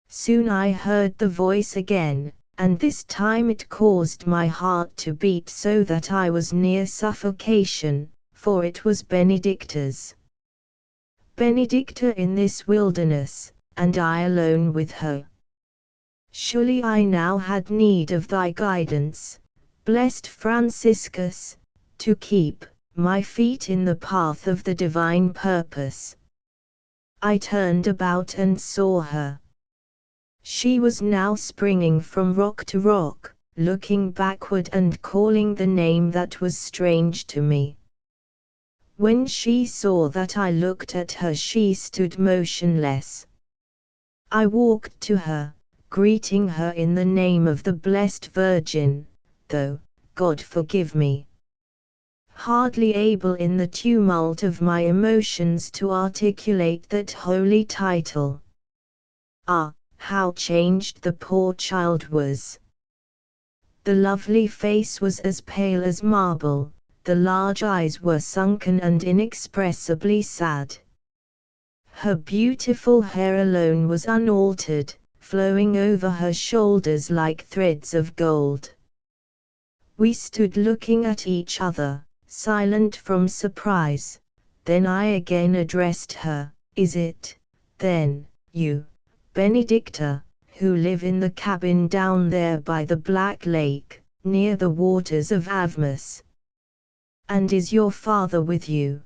Soon I heard the voice again, and this time it caused my heart to beat so that I was near suffocation, for it was Benedicta's. Benedicta in this wilderness, and I alone with her. Surely I now had need of thy guidance, blessed Franciscus, to keep my feet in the path of the divine purpose. I turned about and saw her. She was now springing from rock to rock, looking backward and calling the name that was strange to me. When she saw that I looked at her, she stood motionless. I walked to her, greeting her in the name of the Blessed Virgin, though, God forgive me, hardly able in the tumult of my emotions to articulate that holy title. Ah, how changed the poor child was! The lovely face was as pale as marble, the large eyes were sunken and inexpressibly sad. Her beautiful hair alone was unaltered, flowing over her shoulders like threads of gold. We stood looking at each other, silent from surprise. Then I again addressed her. Is it, then, you, Benedicta, who live in the cabin down there by the Black Lake, near the waters of Avmus? And is your father with you?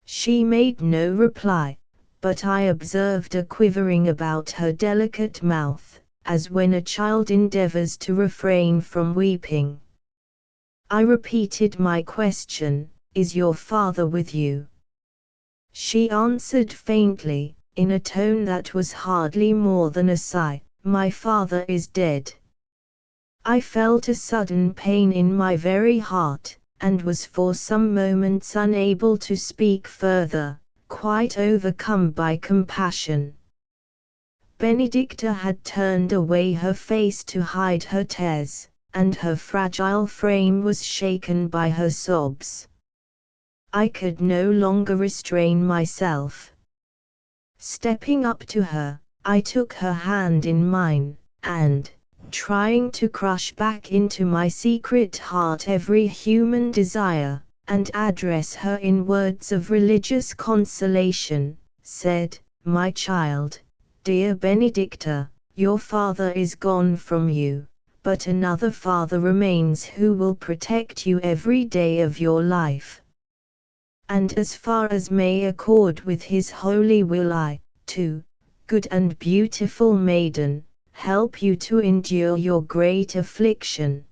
She made no reply, but I observed a quivering about her delicate mouth, as when a child endeavors to refrain from weeping. I repeated my question, is your father with you? She answered faintly, in a tone that was hardly more than a sigh, my father is dead. I felt a sudden pain in my very heart, and was for some moments unable to speak further, quite overcome by compassion. Benedicta had turned away her face to hide her tears, and her fragile frame was shaken by her sobs. I could no longer restrain myself. Stepping up to her, I took her hand in mine, and, trying to crush back into my secret heart every human desire, and address her in words of religious consolation, said, my child, dear Benedicta, your father is gone from you, but another Father remains who will protect you every day of your life. And as far as may accord with his holy will I, too, good and beautiful maiden, help you to endure your great affliction.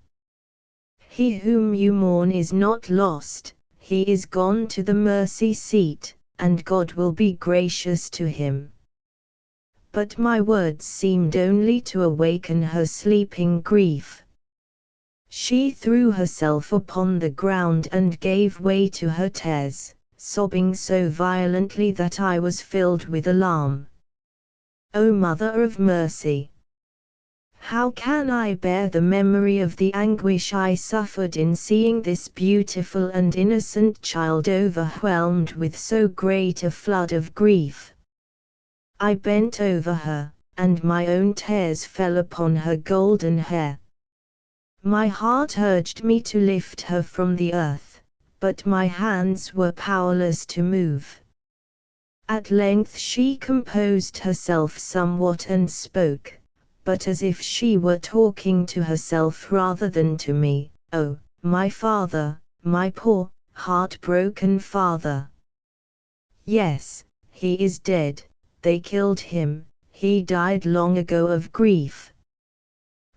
He whom you mourn is not lost, he is gone to the mercy seat, and God will be gracious to him. But my words seemed only to awaken her sleeping grief. She threw herself upon the ground and gave way to her tears, sobbing so violently that I was filled with alarm. O Mother of Mercy! How can I bear the memory of the anguish I suffered in seeing this beautiful and innocent child overwhelmed with so great a flood of grief? I bent over her, and my own tears fell upon her golden hair. My heart urged me to lift her from the earth, but my hands were powerless to move. At length she composed herself somewhat and spoke, but as if she were talking to herself rather than to me. Oh, my father, my poor, heartbroken father. Yes, he is dead. They killed him, he died long ago of grief.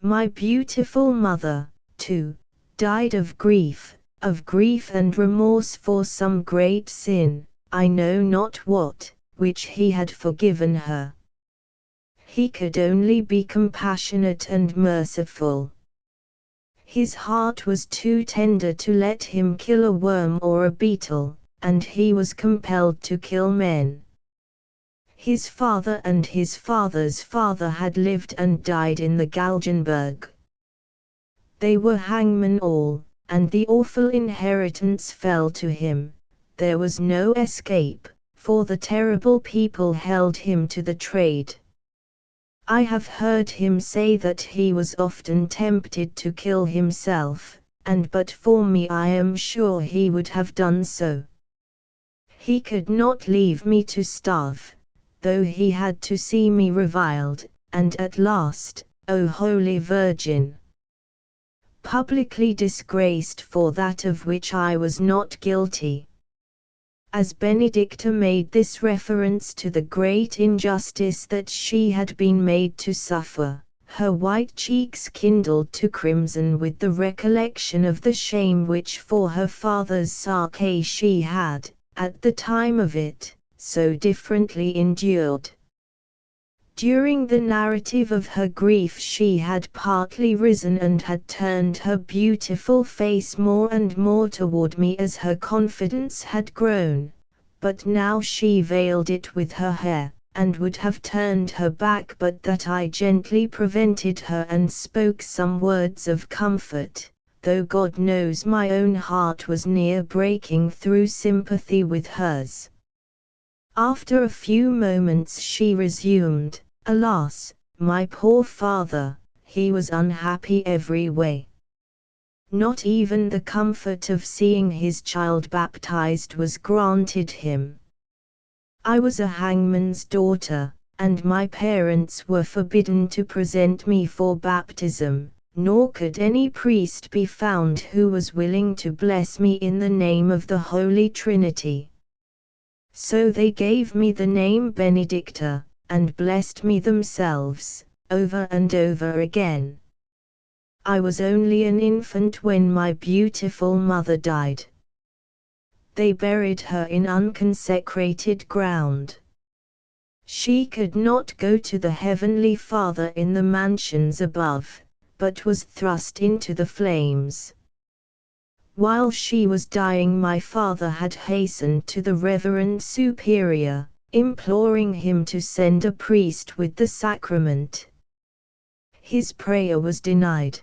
My beautiful mother, too, died of grief and remorse for some great sin, I know not what, which he had forgiven her. He could only be compassionate and merciful. His heart was too tender to let him kill a worm or a beetle, and he was compelled to kill men. His father and his father's father had lived and died in the Galgenberg. They were hangmen all, and the awful inheritance fell to him. There was no escape, for the terrible people held him to the trade. I have heard him say that he was often tempted to kill himself, and but for me I am sure he would have done so. He could not leave me to starve, though he had to see me reviled, and at last, O Holy Virgin, publicly disgraced for that of which I was not guilty. As Benedicta made this reference to the great injustice that she had been made to suffer, her white cheeks kindled to crimson with the recollection of the shame which for her father's sake she had, at the time of it, so differently endured. During the narrative of her grief she had partly risen and had turned her beautiful face more and more toward me as her confidence had grown, but now she veiled it with her hair, and would have turned her back but that I gently prevented her and spoke some words of comfort, though God knows my own heart was near breaking through sympathy with hers. After a few moments she resumed, "Alas, my poor father, he was unhappy every way. Not even the comfort of seeing his child baptized was granted him. I was a hangman's daughter, and my parents were forbidden to present me for baptism, nor could any priest be found who was willing to bless me in the name of the Holy Trinity. So they gave me the name Benedicta, and blessed me themselves, over and over again. I was only an infant when my beautiful mother died. They buried her in unconsecrated ground. She could not go to the Heavenly Father in the mansions above, but was thrust into the flames. While she was dying my father had hastened to the Reverend Superior, imploring him to send a priest with the sacrament. His prayer was denied.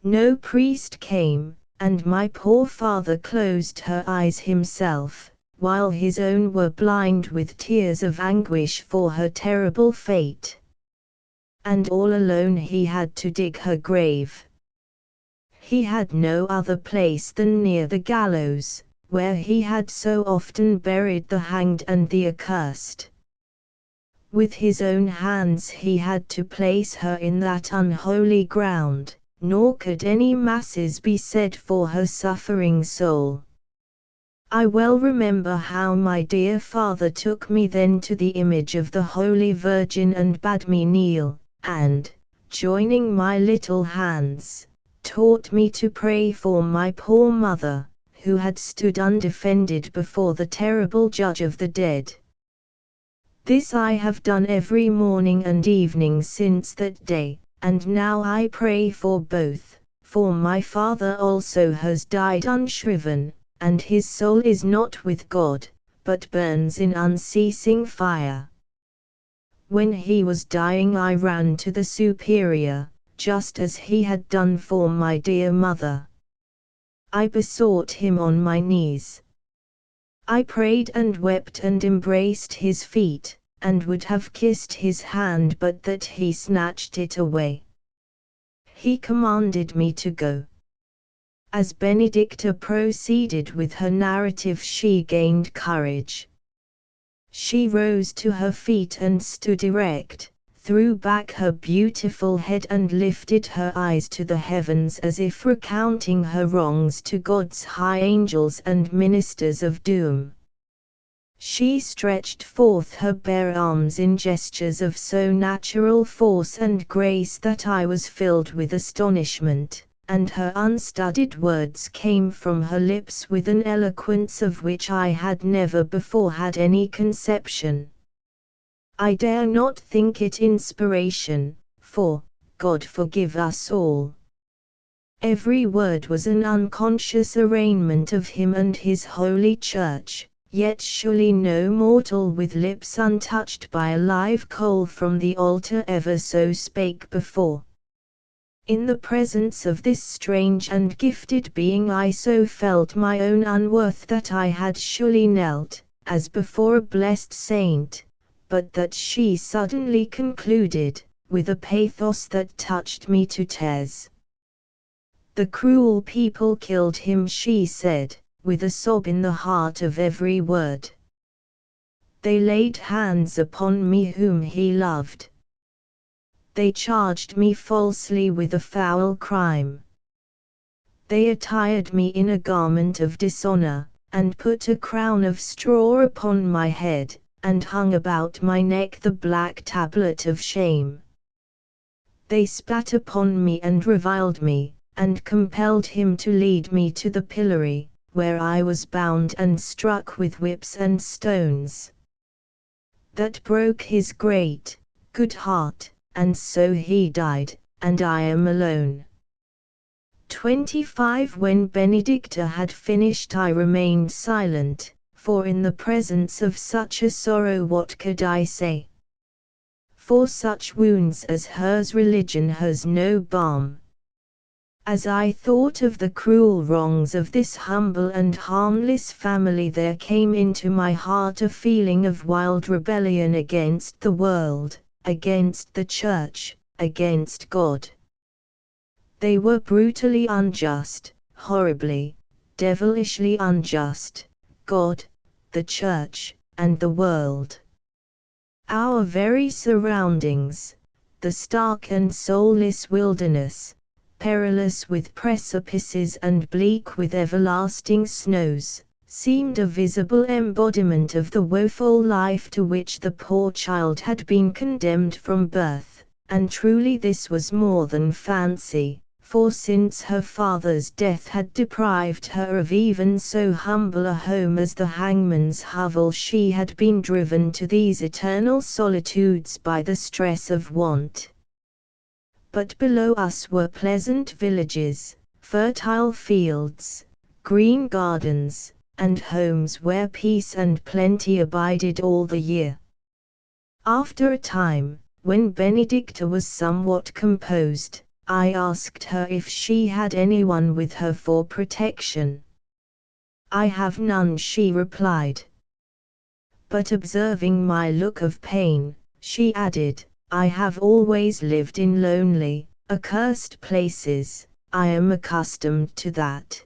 No priest came, and my poor father closed her eyes himself, while his own were blind with tears of anguish for her terrible fate. And all alone he had to dig her grave. He had no other place than near the gallows, where he had so often buried the hanged and the accursed. With his own hands he had to place her in that unholy ground, nor could any masses be said for her suffering soul. I well remember how my dear father took me then to the image of the Holy Virgin and bade me kneel, and, joining my little hands, taught me to pray for my poor mother, who had stood undefended before the terrible judge of the dead. This I have done every morning and evening since that day, and now I pray for both, for my father also has died unshriven, and his soul is not with God, but burns in unceasing fire. When he was dying I ran to the Superior, just as he had done for my dear mother. I besought him on my knees. I prayed and wept and embraced his feet, and would have kissed his hand but that he snatched it away. He commanded me to go. As Benedicta proceeded with her narrative she gained courage. She rose to her feet and stood erect, threw back her beautiful head and lifted her eyes to the heavens as if recounting her wrongs to God's high angels and ministers of doom. She stretched forth her bare arms in gestures of so natural force and grace that I was filled with astonishment, and her unstudied words came from her lips with an eloquence of which I had never before had any conception. I dare not think it inspiration, for, God forgive us all. Every word was an unconscious arraignment of him and his holy church, yet surely no mortal with lips untouched by a live coal from the altar ever so spake before. In the presence of this strange and gifted being I so felt my own unworth that I had surely knelt, as before a blessed saint, but that she suddenly concluded, with a pathos that touched me to tears. The cruel people killed him, she said, with a sob in the heart of every word. They laid hands upon me whom he loved. They charged me falsely with a foul crime. They attired me in a garment of dishonor, and put a crown of straw upon my head, and hung about my neck the black tablet of shame. They spat upon me and reviled me, and compelled him to lead me to the pillory, where I was bound and struck with whips and stones. That broke his great, good heart, and so he died, and I am alone. 25 When Benedicta had finished I remained silent, for in the presence of such a sorrow what could I say? For such wounds as hers religion has no balm. As I thought of the cruel wrongs of this humble and harmless family there came into my heart a feeling of wild rebellion against the world, against the Church, against God. They were brutally unjust, horribly, devilishly unjust, God, the Church, and the world. Our very surroundings, the stark and soulless wilderness, perilous with precipices and bleak with everlasting snows, seemed a visible embodiment of the woeful life to which the poor child had been condemned from birth, and truly this was more than fancy, for since her father's death had deprived her of even so humble a home as the hangman's hovel she had been driven to these eternal solitudes by the stress of want. But below us were pleasant villages, fertile fields, green gardens, and homes where peace and plenty abided all the year. After a time, when Benedicta was somewhat composed, I asked her if she had anyone with her for protection. I have none, she replied. But observing my look of pain, she added, I have always lived in lonely, accursed places, I am accustomed to that.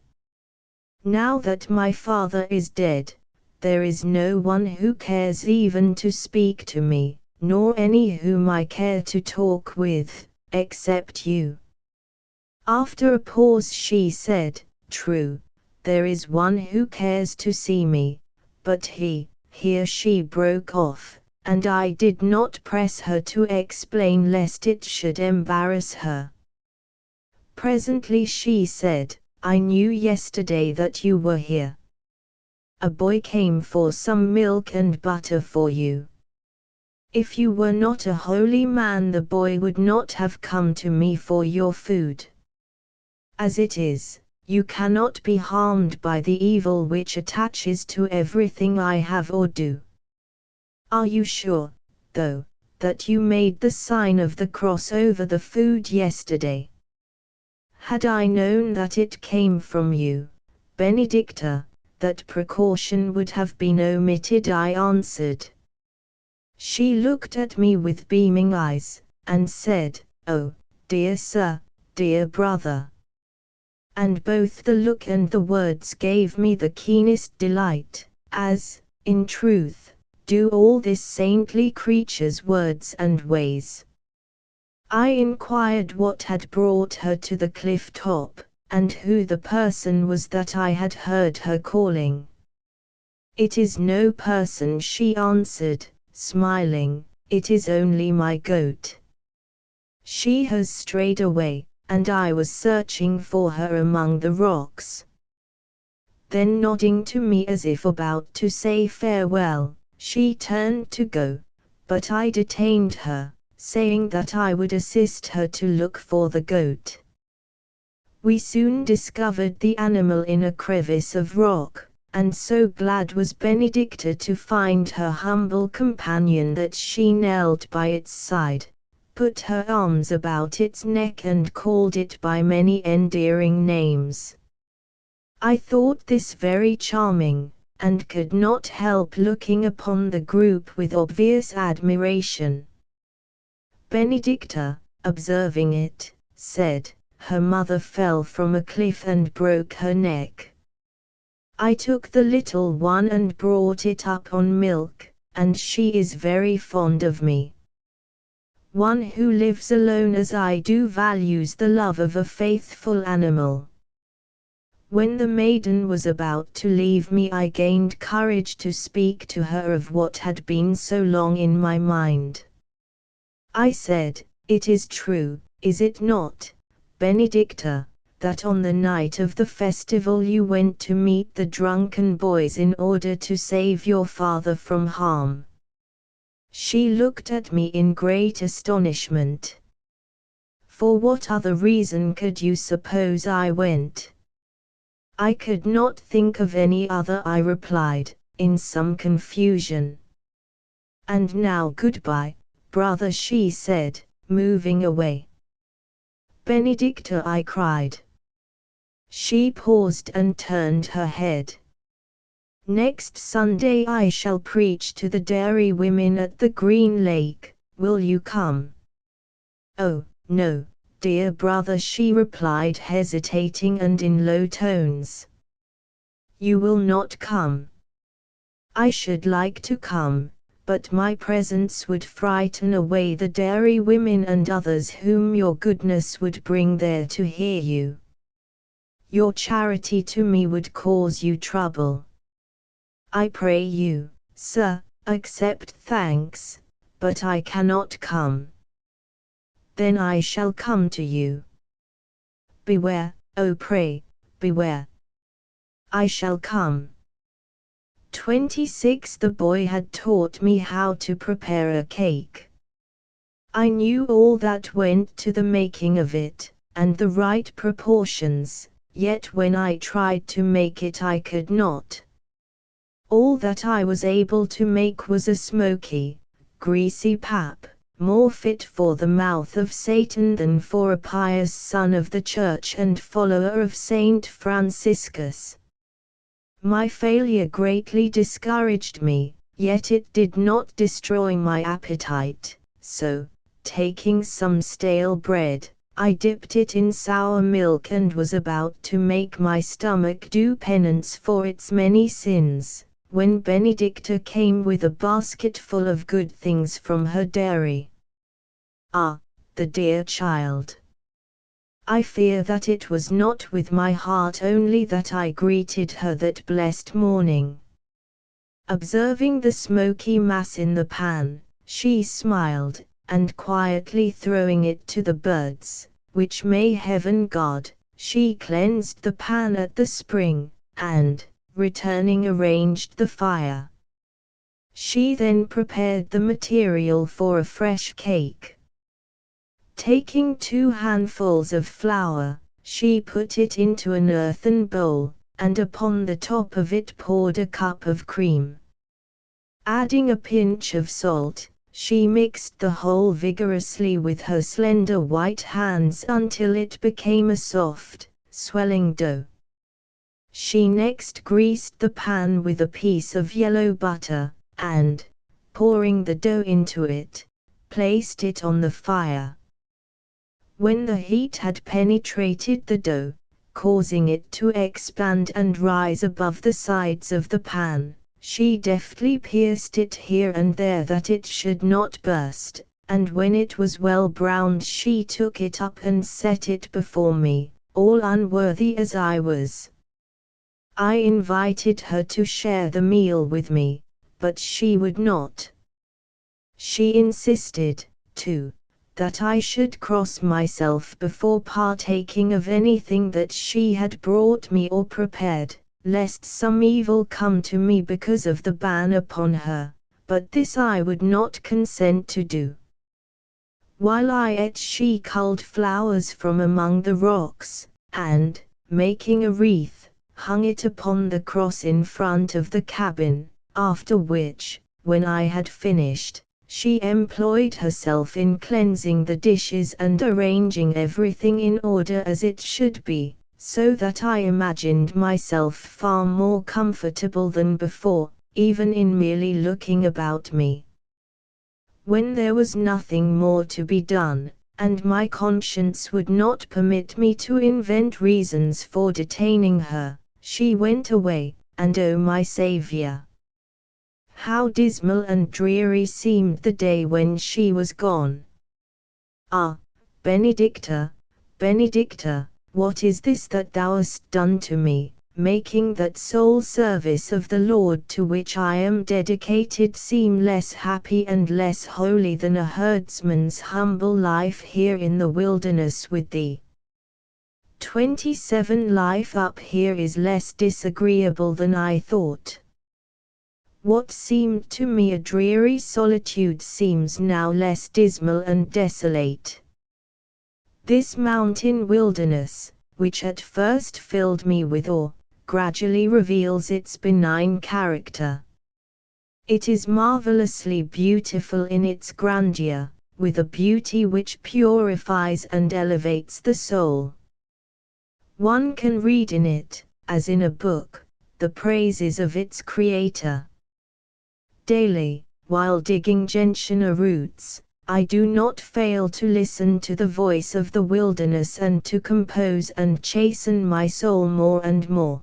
Now that my father is dead, there is no one who cares even to speak to me, nor any whom I care to talk with, except you. After a pause she said, True, there is one who cares to see me, but here she broke off, and I did not press her to explain lest it should embarrass her. Presently she said, I knew yesterday that you were here. A boy came for some milk and butter for you. If you were not a holy man the boy would not have come to me for your food. As it is, you cannot be harmed by the evil which attaches to everything I have or do. Are you sure, though, that you made the sign of the cross over the food yesterday? Had I known that it came from you, Benedicta, that precaution would have been omitted, I answered. She looked at me with beaming eyes, and said, Oh, dear sir, dear brother. And both the look and the words gave me the keenest delight, as, in truth, do all this saintly creature's words and ways. I inquired what had brought her to the cliff top, and who the person was that I had heard her calling. It is no person, she answered, smiling, it is only my goat. She has strayed away, and I was searching for her among the rocks. Then nodding to me as if about to say farewell, she turned to go, but I detained her, saying that I would assist her to look for the goat. We soon discovered the animal in a crevice of rock, and so glad was Benedicta to find her humble companion that she knelt by its side, put her arms about its neck and called it by many endearing names. I thought this very charming, and could not help looking upon the group with obvious admiration. Benedicta, observing it, said, her mother fell from a cliff and broke her neck. I took the little one and brought it up on milk, and she is very fond of me. One who lives alone as I do values the love of a faithful animal. When the maiden was about to leave me I gained courage to speak to her of what had been so long in my mind. I said, It is true, is it not, Benedicta, that on the night of the festival you went to meet the drunken boys in order to save your father from harm? She looked at me in great astonishment. For what other reason could you suppose I went? I could not think of any other, I replied, in some confusion. And now goodbye, brother, she said, moving away. Benedicta, I cried. She paused and turned her head. Next Sunday I shall preach to the dairy women at the Green Lake, will you come? Oh, no, dear brother, she replied, hesitating and in low tones. You will not come. I should like to come, but my presence would frighten away the dairy women and others whom your goodness would bring there to hear you. Your charity to me would cause you trouble. I pray you, sir, accept thanks, but I cannot come. Then I shall come to you. Beware, oh pray, beware. I shall come. 26. The boy had taught me how to prepare a cake. I knew all that went to the making of it, and the right proportions, yet when I tried to make it I could not. All that I was able to make was a smoky, greasy pap, more fit for the mouth of Satan than for a pious son of the Church and follower of Saint Franciscus. My failure greatly discouraged me, yet it did not destroy my appetite, so, taking some stale bread, I dipped it in sour milk and was about to make my stomach do penance for its many sins, when Benedicta came with a basket full of good things from her dairy. Ah, the dear child! I fear that it was not with my heart only that I greeted her that blessed morning. Observing the smoky mass in the pan, she smiled, and quietly throwing it to the birds, which may heaven guard, she cleansed the pan at the spring, and, returning, arranged the fire. She then prepared the material for a fresh cake. Taking 2 handfuls of flour, she put it into an earthen bowl, and upon the top of it poured a cup of cream. Adding a pinch of salt, she mixed the whole vigorously with her slender white hands until it became a soft, swelling dough. She next greased the pan with a piece of yellow butter, and, pouring the dough into it, placed it on the fire. When the heat had penetrated the dough, causing it to expand and rise above the sides of the pan, she deftly pierced it here and there that it should not burst, and when it was well browned she took it up and set it before me, all unworthy as I was. I invited her to share the meal with me, but she would not. She insisted, too, that I should cross myself before partaking of anything that she had brought me or prepared, lest some evil come to me because of the ban upon her, but this I would not consent to do. While I ate she culled flowers from among the rocks, and, making a wreath, hung it upon the cross in front of the cabin, after which, when I had finished, she employed herself in cleansing the dishes and arranging everything in order as it should be, so that I imagined myself far more comfortable than before, even in merely looking about me. When there was nothing more to be done, and my conscience would not permit me to invent reasons for detaining her, she went away, and oh my Saviour! How dismal and dreary seemed the day when she was gone. Ah, Benedicta, Benedicta, what is this that thou hast done to me, making that sole service of the Lord to which I am dedicated seem less happy and less holy than a herdsman's humble life here in the wilderness with thee? 27. Life up here is less disagreeable than I thought. What seemed to me a dreary solitude seems now less dismal and desolate. This mountain wilderness, which at first filled me with awe, gradually reveals its benign character. It is marvelously beautiful in its grandeur, with a beauty which purifies and elevates the soul. One can read in it, as in a book, the praises of its creator. Daily, while digging gentiana roots, I do not fail to listen to the voice of the wilderness and to compose and chasten my soul more and more.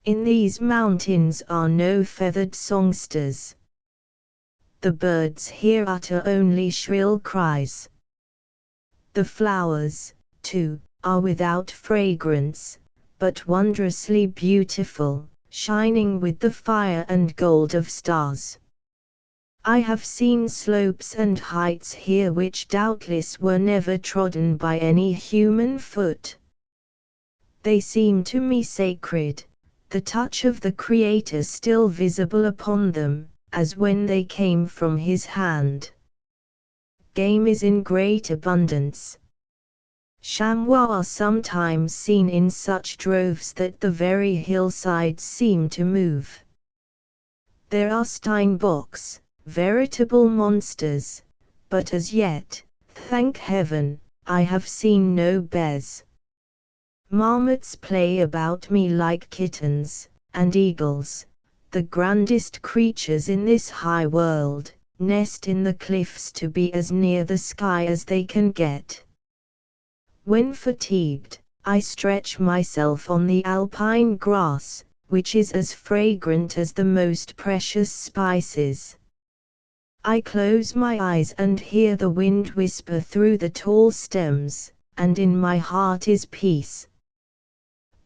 In these mountains are no feathered songsters. The birds here utter only shrill cries. The flowers, too, are without fragrance, but wondrously beautiful, shining with the fire and gold of stars. I have seen slopes and heights here which doubtless were never trodden by any human foot. They seem to me sacred, the touch of the Creator still visible upon them, as when they came from His hand. Game is in great abundance. Chamois are sometimes seen in such droves that the very hillsides seem to move. There are steinbocks, veritable monsters, but as yet, thank heaven, I have seen no bears. Marmots play about me like kittens, and eagles, the grandest creatures in this high world, nest in the cliffs to be as near the sky as they can get. When fatigued, I stretch myself on the alpine grass, which is as fragrant as the most precious spices. I close my eyes and hear the wind whisper through the tall stems, and in my heart is peace.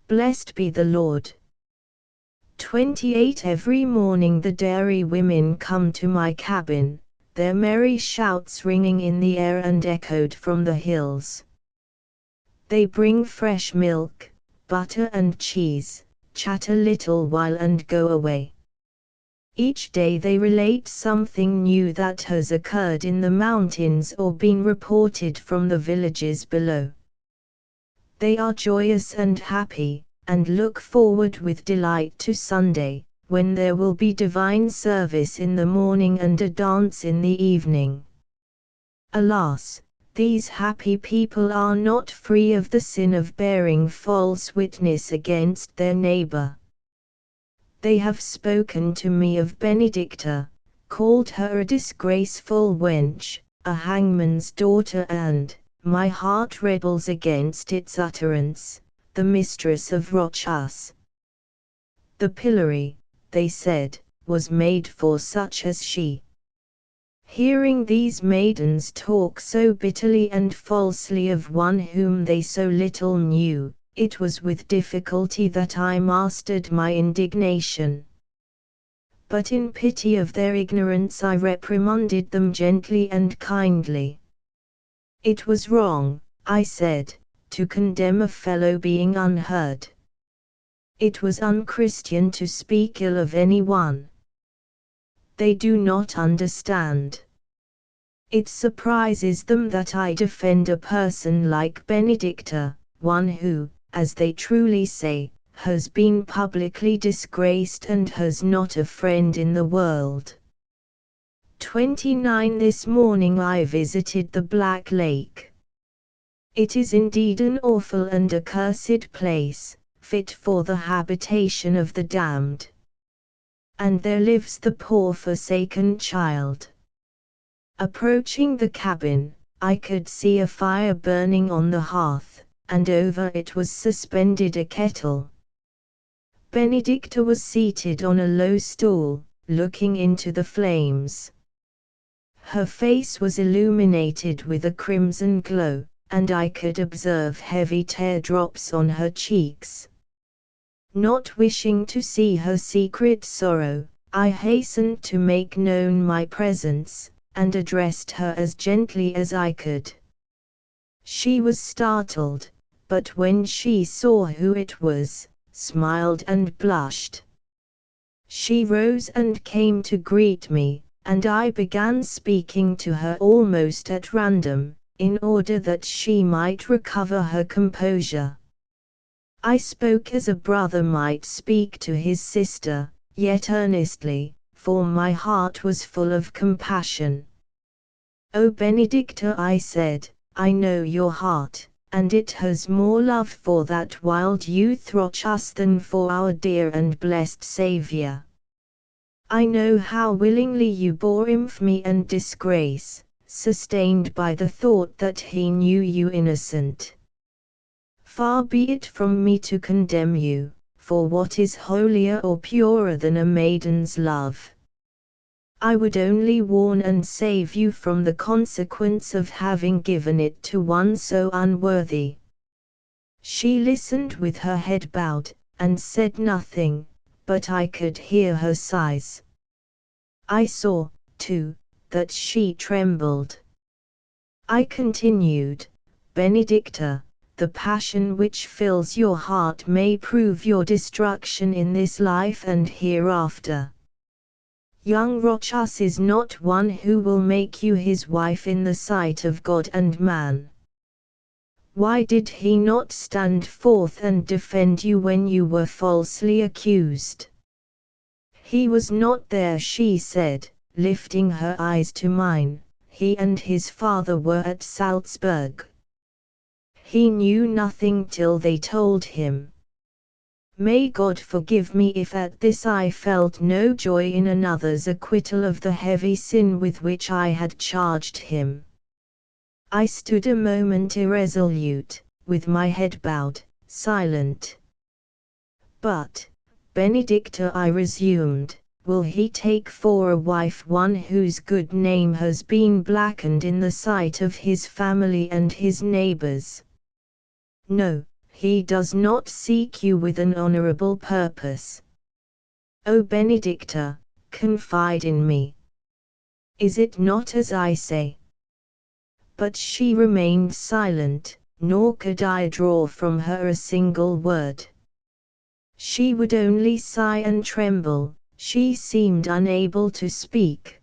Blessed be the Lord. 28 Every morning the dairy women come to my cabin, their merry shouts ringing in the air and echoed from the hills. They bring fresh milk, butter and cheese, chat a little while and go away. Each day they relate something new that has occurred in the mountains or been reported from the villages below. They are joyous and happy, and look forward with delight to Sunday, when there will be divine service in the morning and a dance in the evening. Alas, these happy people are not free of the sin of bearing false witness against their neighbor. They have spoken to me of Benedicta, called her a disgraceful wench, a hangman's daughter, and my heart rebels against its utterance, the mistress of Rochas. The pillory, they said, was made for such as she. Hearing these maidens talk so bitterly and falsely of one whom they so little knew, it was with difficulty that I mastered my indignation. But in pity of their ignorance I reprimanded them gently and kindly. It was wrong, I said, to condemn a fellow being unheard. It was unchristian to speak ill of anyone. They do not understand. It surprises them that I defend a person like Benedicta, one who, as they truly say, has been publicly disgraced and has not a friend in the world. 29 This morning I visited the Black Lake. It is indeed an awful and accursed place, fit for the habitation of the damned. And there lives the poor forsaken child. Approaching the cabin, I could see a fire burning on the hearth, and over it was suspended a kettle. Benedicta was seated on a low stool, looking into the flames. Her face was illuminated with a crimson glow, and I could observe heavy teardrops on her cheeks. Not wishing to see her secret sorrow, I hastened to make known my presence, and addressed her as gently as I could. She was startled, but when she saw who it was, smiled and blushed. She rose and came to greet me, and I began speaking to her almost at random, in order that she might recover her composure. I spoke as a brother might speak to his sister, yet earnestly, for my heart was full of compassion. "O Benedicta," I said, "I know your heart, and it has more love for that wild youth Rochas than for our dear and blessed Saviour. I know how willingly you bore infamy and disgrace, sustained by the thought that he knew you innocent. Far be it from me to condemn you, for what is holier or purer than a maiden's love? I would only warn and save you from the consequence of having given it to one so unworthy." She listened with her head bowed, and said nothing, but I could hear her sighs. I saw, too, that she trembled. I continued, "Benedicta, the passion which fills your heart may prove your destruction in this life and hereafter. Young Rochas is not one who will make you his wife in the sight of God and man. Why did he not stand forth and defend you when you were falsely accused?" "He was not there," she said, lifting her eyes to mine. "He and his father were at Salzburg. He knew nothing till they told him. May God forgive me if at this I felt no joy in another's acquittal of the heavy sin with which I had charged him." I stood a moment irresolute, with my head bowed, silent. "But, Benedicta," I resumed, "will he take for a wife one whose good name has been blackened in the sight of his family and his neighbors? No. He does not seek you with an honorable purpose. O Benedicta, confide in me. Is it not as I say?" But she remained silent, nor could I draw from her a single word. She would only sigh and tremble. She seemed unable to speak.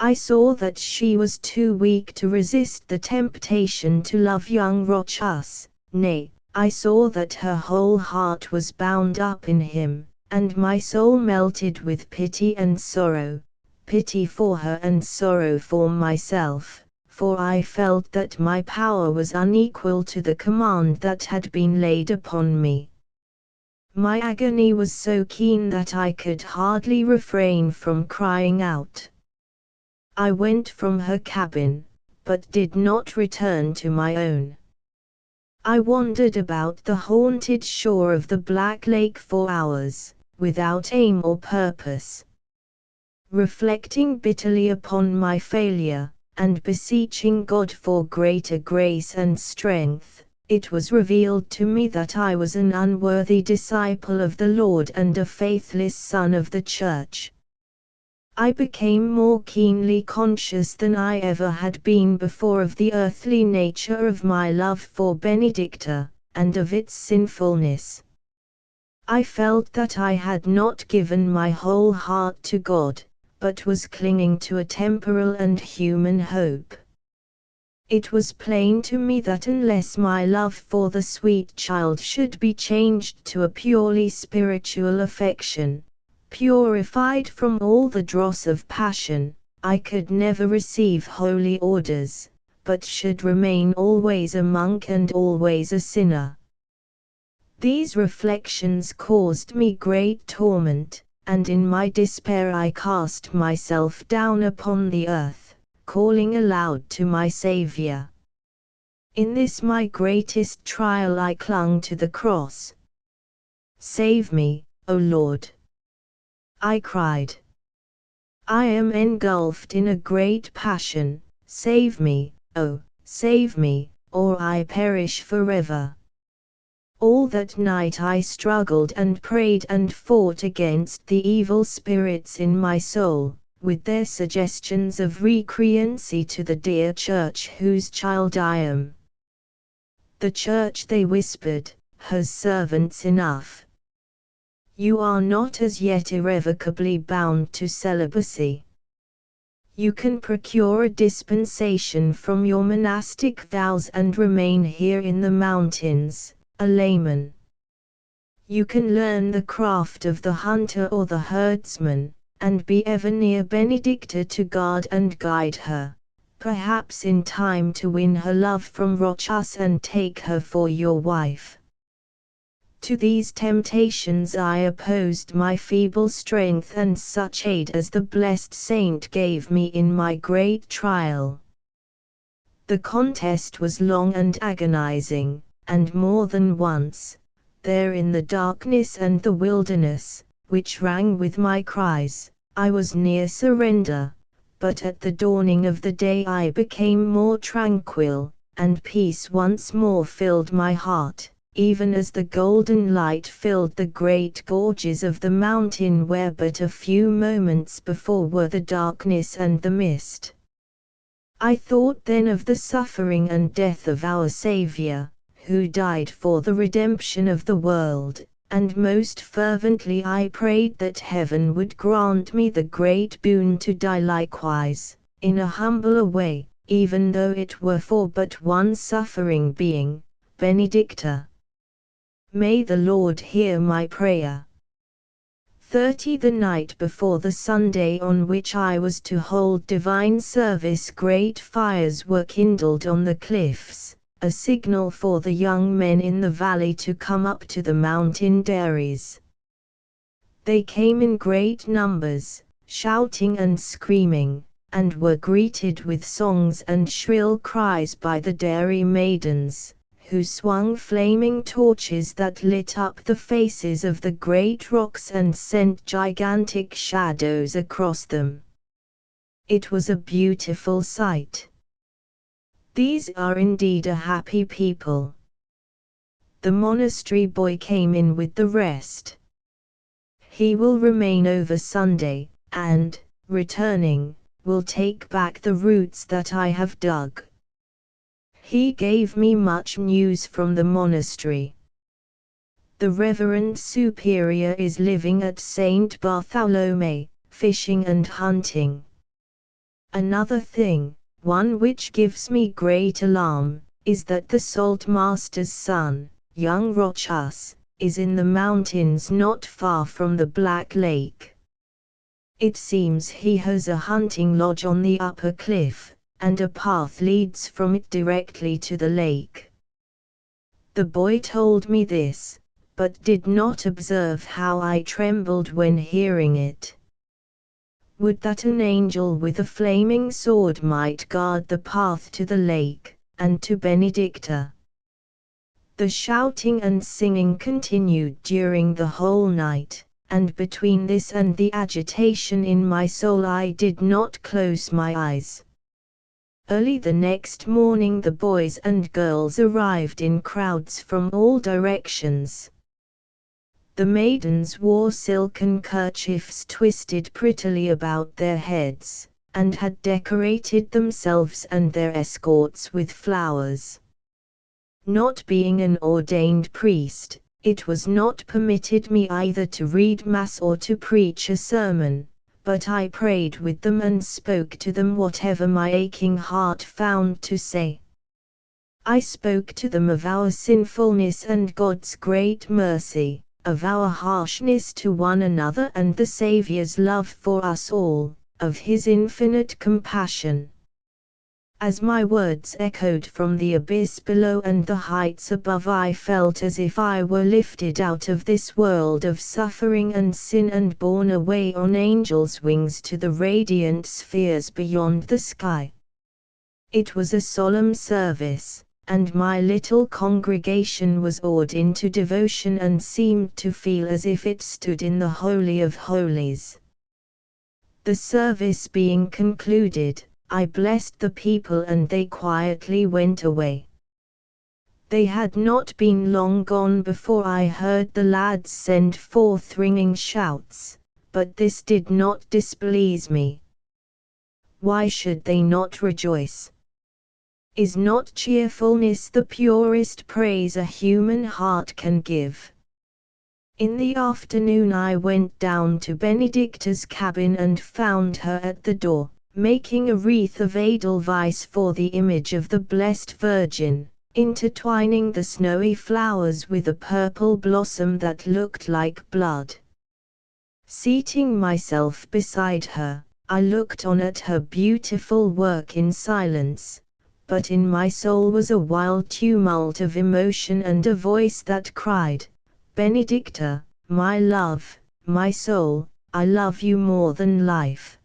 I saw that she was too weak to resist the temptation to love young Rochas, nay, I saw that her whole heart was bound up in him, and my soul melted with pity and sorrow, pity for her and sorrow for myself, for I felt that my power was unequal to the command that had been laid upon me. My agony was so keen that I could hardly refrain from crying out. I went from her cabin, but did not return to my own. I wandered about the haunted shore of the Black Lake for hours, without aim or purpose. Reflecting bitterly upon my failure, and beseeching God for greater grace and strength, it was revealed to me that I was an unworthy disciple of the Lord and a faithless son of the Church. I became more keenly conscious than I ever had been before of the earthly nature of my love for Benedicta, and of its sinfulness. I felt that I had not given my whole heart to God, but was clinging to a temporal and human hope. It was plain to me that unless my love for the sweet child should be changed to a purely spiritual affection, purified from all the dross of passion, I could never receive holy orders, but should remain always a monk and always a sinner. These reflections caused me great torment, and in my despair I cast myself down upon the earth, calling aloud to my Saviour. In this my greatest trial I clung to the cross. "Save me, O Lord!" I cried. "I am engulfed in a great passion, save me, oh, save me, or I perish forever." All that night I struggled and prayed and fought against the evil spirits in my soul, with their suggestions of recreancy to the dear Church whose child I am. "The Church," they whispered, "has servants enough. You are not as yet irrevocably bound to celibacy. You can procure a dispensation from your monastic vows and remain here in the mountains, a layman. You can learn the craft of the hunter or the herdsman, and be ever near Benedicta to guard and guide her, perhaps in time to win her love from Rochas and take her for your wife. To these temptations I opposed my feeble strength and such aid as the blessed saint gave me in my great trial. The contest was long and agonizing, and more than once, there in the darkness and the wilderness, which rang with my cries, I was near surrender, but at the dawning of the day I became more tranquil, and peace once more filled my heart, even as the golden light filled the great gorges of the mountain where but a few moments before were the darkness and the mist. I thought then of the suffering and death of our Saviour, who died for the redemption of the world, and most fervently I prayed that heaven would grant me the great boon to die likewise, in a humbler way, even though it were for but one suffering being, Benedicta. May the Lord hear my prayer. 30. The night before the Sunday on which I was to hold divine service, great fires were kindled on the cliffs, a signal for the young men in the valley to come up to the mountain dairies. They came in great numbers, shouting and screaming, and were greeted with songs and shrill cries by the dairy maidens, who swung flaming torches that lit up the faces of the great rocks and sent gigantic shadows across them. It was a beautiful sight. These are indeed a happy people. The monastery boy came in with the rest. He will remain over Sunday, and, returning, will take back the roots that I have dug. He gave me much news from the monastery. The Reverend Superior is living at Saint Bartholomew, fishing and hunting. Another thing, one which gives me great alarm, is that the Saltmaster's son, young Rochas, is in the mountains not far from the Black Lake. It seems he has a hunting lodge on the upper cliff, and a path leads from it directly to the lake. The boy told me this, but did not observe how I trembled when hearing it. Would that an angel with a flaming sword might guard the path to the lake, and to Benedicta. The shouting and singing continued during the whole night, and between this and the agitation in my soul I did not close my eyes. Early the next morning the boys and girls arrived in crowds from all directions. The maidens wore silken kerchiefs twisted prettily about their heads, and had decorated themselves and their escorts with flowers. Not being an ordained priest, it was not permitted me either to read Mass or to preach a sermon, but I prayed with them and spoke to them whatever my aching heart found to say. I spoke to them of our sinfulness and God's great mercy, of our harshness to one another and the Saviour's love for us all, of His infinite compassion. As my words echoed from the abyss below and the heights above, I felt as if I were lifted out of this world of suffering and sin and borne away on angels' wings to the radiant spheres beyond the sky. It was a solemn service, and my little congregation was awed into devotion and seemed to feel as if it stood in the Holy of Holies. The service being concluded, I blessed the people and they quietly went away. They had not been long gone before I heard the lads send forth ringing shouts, but this did not displease me. Why should they not rejoice? Is not cheerfulness the purest praise a human heart can give? In the afternoon I went down to Benedicta's cabin and found her at the door, making a wreath of edelweiss for the image of the Blessed Virgin, intertwining the snowy flowers with a purple blossom that looked like blood. Seating myself beside her, I looked on at her beautiful work in silence, but in my soul was a wild tumult of emotion and a voice that cried, "Benedicta, my love, my soul, I love you more than life.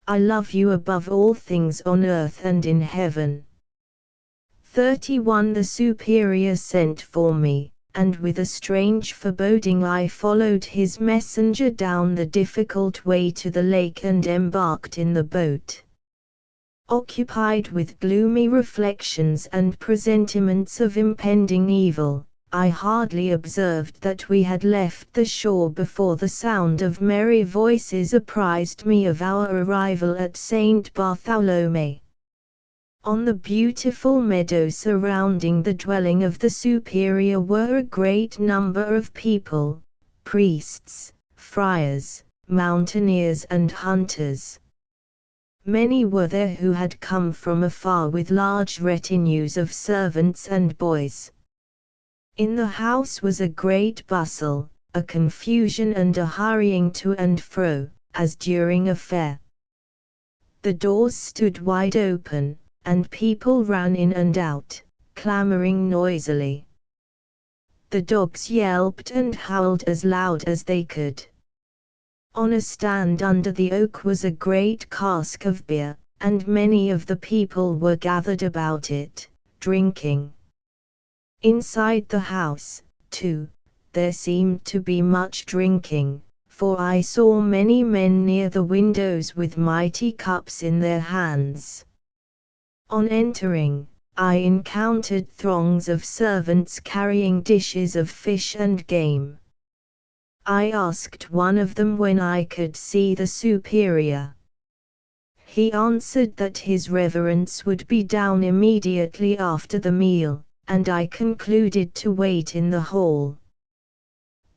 I love you above all things on earth and in heaven." 31 The Superior sent for me, and with a strange foreboding I followed his messenger down the difficult way to the lake and embarked in the boat. Occupied with gloomy reflections and presentiments of impending evil, I hardly observed that we had left the shore before the sound of merry voices apprised me of our arrival at Saint Bartholomew. On the beautiful meadow surrounding the dwelling of the Superior were a great number of people, priests, friars, mountaineers and hunters. Many were there who had come from afar with large retinues of servants and boys. In the house was a great bustle, a confusion and a hurrying to and fro, as during a fair. The doors stood wide open, and people ran in and out, clamoring noisily. The dogs yelped and howled as loud as they could. On a stand under the oak was a great cask of beer, and many of the people were gathered about it, drinking. Inside the house, too, there seemed to be much drinking, for I saw many men near the windows with mighty cups in their hands. On entering, I encountered throngs of servants carrying dishes of fish and game. I asked one of them when I could see the Superior. He answered that his reverence would be down immediately after the meal, and I concluded to wait in the hall.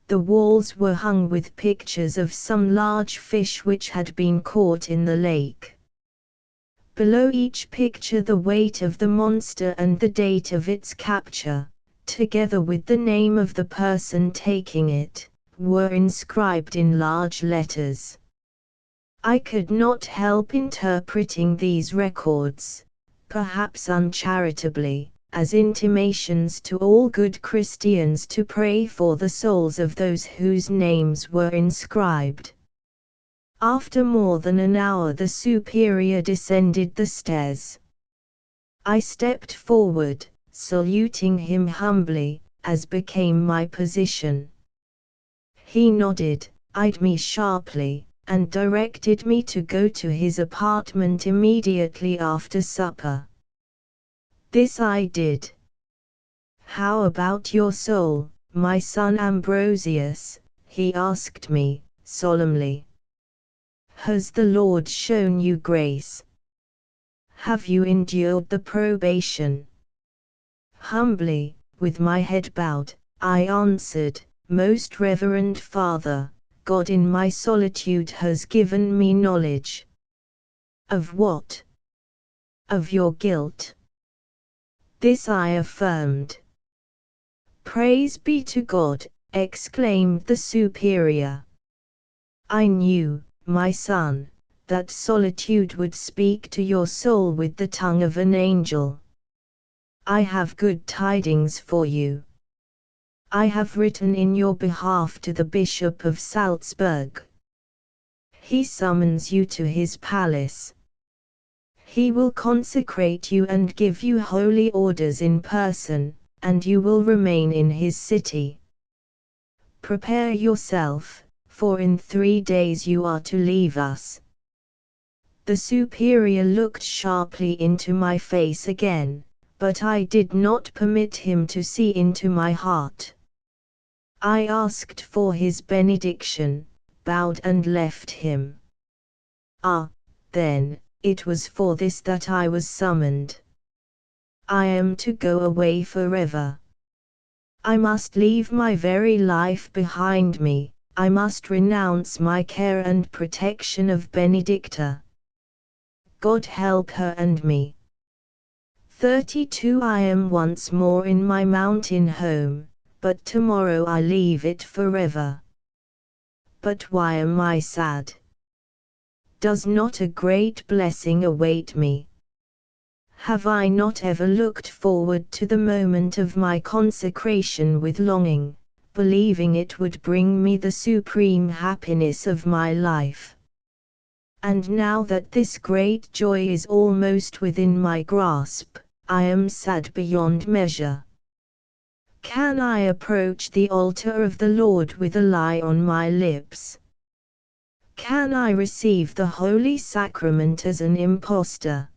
The walls were hung with pictures of some large fish which had been caught in the lake. Below each picture the weight of the monster and the date of its capture, together with the name of the person taking it, were inscribed in large letters. I could not help interpreting these records, perhaps uncharitably, as intimations to all good Christians to pray for the souls of those whose names were inscribed. After more than an hour the Superior descended the stairs. I stepped forward, saluting him humbly, as became my position. He nodded, eyed me sharply, and directed me to go to his apartment immediately after supper. This I did. "How about your soul, my son Ambrosius?" he asked me, solemnly. "Has the Lord shown you grace? Have you endured the probation?" Humbly, with my head bowed, I answered, "Most Reverend Father, God in my solitude has given me knowledge." "Of what?" "Of your guilt." This I affirmed. "Praise be to God," exclaimed the Superior. "I knew, my son, that solitude would speak to your soul with the tongue of an angel. I have good tidings for you. I have written in your behalf to the Bishop of Salzburg. He summons you to his palace. He will consecrate you and give you holy orders in person, and you will remain in his city. Prepare yourself, for in 3 days you are to leave us." The Superior looked sharply into my face again, but I did not permit him to see into my heart. I asked for his benediction, bowed and left him. Ah, then, it was for this that I was summoned. I am to go away forever. I must leave my very life behind me, I must renounce my care and protection of Benedicta. God help her and me. 32 I am once more in my mountain home, but tomorrow I leave it forever. But why am I sad? Does not a great blessing await me? Have I not ever looked forward to the moment of my consecration with longing, believing it would bring me the supreme happiness of my life? And now that this great joy is almost within my grasp, I am sad beyond measure. Can I approach the altar of the Lord with a lie on my lips? Can I receive the Holy Sacrament as an impostor?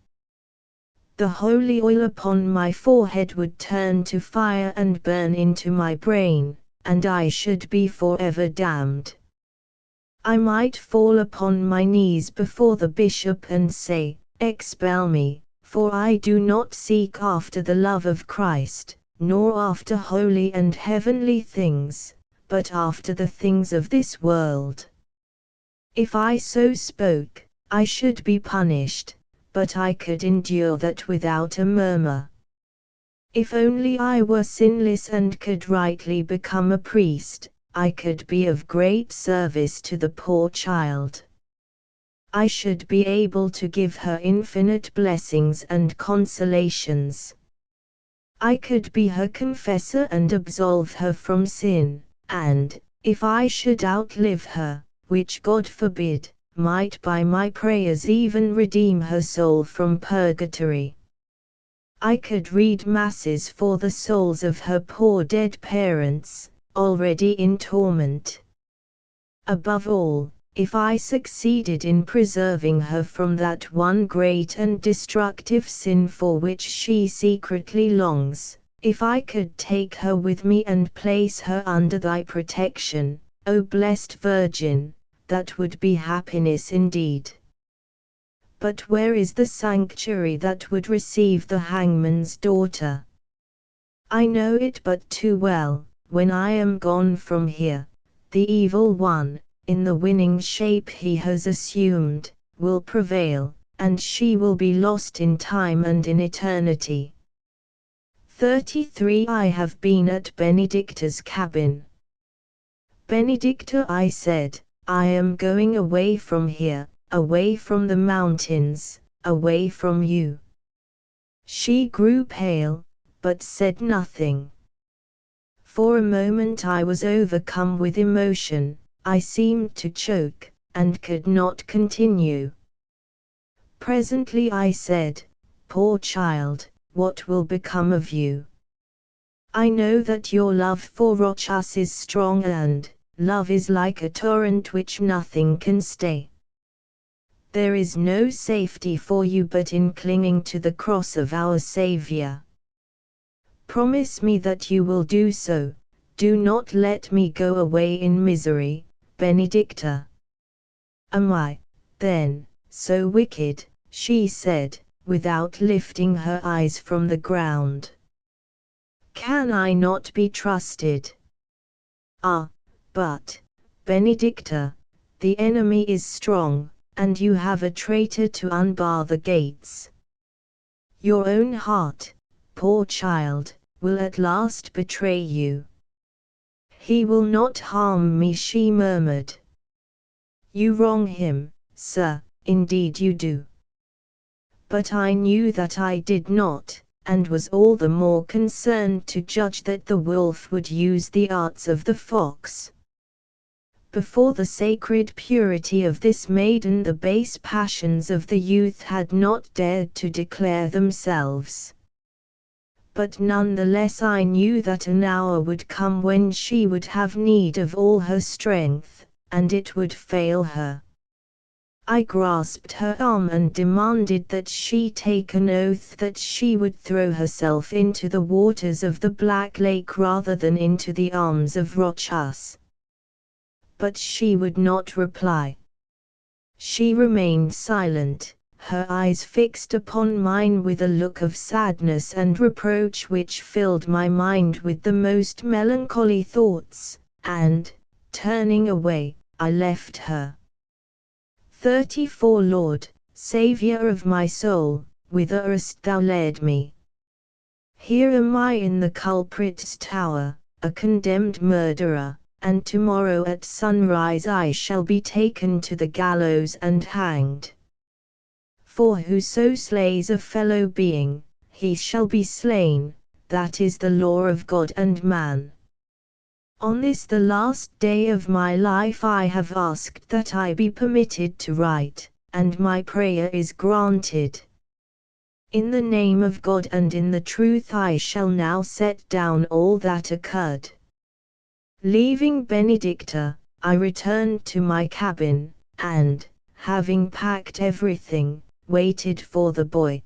The holy oil upon my forehead would turn to fire and burn into my brain, and I should be forever damned. I might fall upon my knees before the bishop and say, "Expel me, for I do not seek after the love of Christ, nor after holy and heavenly things, but after the things of this world." If I so spoke, I should be punished, but I could endure that without a murmur. If only I were sinless and could rightly become a priest, I could be of great service to the poor child. I should be able to give her infinite blessings and consolations. I could be her confessor and absolve her from sin, and, if I should outlive her, which God forbid, might by my prayers even redeem her soul from purgatory. I could read masses for the souls of her poor dead parents, already in torment. Above all, if I succeeded in preserving her from that one great and destructive sin for which she secretly longs, if I could take her with me and place her under thy protection, O blessed Virgin, that would be happiness indeed. But where is the sanctuary that would receive the hangman's daughter? I know it but too well. When I am gone from here, the evil one, in the winning shape he has assumed, will prevail, and she will be lost in time and in eternity. 33 I have been at Benedicta's cabin. "Benedicta," I said, "I am going away from here, away from the mountains, away from you." She grew pale, but said nothing. For a moment I was overcome with emotion, I seemed to choke, and could not continue. Presently I said, "Poor child, what will become of you? I know that your love for Rochas is strong, and love is like a torrent which nothing can stay. There is no safety for you but in clinging to the cross of our Saviour. Promise me that you will do so. Do not let me go away in misery, Benedicta." "Am I, then, so wicked?" she said, without lifting her eyes from the ground. "Can I not be trusted? Ah, but, Benedicta, the enemy is strong, and you have a traitor to unbar the gates. Your own heart, poor child, will at last betray you." "He will not harm me," she murmured. "You wrong him, sir, indeed you do." But I knew that I did not, and was all the more concerned to judge that the wolf would use the arts of the fox. Before the sacred purity of this maiden the base passions of the youth had not dared to declare themselves. But none the less I knew that an hour would come when she would have need of all her strength, and it would fail her. I grasped her arm and demanded that she take an oath that she would throw herself into the waters of the Black Lake rather than into the arms of Rochas. But she would not reply. She remained silent, her eyes fixed upon mine with a look of sadness and reproach which filled my mind with the most melancholy thoughts, and, turning away, I left her. 34 Lord, Saviour of my soul, whither hast thou led me? Here am I in the culprit's tower, a condemned murderer, and tomorrow at sunrise I shall be taken to the gallows and hanged. For whoso slays a fellow being, he shall be slain, that is the law of God and man. On this the last day of my life I have asked that I be permitted to write, and my prayer is granted. In the name of God and in the truth I shall now set down all that occurred. Leaving Benedicta, I returned to my cabin, and, having packed everything, waited for the boy.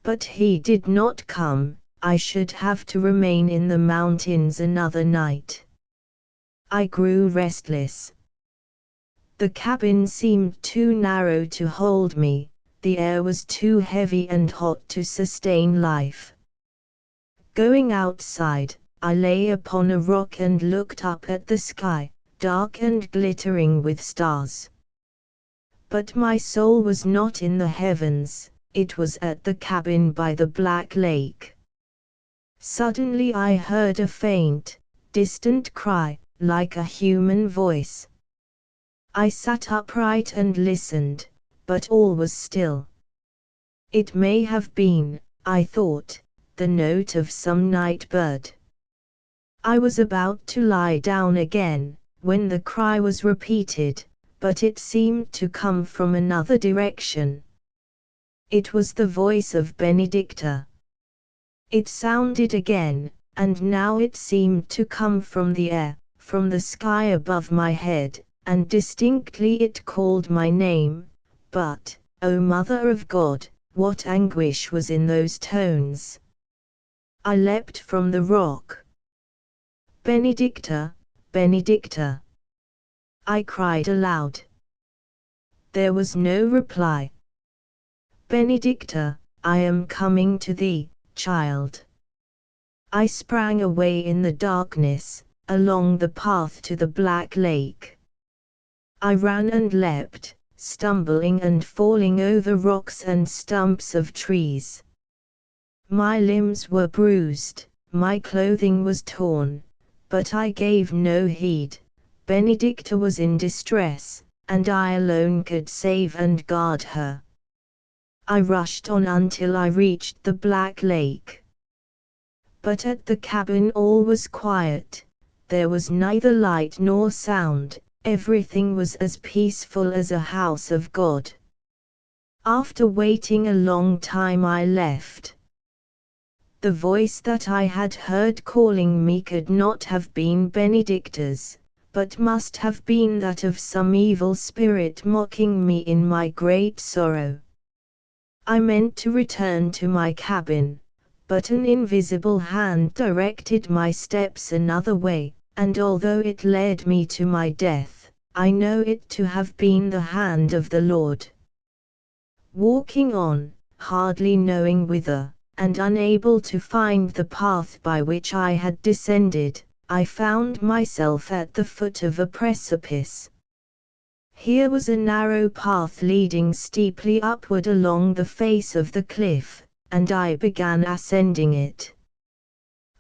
But he did not come. I should have to remain in the mountains another night. I grew restless. The cabin seemed too narrow to hold me, the air was too heavy and hot to sustain life. Going outside, I lay upon a rock and looked up at the sky, dark and glittering with stars. But my soul was not in the heavens, it was at the cabin by the Black Lake. Suddenly I heard a faint, distant cry, like a human voice. I sat upright and listened, but all was still. It may have been, I thought, the note of some night bird. I was about to lie down again, when the cry was repeated, but it seemed to come from another direction. It was the voice of Benedicta. It sounded again, and now it seemed to come from the air, from the sky above my head, and distinctly it called my name, but, O Mother of God, what anguish was in those tones! I leapt from the rock. Benedicta, Benedicta! I cried aloud. There was no reply. Benedicta, I am coming to thee, child. I sprang away in the darkness, along the path to the Black Lake. I ran and leapt, stumbling and falling over rocks and stumps of trees. My limbs were bruised, my clothing was torn, but I gave no heed. Benedicta was in distress, and I alone could save and guard her. I rushed on until I reached the Black Lake. But at the cabin all was quiet, there was neither light nor sound, everything was as peaceful as a house of God. After waiting a long time I left. The voice that I had heard calling me could not have been Benedicta's, but must have been that of some evil spirit mocking me in my great sorrow. I meant to return to my cabin, but an invisible hand directed my steps another way, and although it led me to my death, I know it to have been the hand of the Lord. Walking on, hardly knowing whither, and unable to find the path by which I had descended, I found myself at the foot of a precipice. Here was a narrow path leading steeply upward along the face of the cliff, and I began ascending it.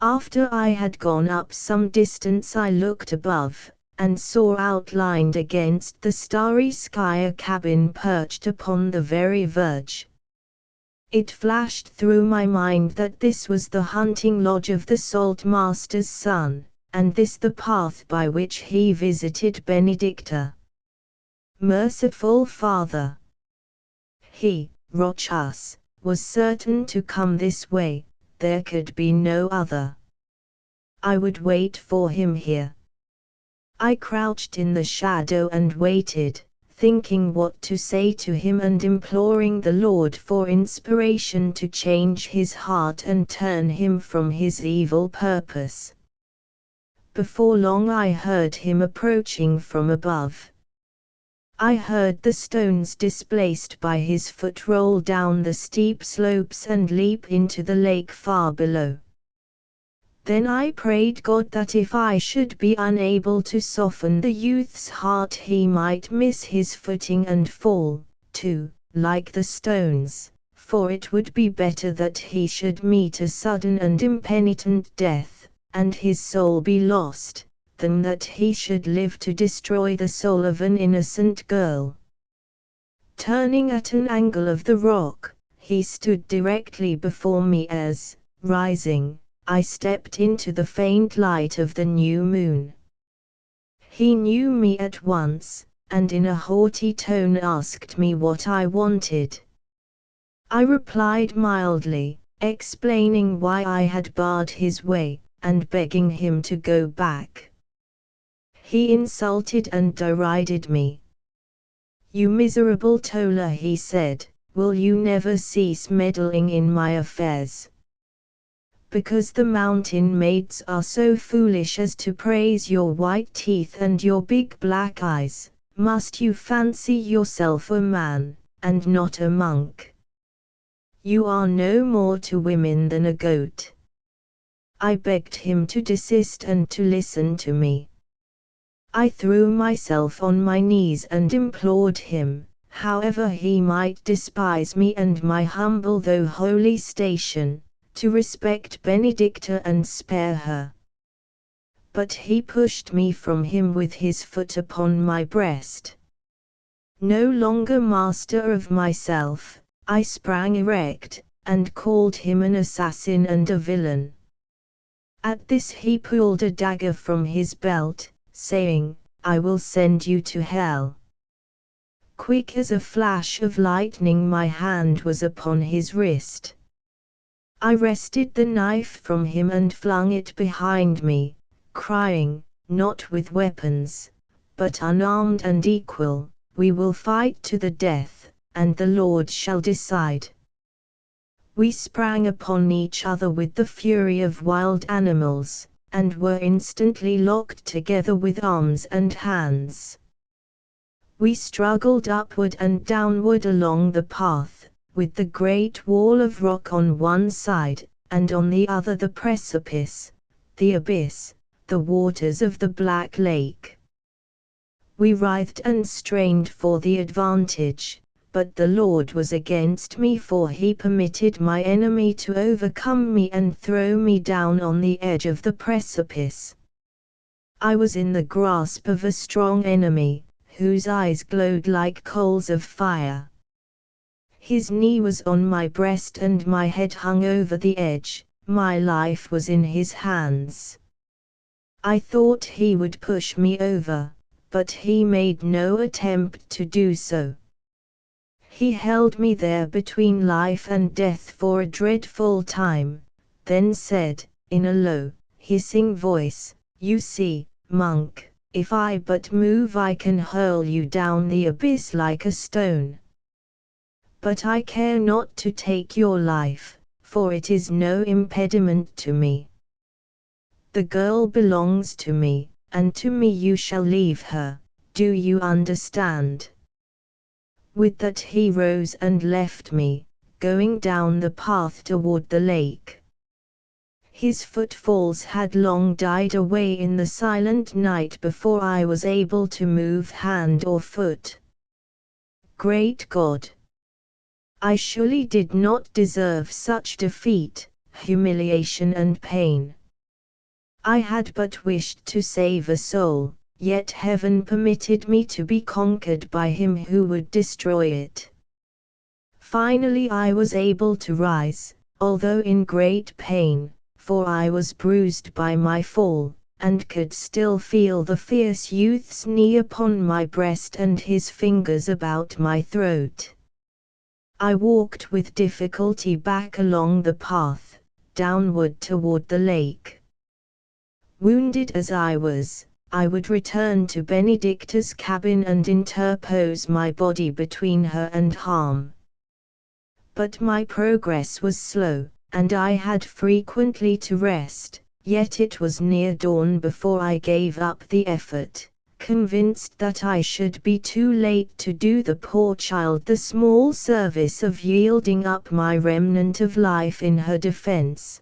After I had gone up some distance I looked above, and saw outlined against the starry sky a cabin perched upon the very verge. It flashed through my mind that this was the hunting lodge of the saltmaster's son, and this the path by which he visited Benedicta. Merciful Father! He, Rochas, was certain to come this way, there could be no other. I would wait for him here. I crouched in the shadow and waited, thinking what to say to him and imploring the Lord for inspiration to change his heart and turn him from his evil purpose. Before long I heard him approaching from above. I heard the stones displaced by his foot roll down the steep slopes and leap into the lake far below. Then I prayed God that if I should be unable to soften the youth's heart, he might miss his footing and fall, too, like the stones, for it would be better that he should meet a sudden and impenitent death, and his soul be lost, than that he should live to destroy the soul of an innocent girl. Turning at an angle of the rock, he stood directly before me as, rising, I stepped into the faint light of the new moon. He knew me at once, and in a haughty tone asked me what I wanted. I replied mildly, explaining why I had barred his way, and begging him to go back. He insulted and derided me. "You miserable tola," he said, "will you never cease meddling in my affairs? Because the mountain maids are so foolish as to praise your white teeth and your big black eyes, must you fancy yourself a man, and not a monk? You are no more to women than a goat." I begged him to desist and to listen to me. I threw myself on my knees and implored him, however he might despise me and my humble though holy station, to respect Benedicta and spare her. But he pushed me from him with his foot upon my breast. No longer master of myself, I sprang erect, and called him an assassin and a villain. At this he pulled a dagger from his belt, saying, "I will send you to hell." Quick as a flash of lightning my hand was upon his wrist. I wrested the knife from him and flung it behind me, crying, "Not with weapons, but unarmed and equal, we will fight to the death, and the Lord shall decide." We sprang upon each other with the fury of wild animals, and were instantly locked together with arms and hands. We struggled upward and downward along the path, with the great wall of rock on one side, and on the other the precipice, the abyss, the waters of the Black Lake. We writhed and strained for the advantage, but the Lord was against me, for he permitted my enemy to overcome me and throw me down on the edge of the precipice. I was in the grasp of a strong enemy, whose eyes glowed like coals of fire. His knee was on my breast and my head hung over the edge, my life was in his hands. I thought he would push me over, but he made no attempt to do so. He held me there between life and death for a dreadful time, then said, in a low, hissing voice, "You see, monk, if I but move I can hurl you down the abyss like a stone. But I care not to take your life, for it is no impediment to me. The girl belongs to me, and to me you shall leave her, do you understand?" With that he rose and left me, going down the path toward the lake. His footfalls had long died away in the silent night before I was able to move hand or foot. Great God! I surely did not deserve such defeat, humiliation and pain. I had but wished to save a soul, yet heaven permitted me to be conquered by him who would destroy it. Finally I was able to rise, although in great pain, for I was bruised by my fall, and could still feel the fierce youth's knee upon my breast and his fingers about my throat. I walked with difficulty back along the path, downward toward the lake. Wounded as I was, I would return to Benedicta's cabin and interpose my body between her and harm. But my progress was slow, and I had frequently to rest, yet it was near dawn before I gave up the effort, convinced that I should be too late to do the poor child the small service of yielding up my remnant of life in her defense.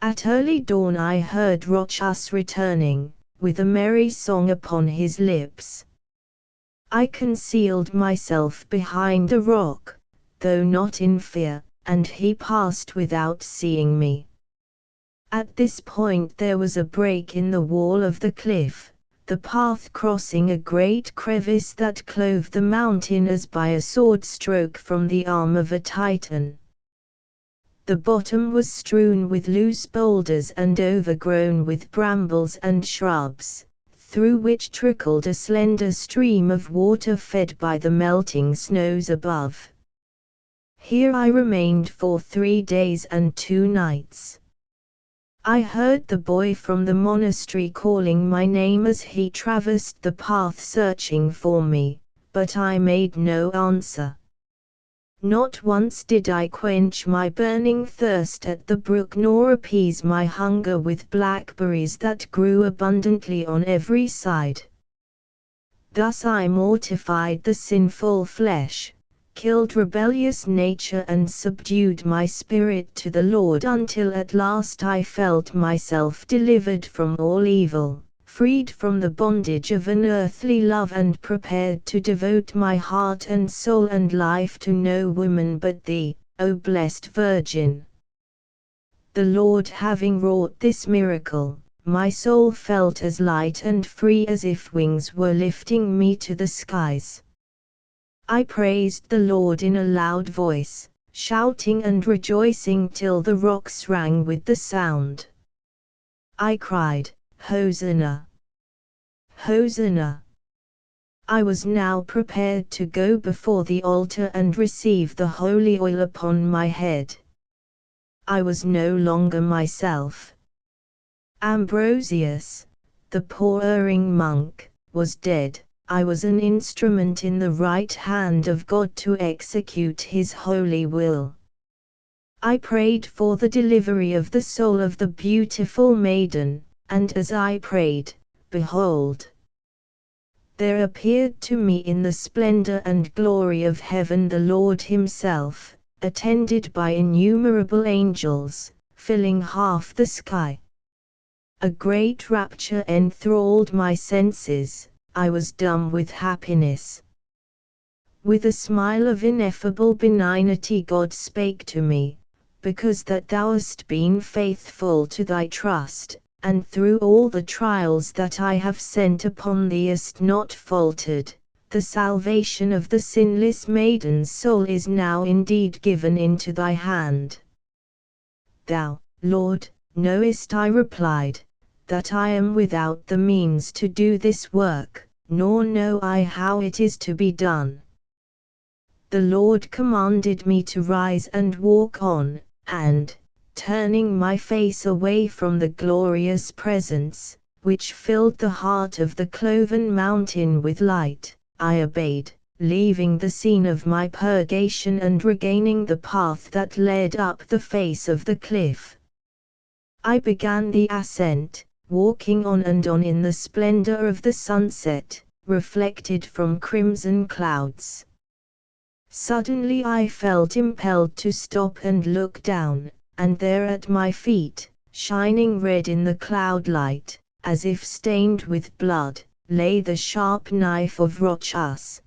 At early dawn I heard Rochus returning, with a merry song upon his lips. I concealed myself behind a rock, though not in fear, and he passed without seeing me. At this point there was a break in the wall of the cliff, the path crossing a great crevice that clove the mountain as by a sword stroke from the arm of a Titan. The bottom was strewn with loose boulders and overgrown with brambles and shrubs, through which trickled a slender stream of water fed by the melting snows above. Here I remained for 3 days and 2 nights. I heard the boy from the monastery calling my name as he traversed the path searching for me, but I made no answer. Not once did I quench my burning thirst at the brook nor appease my hunger with blackberries that grew abundantly on every side. Thus I mortified the sinful flesh, killed rebellious nature and subdued my spirit to the Lord until at last I felt myself delivered from all evil, freed from the bondage of an earthly love and prepared to devote my heart and soul and life to no woman but thee, O blessed Virgin. The Lord having wrought this miracle, my soul felt as light and free as if wings were lifting me to the skies. I praised the Lord in a loud voice, shouting and rejoicing till the rocks rang with the sound. I cried, Hosanna! Hosanna! I was now prepared to go before the altar and receive the holy oil upon my head. I was no longer myself. Ambrosius, the poor erring monk, was dead. I was an instrument in the right hand of God to execute His holy will. I prayed for the delivery of the soul of the beautiful maiden, and as I prayed, behold, there appeared to me in the splendor and glory of heaven the Lord Himself, attended by innumerable angels, filling half the sky. A great rapture enthralled my senses. I was dumb with happiness. With a smile of ineffable benignity God spake to me, because that thou hast been faithful to thy trust, and through all the trials that I have sent upon thee hast not faltered, the salvation of the sinless maiden's soul is now indeed given into thy hand. Thou, Lord, knowest, I replied, that I am without the means to do this work, nor know I how it is to be done. The Lord commanded me to rise and walk on, and, turning my face away from the glorious presence, which filled the heart of the cloven mountain with light, I obeyed, leaving the scene of my purgation and regaining the path that led up the face of the cliff. I began the ascent, walking on and on in the splendor of the sunset, reflected from crimson clouds. Suddenly I felt impelled to stop and look down, and there at my feet, shining red in the cloud light, as if stained with blood, lay the sharp knife of Rochus.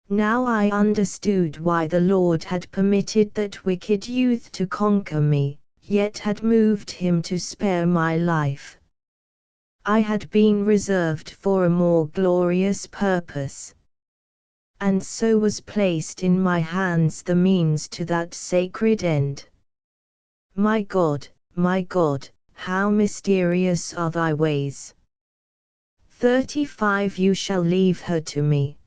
Now I understood why the Lord had permitted that wicked youth to conquer me, yet had moved him to spare my life. I had been reserved for a more glorious purpose, and so was placed in my hands the means to that sacred end. My God, how mysterious are thy ways. 35 You shall leave her to me.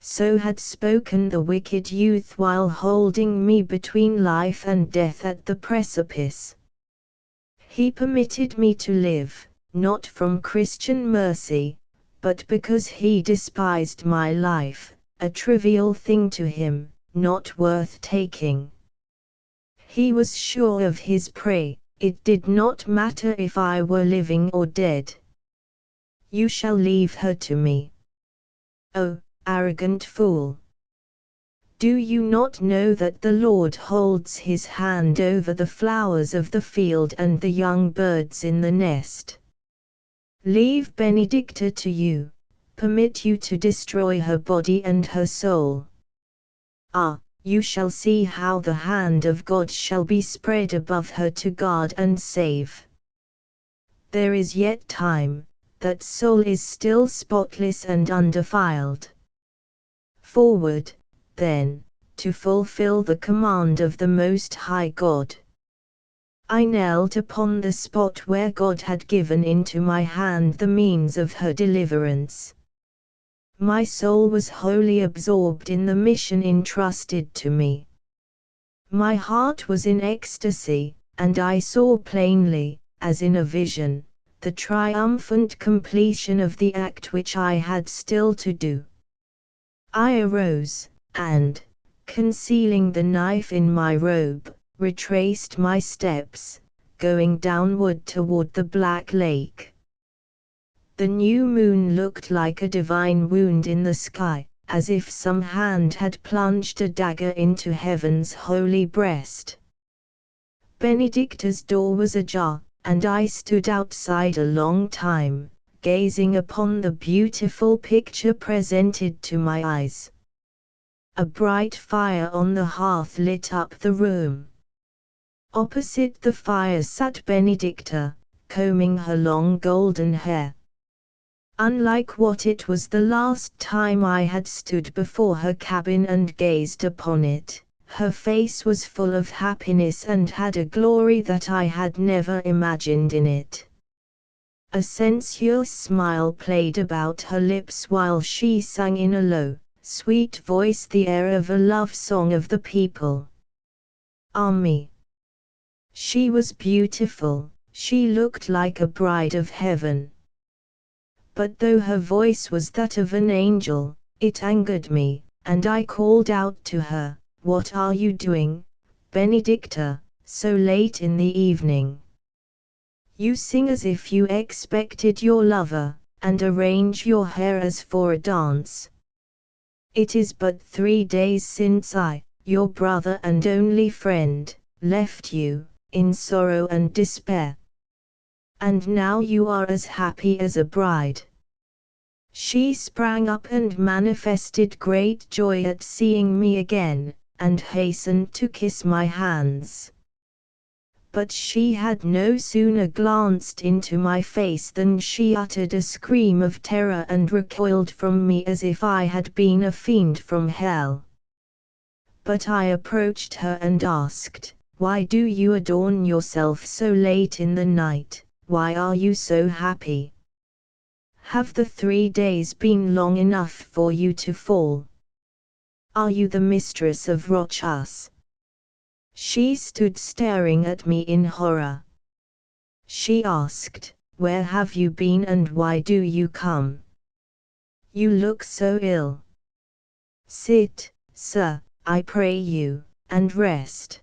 So had spoken the wicked youth while holding me between life and death at the precipice. He permitted me to live, not from Christian mercy, but because he despised my life, a trivial thing to him, not worth taking. He was sure of his prey, it did not matter if I were living or dead. You shall leave her to me. Oh, arrogant fool! Do you not know that the Lord holds his hand over the flowers of the field and the young birds in the nest? Leave Benedicta to you, permit you to destroy her body and her soul. Ah, you shall see how the hand of God shall be spread above her to guard and save. There is yet time, that soul is still spotless and undefiled. Forward, then, to fulfill the command of the Most High God. I knelt upon the spot where God had given into my hand the means of her deliverance. My soul was wholly absorbed in the mission entrusted to me. My heart was in ecstasy, and I saw plainly, as in a vision, the triumphant completion of the act which I had still to do. I arose, and, concealing the knife in my robe, retraced my steps, going downward toward the black lake. The new moon looked like a divine wound in the sky, as if some hand had plunged a dagger into heaven's holy breast. Benedicta's door was ajar, and I stood outside a long time, gazing upon the beautiful picture presented to my eyes. A bright fire on the hearth lit up the room. Opposite the fire sat Benedicta, combing her long golden hair. Unlike what it was the last time I had stood before her cabin and gazed upon it, her face was full of happiness and had a glory that I had never imagined in it. A sensuous smile played about her lips while she sang in a low, sweet voice the air of a love song of the people. Ah me! She was beautiful, she looked like a bride of heaven. But though her voice was that of an angel, it angered me, and I called out to her, "What are you doing, Benedicta, so late in the evening? You sing as if you expected your lover, and arrange your hair as for a dance. It is but 3 days since I, your brother and only friend, left you, in sorrow and despair. And now you are as happy as a bride." She sprang up and manifested great joy at seeing me again, and hastened to kiss my hands. But she had no sooner glanced into my face than she uttered a scream of terror and recoiled from me as if I had been a fiend from hell. But I approached her and asked, "Why do you adorn yourself so late in the night? Why are you so happy? Have the 3 days been long enough for you to fall? Are you the mistress of Rochas?" She stood staring at me in horror. She asked, "Where have you been and why do you come? You look so ill. Sit, sir, I pray you, and rest.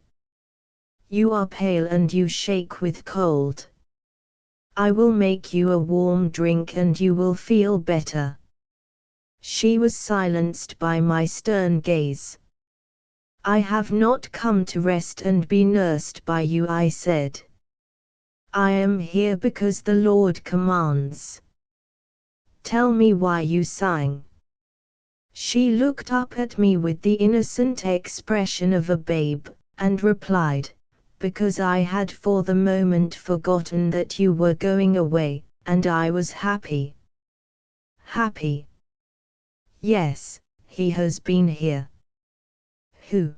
You are pale and you shake with cold. I will make you a warm drink and you will feel better." She was silenced by my stern gaze. "I have not come to rest and be nursed by you," I said. "I am here because the Lord commands. Tell me why you sang." She looked up at me with the innocent expression of a babe, and replied, "Because I had for the moment forgotten that you were going away, and I was happy." "Happy?" "Yes, he has been here." "Who?"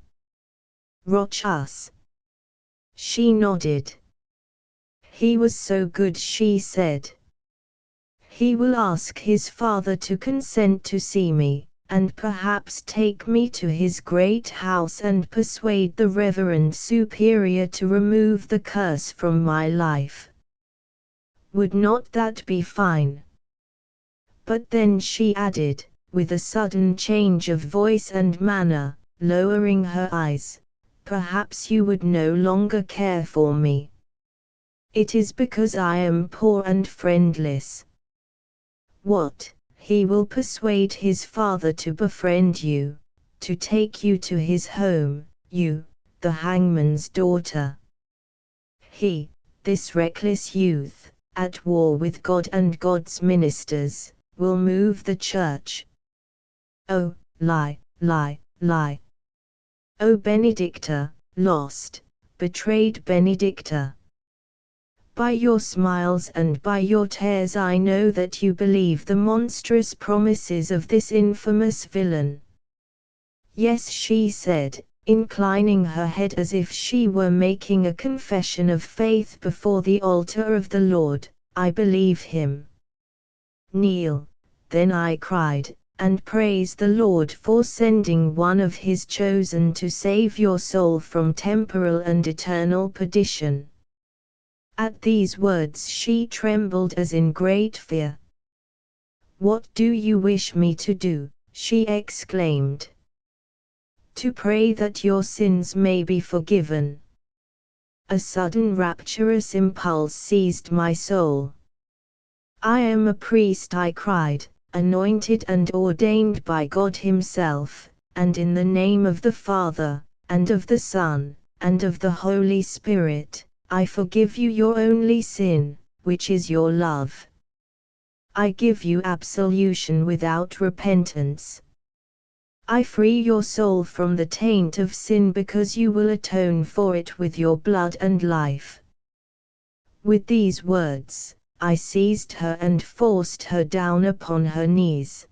"Rochas." She nodded. "He was so good," she said. "He will ask his father to consent to see me, and perhaps take me to his great house and persuade the Reverend Superior to remove the curse from my life. Would not that be fine?" But then she added, with a sudden change of voice and manner, lowering her eyes, "Perhaps you would no longer care for me. It is because I am poor and friendless." What? He will persuade his father to befriend you, to take you to his home, you, the hangman's daughter. He, this reckless youth, at war with God and God's ministers, will move the church. Oh, lie, lie, lie. Oh Benedicta, lost, betrayed Benedicta. By your smiles and by your tears I know that you believe the monstrous promises of this infamous villain. Yes, she said, inclining her head as if she were making a confession of faith before the altar of the Lord, I believe him. Kneel, then, I cried, and praise the Lord for sending one of his chosen to save your soul from temporal and eternal perdition. At these words she trembled as in great fear. What do you wish me to do? She exclaimed. To pray that your sins may be forgiven. A sudden rapturous impulse seized my soul. I am a priest, I cried, anointed and ordained by God himself, and in the name of the Father, and of the Son, and of the Holy Spirit, I forgive you your only sin, which is your love. I give you absolution without repentance. I free your soul from the taint of sin because you will atone for it with your blood and life. With these words, I seized her and forced her down upon her knees.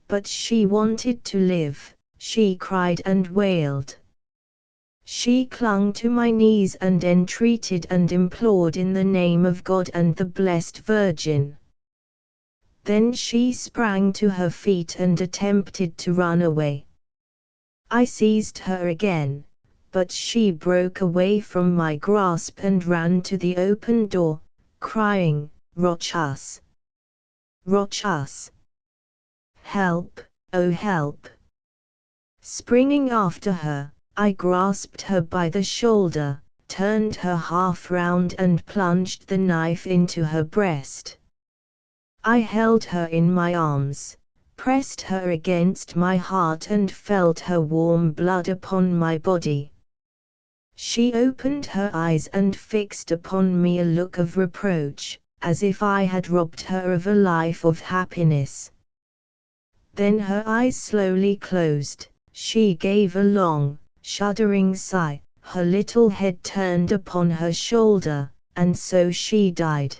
But she wanted to live, she cried and wailed. She clung to my knees and entreated and implored in the name of God and the Blessed Virgin. Then she sprang to her feet and attempted to run away. I seized her again, but she broke away from my grasp and ran to the open door, crying, "Roch us! Roch us! Help, oh help!" Springing after her, I grasped her by the shoulder, turned her half round and plunged the knife into her breast. I held her in my arms, pressed her against my heart and felt her warm blood upon my body. She opened her eyes and fixed upon me a look of reproach, as if I had robbed her of a life of happiness. Then her eyes slowly closed, she gave a long, shuddering sigh, her little head turned upon her shoulder, and so she died.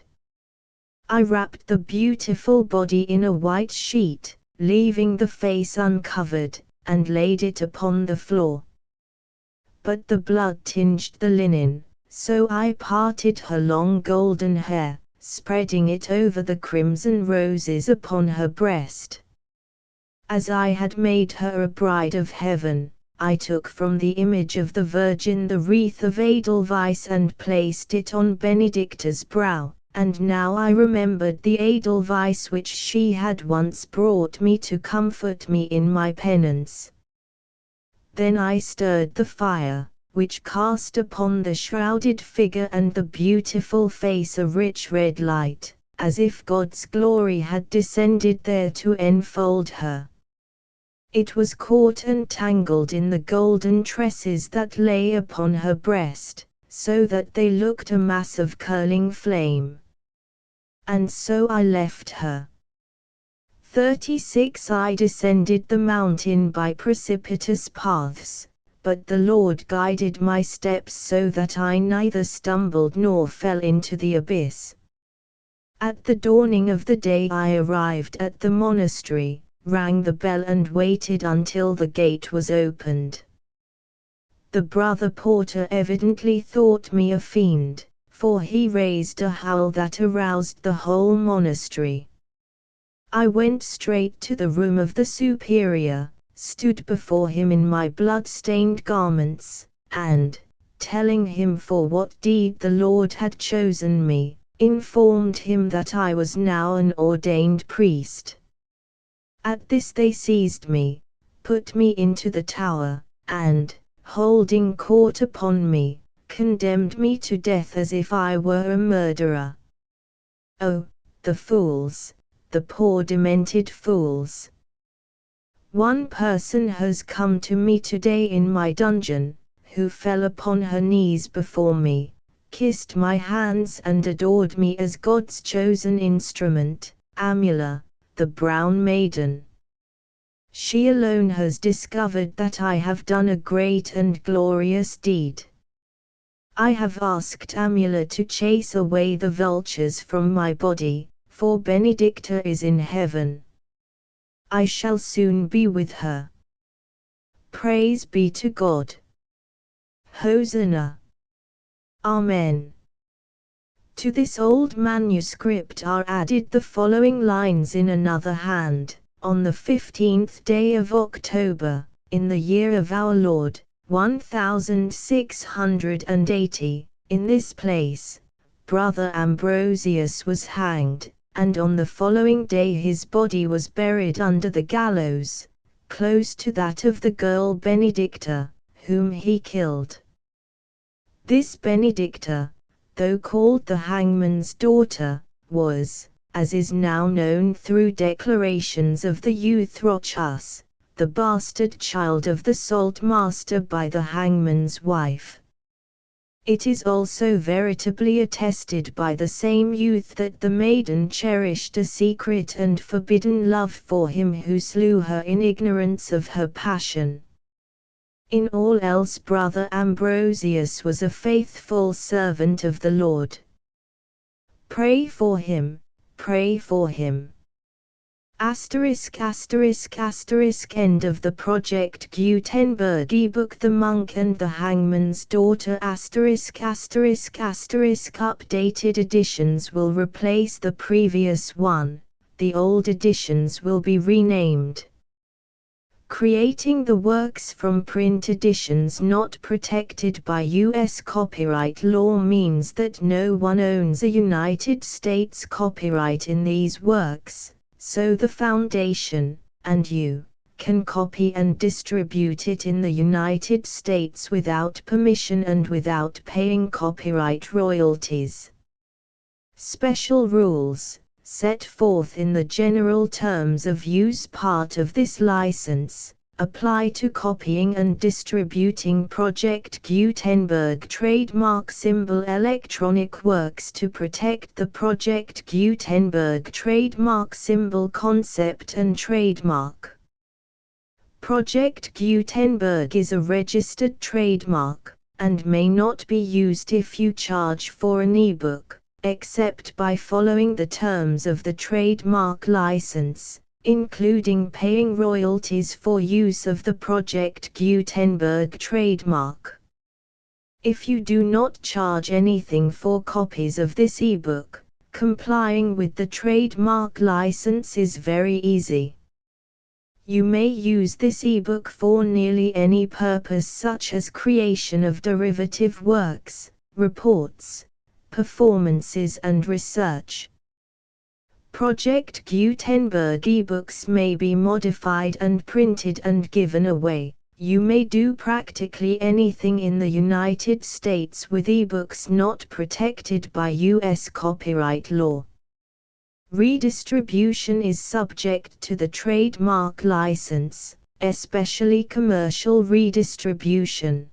I wrapped the beautiful body in a white sheet, leaving the face uncovered, and laid it upon the floor. But the blood tinged the linen, so I parted her long golden hair, spreading it over the crimson roses upon her breast. As I had made her a bride of heaven, I took from the image of the Virgin the wreath of Edelweiss and placed it on Benedicta's brow, and now I remembered the Edelweiss which she had once brought me to comfort me in my penance. Then I stirred the fire, which cast upon the shrouded figure and the beautiful face a rich red light, as if God's glory had descended there to enfold her. It was caught and tangled in the golden tresses that lay upon her breast, so that they looked a mass of curling flame. And so I left her. 36 I descended the mountain by precipitous paths, but the Lord guided my steps so that I neither stumbled nor fell into the abyss. At the dawning of the day I arrived at the monastery, rang the bell and waited until the gate was opened. The brother porter evidently thought me a fiend, for he raised a howl that aroused the whole monastery. I went straight to the room of the superior, stood before him in my blood-stained garments, and, telling him for what deed the Lord had chosen me, informed him that I was now an ordained priest. At this they seized me, put me into the tower, and, holding court upon me, condemned me to death as if I were a murderer. Oh, the fools, the poor demented fools. One person has come to me today in my dungeon, who fell upon her knees before me, kissed my hands and adored me as God's chosen instrument, Amula, the brown maiden. She alone has discovered that I have done a great and glorious deed. I have asked Amula to chase away the vultures from my body, for Benedicta is in heaven. I shall soon be with her. Praise be to God. Hosanna. Amen. To this old manuscript are added the following lines in another hand: on the 15th day of October, in the year of our Lord, 1680, in this place, Brother Ambrosius was hanged, and on the following day his body was buried under the gallows, close to that of the girl Benedicta, whom he killed. This Benedicta, though called the hangman's daughter, was, as is now known through declarations of the Euthrachus, the bastard child of the saltmaster by the hangman's wife. It is also veritably attested by the same youth that the maiden cherished a secret and forbidden love for him who slew her in ignorance of her passion. In all else Brother Ambrosius was a faithful servant of the Lord. Pray for him, pray for him. ****** End of the Project Gutenberg ebook The Monk and the Hangman's Daughter ***** Updated editions will replace the previous one, the old editions will be renamed. Creating the works from print editions not protected by U.S. copyright law means that no one owns a United States copyright in these works, so the Foundation, and you, can copy and distribute it in the United States without permission and without paying copyright royalties. Special rules, set forth in the general terms of use part of this license, apply to copying and distributing Project Gutenberg trademark symbol electronic works to protect the Project Gutenberg trademark symbol concept and trademark. Project Gutenberg is a registered trademark, and may not be used if you charge for an ebook, except by following the terms of the trademark license, including paying royalties for use of the Project Gutenberg trademark. If you do not charge anything for copies of this ebook, complying with the trademark license is very easy. You may use this ebook for nearly any purpose such as creation of derivative works, reports, performances and research. Project Gutenberg ebooks may be modified and printed and given away. You may do practically anything in the United States with ebooks not protected by U.S. copyright law. Redistribution is subject to the trademark license, especially commercial redistribution.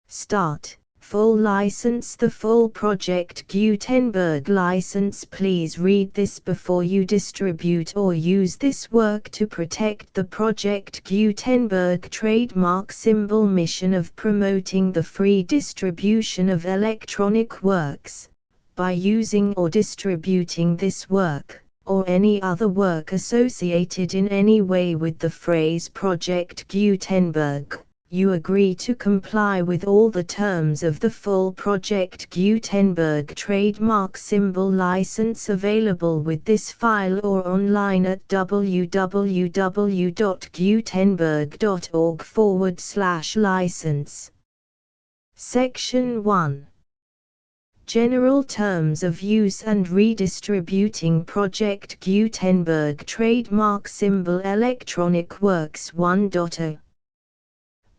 Start. Full license. The full Project Gutenberg license. Please read this before you distribute or use this work to protect the Project Gutenberg trademark symbol mission of promoting the free distribution of electronic works, by using or distributing this work, or any other work associated in any way with the phrase Project Gutenberg. You agree to comply with all the terms of the full Project Gutenberg trademark symbol license available with this file or online at www.gutenberg.org/license. Section 1. General Terms of Use and Redistributing Project Gutenberg Trademark Symbol Electronic Works 1.0.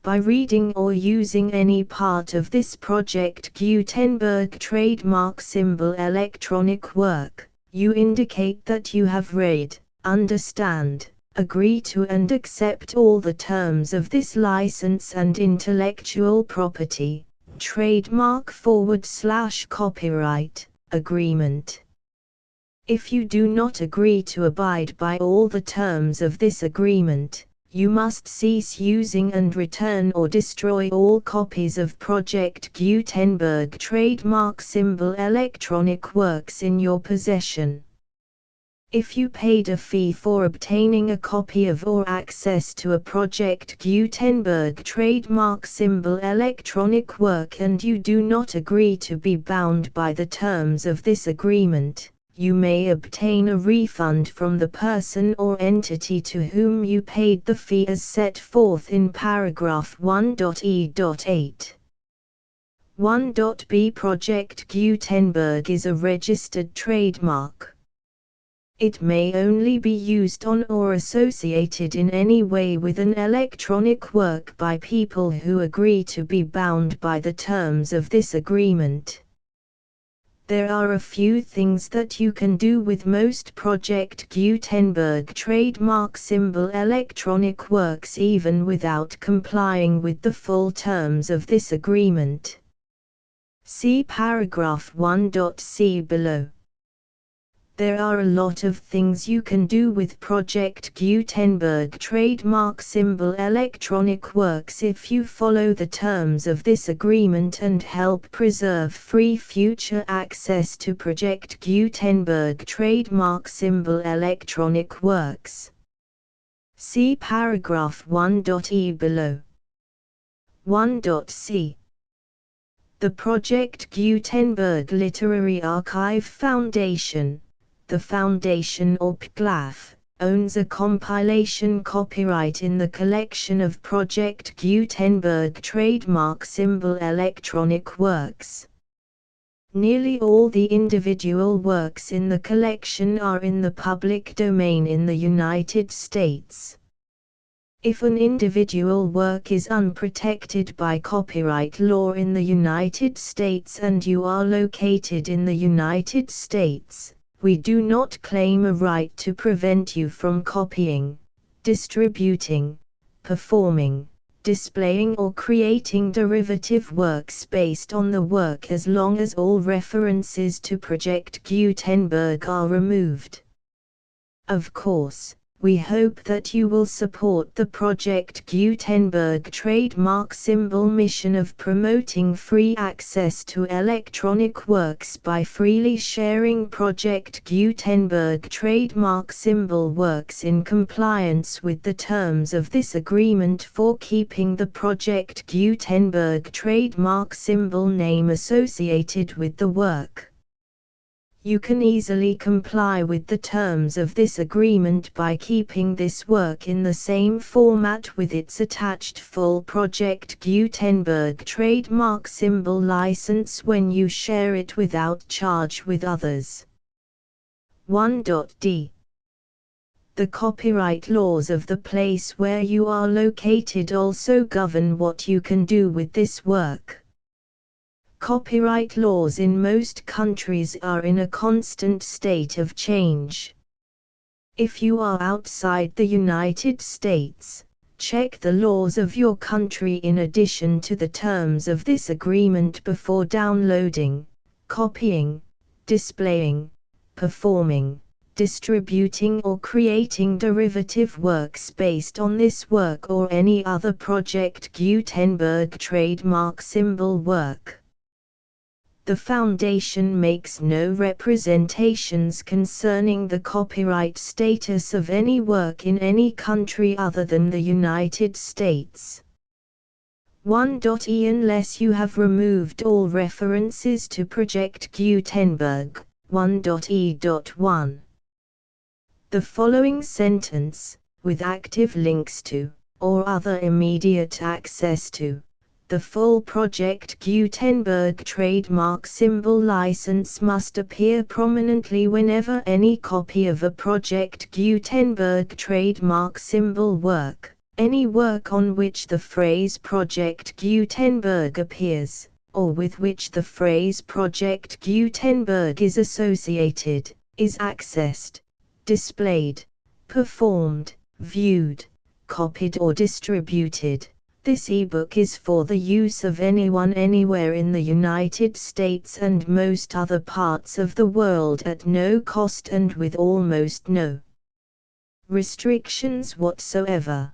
By reading or using any part of this Project Gutenberg trademark symbol electronic work, You indicate that you have read, understand, agree to and accept all the terms of this license and intellectual property, trademark/copyright, agreement. If you do not agree to abide by all the terms of this agreement, you must cease using and return or destroy all copies of Project Gutenberg trademark symbol electronic works in your possession. If you paid a fee for obtaining a copy of or access to a Project Gutenberg trademark symbol electronic work and you do not agree to be bound by the terms of this agreement, you may obtain a refund from the person or entity to whom you paid the fee as set forth in paragraph 1.e.8. 1.b Project Gutenberg is a registered trademark. It may only be used on or associated in any way with an electronic work by people who agree to be bound by the terms of this agreement. There are a few things that you can do with most Project Gutenberg trademark symbol electronic works even without complying with the full terms of this agreement. See paragraph 1.c below. There are a lot of things you can do with Project Gutenberg trademark symbol electronic works if you follow the terms of this agreement and help preserve free future access to Project Gutenberg trademark symbol electronic works. See paragraph 1.e below. 1.c. The Project Gutenberg Literary Archive Foundation, the Foundation or PGLAF, owns a compilation copyright in the collection of Project Gutenberg trademark symbol electronic works. Nearly all the individual works in the collection are in the public domain in the United States. If an individual work is unprotected by copyright law in the United States and you are located in the United States, we do not claim a right to prevent you from copying, distributing, performing, displaying or creating derivative works based on the work as long as all references to Project Gutenberg are removed. Of course, we hope that you will support the Project Gutenberg trademark symbol mission of promoting free access to electronic works by freely sharing Project Gutenberg trademark symbol works in compliance with the terms of this agreement for keeping the Project Gutenberg trademark symbol name associated with the work. You can easily comply with the terms of this agreement by keeping this work in the same format with its attached full Project Gutenberg trademark symbol license when you share it without charge with others. 1.d. The copyright laws of the place where you are located also govern what you can do with this work. Copyright laws in most countries are in a constant state of change. If you are outside the United States, check the laws of your country in addition to the terms of this agreement before downloading, copying, displaying, performing, distributing or creating derivative works based on this work or any other Project Gutenberg trademark symbol work. The Foundation makes no representations concerning the copyright status of any work in any country other than the United States. 1.e Unless you have removed all references to Project Gutenberg. 1.e.1. The following sentence, with active links to, or other immediate access to, the full Project Gutenberg trademark symbol license must appear prominently whenever any copy of a Project Gutenberg trademark symbol work, any work on which the phrase Project Gutenberg appears, or with which the phrase Project Gutenberg is associated, is accessed, displayed, performed, viewed, copied or distributed. This ebook is for the use of anyone anywhere in the United States and most other parts of the world at no cost and with almost no restrictions whatsoever.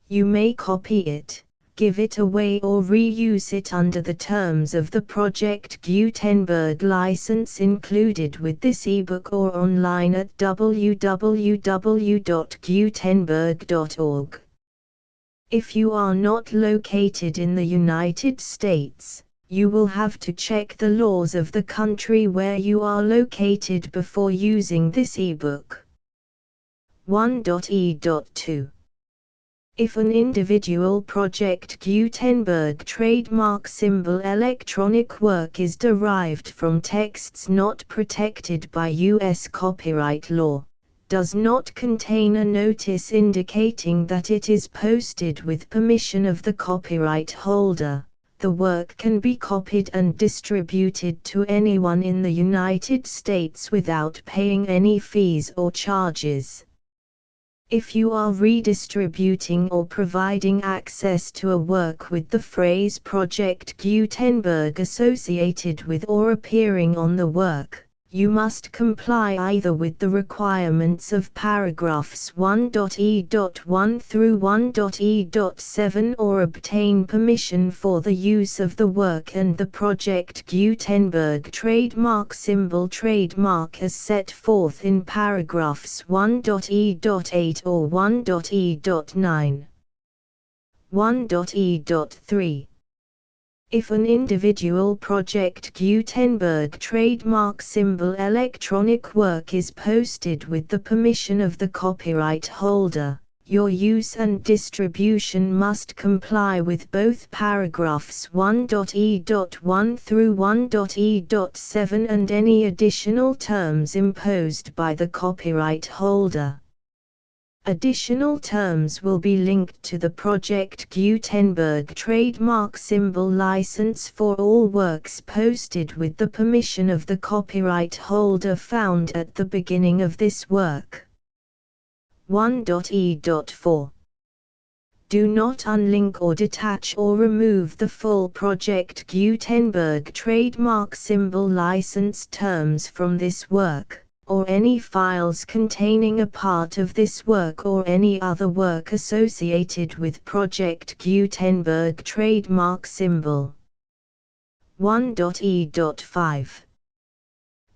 You may copy it, give it away or reuse it under the terms of the Project Gutenberg license included with this ebook or online at www.gutenberg.org. If you are not located in the United States, you will have to check the laws of the country where you are located before using this ebook. 1.e.2 If an individual Project Gutenberg trademark symbol electronic work is derived from texts not protected by U.S. copyright law, does not contain a notice indicating that it is posted with permission of the copyright holder, the work can be copied and distributed to anyone in the United States without paying any fees or charges. If you are redistributing or providing access to a work with the phrase Project Gutenberg associated with or appearing on the work, you must comply either with the requirements of paragraphs 1.e.1 through 1.e.7 or obtain permission for the use of the work and the Project Gutenberg trademark symbol trademark as set forth in paragraphs 1.e.8 or 1.e.9. 1.e.3 If an individual Project Gutenberg trademark symbol electronic work is posted with the permission of the copyright holder, your use and distribution must comply with both paragraphs 1.e.1 through 1.e.7 and any additional terms imposed by the copyright holder. Additional terms will be linked to the Project Gutenberg trademark symbol license for all works posted with the permission of the copyright holder found at the beginning of this work. 1.e.4 Do not unlink or detach or remove the full Project Gutenberg trademark symbol license terms from this work, or any files containing a part of this work or any other work associated with Project Gutenberg trademark symbol. 1.e.5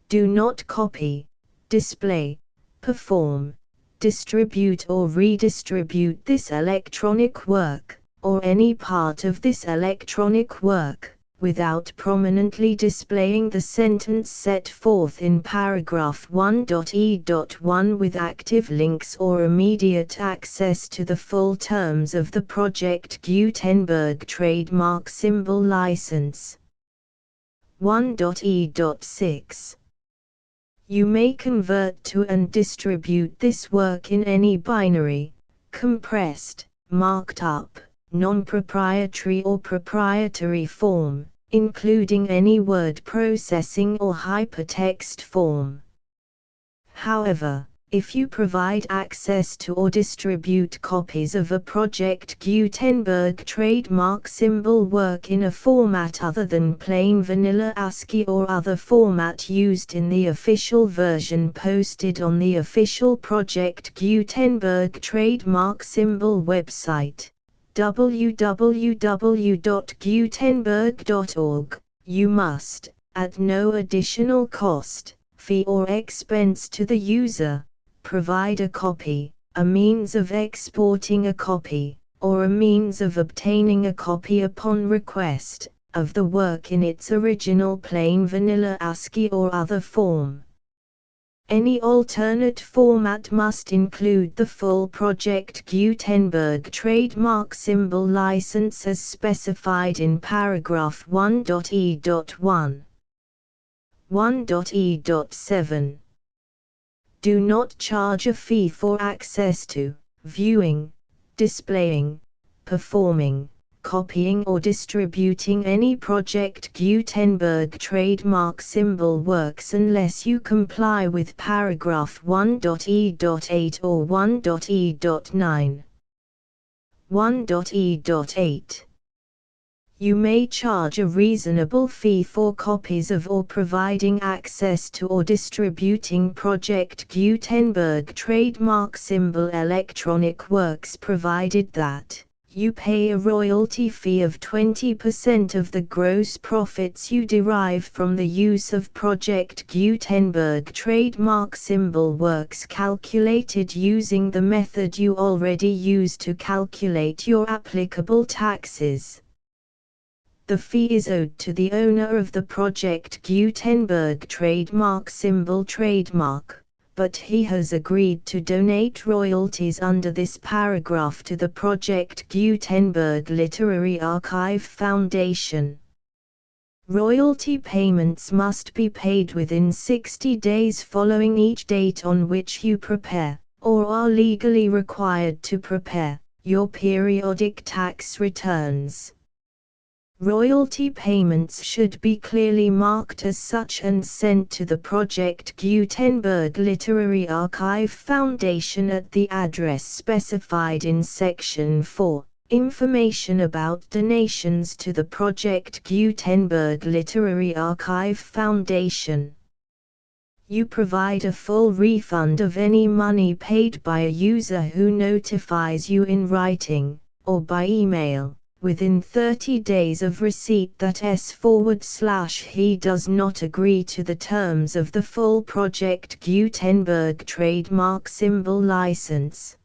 Do not copy, display, perform, distribute or redistribute this electronic work, or any part of this electronic work, without prominently displaying the sentence set forth in paragraph 1.e.1 with active links or immediate access to the full terms of the Project Gutenberg trademark symbol license. 1.e.6 You may convert to and distribute this work in any binary, compressed, marked up, non-proprietary or proprietary form, including any word processing or hypertext form. However, if you provide access to or distribute copies of a Project Gutenberg trademark symbol work in a format other than plain vanilla ASCII or other format used in the official version posted on the official Project Gutenberg trademark symbol website, www.gutenberg.org, you must, at no additional cost, fee or expense to the user, provide a copy, a means of exporting a copy, or a means of obtaining a copy upon request, of the work in its original plain vanilla ASCII or other form. Any alternate format must include the full Project Gutenberg trademark symbol license as specified in paragraph 1.e.1. 1.e.7 Do not charge a fee for access to, viewing, displaying, performing, copying or distributing any Project Gutenberg trademark symbol works unless you comply with paragraph 1.e.8 or 1.e.9. 1.e.8. You may charge a reasonable fee for copies of or providing access to or distributing Project Gutenberg trademark symbol electronic works provided that you pay a royalty fee of 20% of the gross profits you derive from the use of Project Gutenberg trademark symbol works calculated using the method you already use to calculate your applicable taxes. The fee is owed to the owner of the Project Gutenberg trademark symbol trademark, but he has agreed to donate royalties under this paragraph to the Project Gutenberg Literary Archive Foundation. Royalty payments must be paid within 60 days following each date on which you prepare, or are legally required to prepare, your periodic tax returns. Royalty payments should be clearly marked as such and sent to the Project Gutenberg Literary Archive Foundation at the address specified in Section 4. Information about donations to the Project Gutenberg Literary Archive Foundation. You provide a full refund of any money paid by a user who notifies you in writing, or by email, within 30 days of receipt that he does not agree to the terms of the full Project Gutenberg trademark symbol license.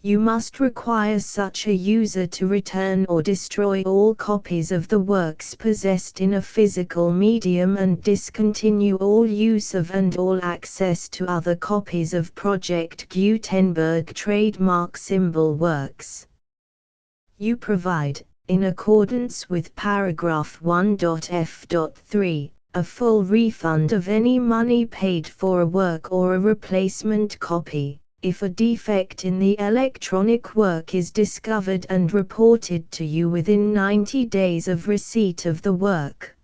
You must require such a user to return or destroy all copies of the works possessed in a physical medium and discontinue all use of and all access to other copies of Project Gutenberg trademark symbol works. You provide, in accordance with paragraph 1.f.3, a full refund of any money paid for a work or a replacement copy, if a defect in the electronic work is discovered and reported to you within 90 days of receipt of the work.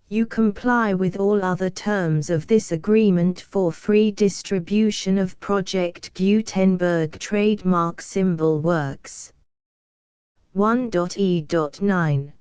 You comply with all other terms of this agreement for free distribution of Project Gutenberg trademark symbol works. 1.e.9.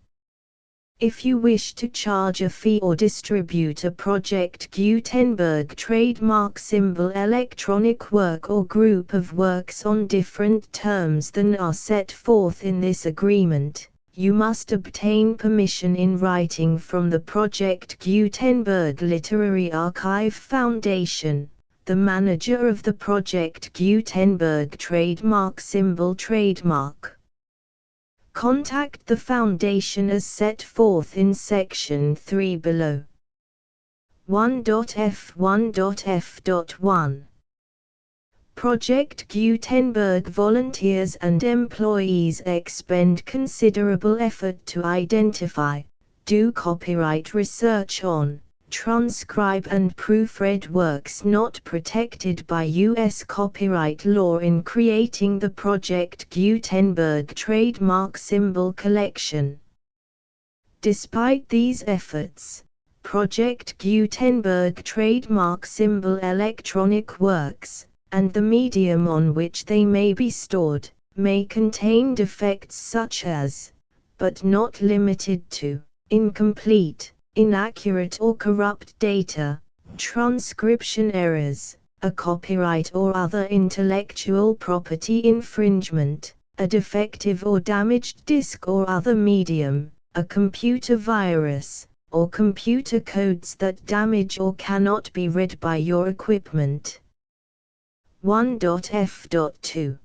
If you wish to charge a fee or distribute a Project Gutenberg trademark symbol electronic work or group of works on different terms than are set forth in this agreement, you must obtain permission in writing from the Project Gutenberg Literary Archive Foundation, the manager of the Project Gutenberg trademark symbol trademark. Contact the Foundation as set forth in Section 3 below. 1.f1.f.1. Project Gutenberg volunteers and employees expend considerable effort to identify, do copyright research on, transcribe and proofread works not protected by U.S. copyright law in creating the Project Gutenberg trademark symbol collection. Despite these efforts, Project Gutenberg trademark symbol electronic works, and the medium on which they may be stored, may contain defects such as, but not limited to, incomplete, inaccurate or corrupt data, transcription errors, a copyright or other intellectual property infringement, a defective or damaged disk or other medium, a computer virus, or computer codes that damage or cannot be read by your equipment. 1.f.2.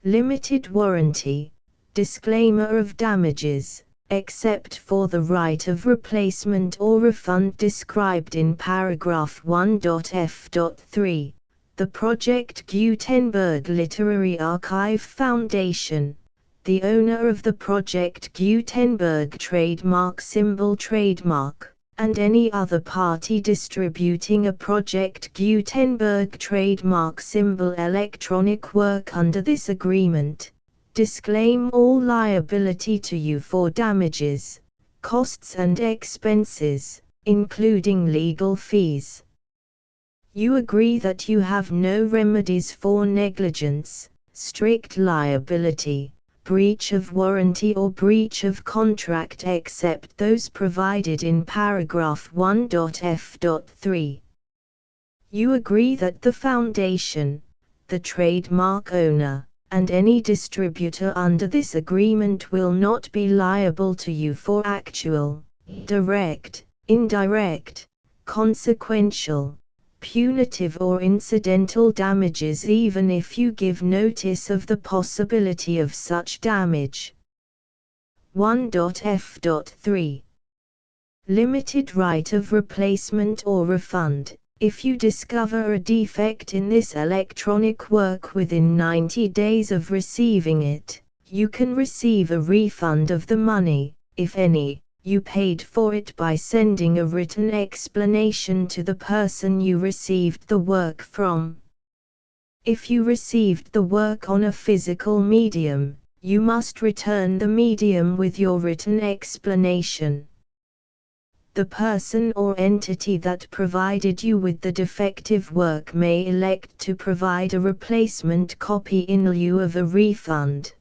Limited warranty, disclaimer of damages, except for the right of replacement or refund described in paragraph 1.f.3, the Project Gutenberg Literary Archive Foundation, the owner of the Project Gutenberg trademark symbol trademark, and any other party distributing a Project Gutenberg trademark symbol electronic work under this agreement, disclaim all liability to you for damages, costs and expenses, including legal fees. You agree that you have no remedies for negligence, strict liability, breach of warranty or breach of contract except those provided in paragraph 1.f.3. You agree that the foundation, the trademark owner, and any distributor under this agreement will not be liable to you for actual, direct, indirect, consequential, punitive or incidental damages even if you give notice of the possibility of such damage. 1.f.3. Limited right of replacement or refund. If you discover a defect in this electronic work within 90 days of receiving it, you can receive a refund of the money, if any, you paid for it by sending a written explanation to the person you received the work from. If you received the work on a physical medium, you must return the medium with your written explanation. The person or entity that provided you with the defective work may elect to provide a replacement copy in lieu of a refund.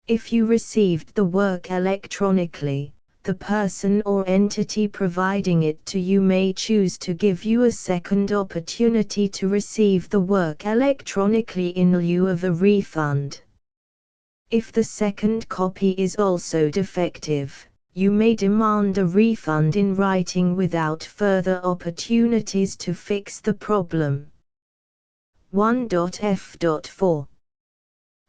If you received the work electronically, the person or entity providing it to you may choose to give you a second opportunity to receive the work electronically in lieu of a refund. If the second copy is also defective, you may demand a refund in writing without further opportunities to fix the problem. 1.f.4.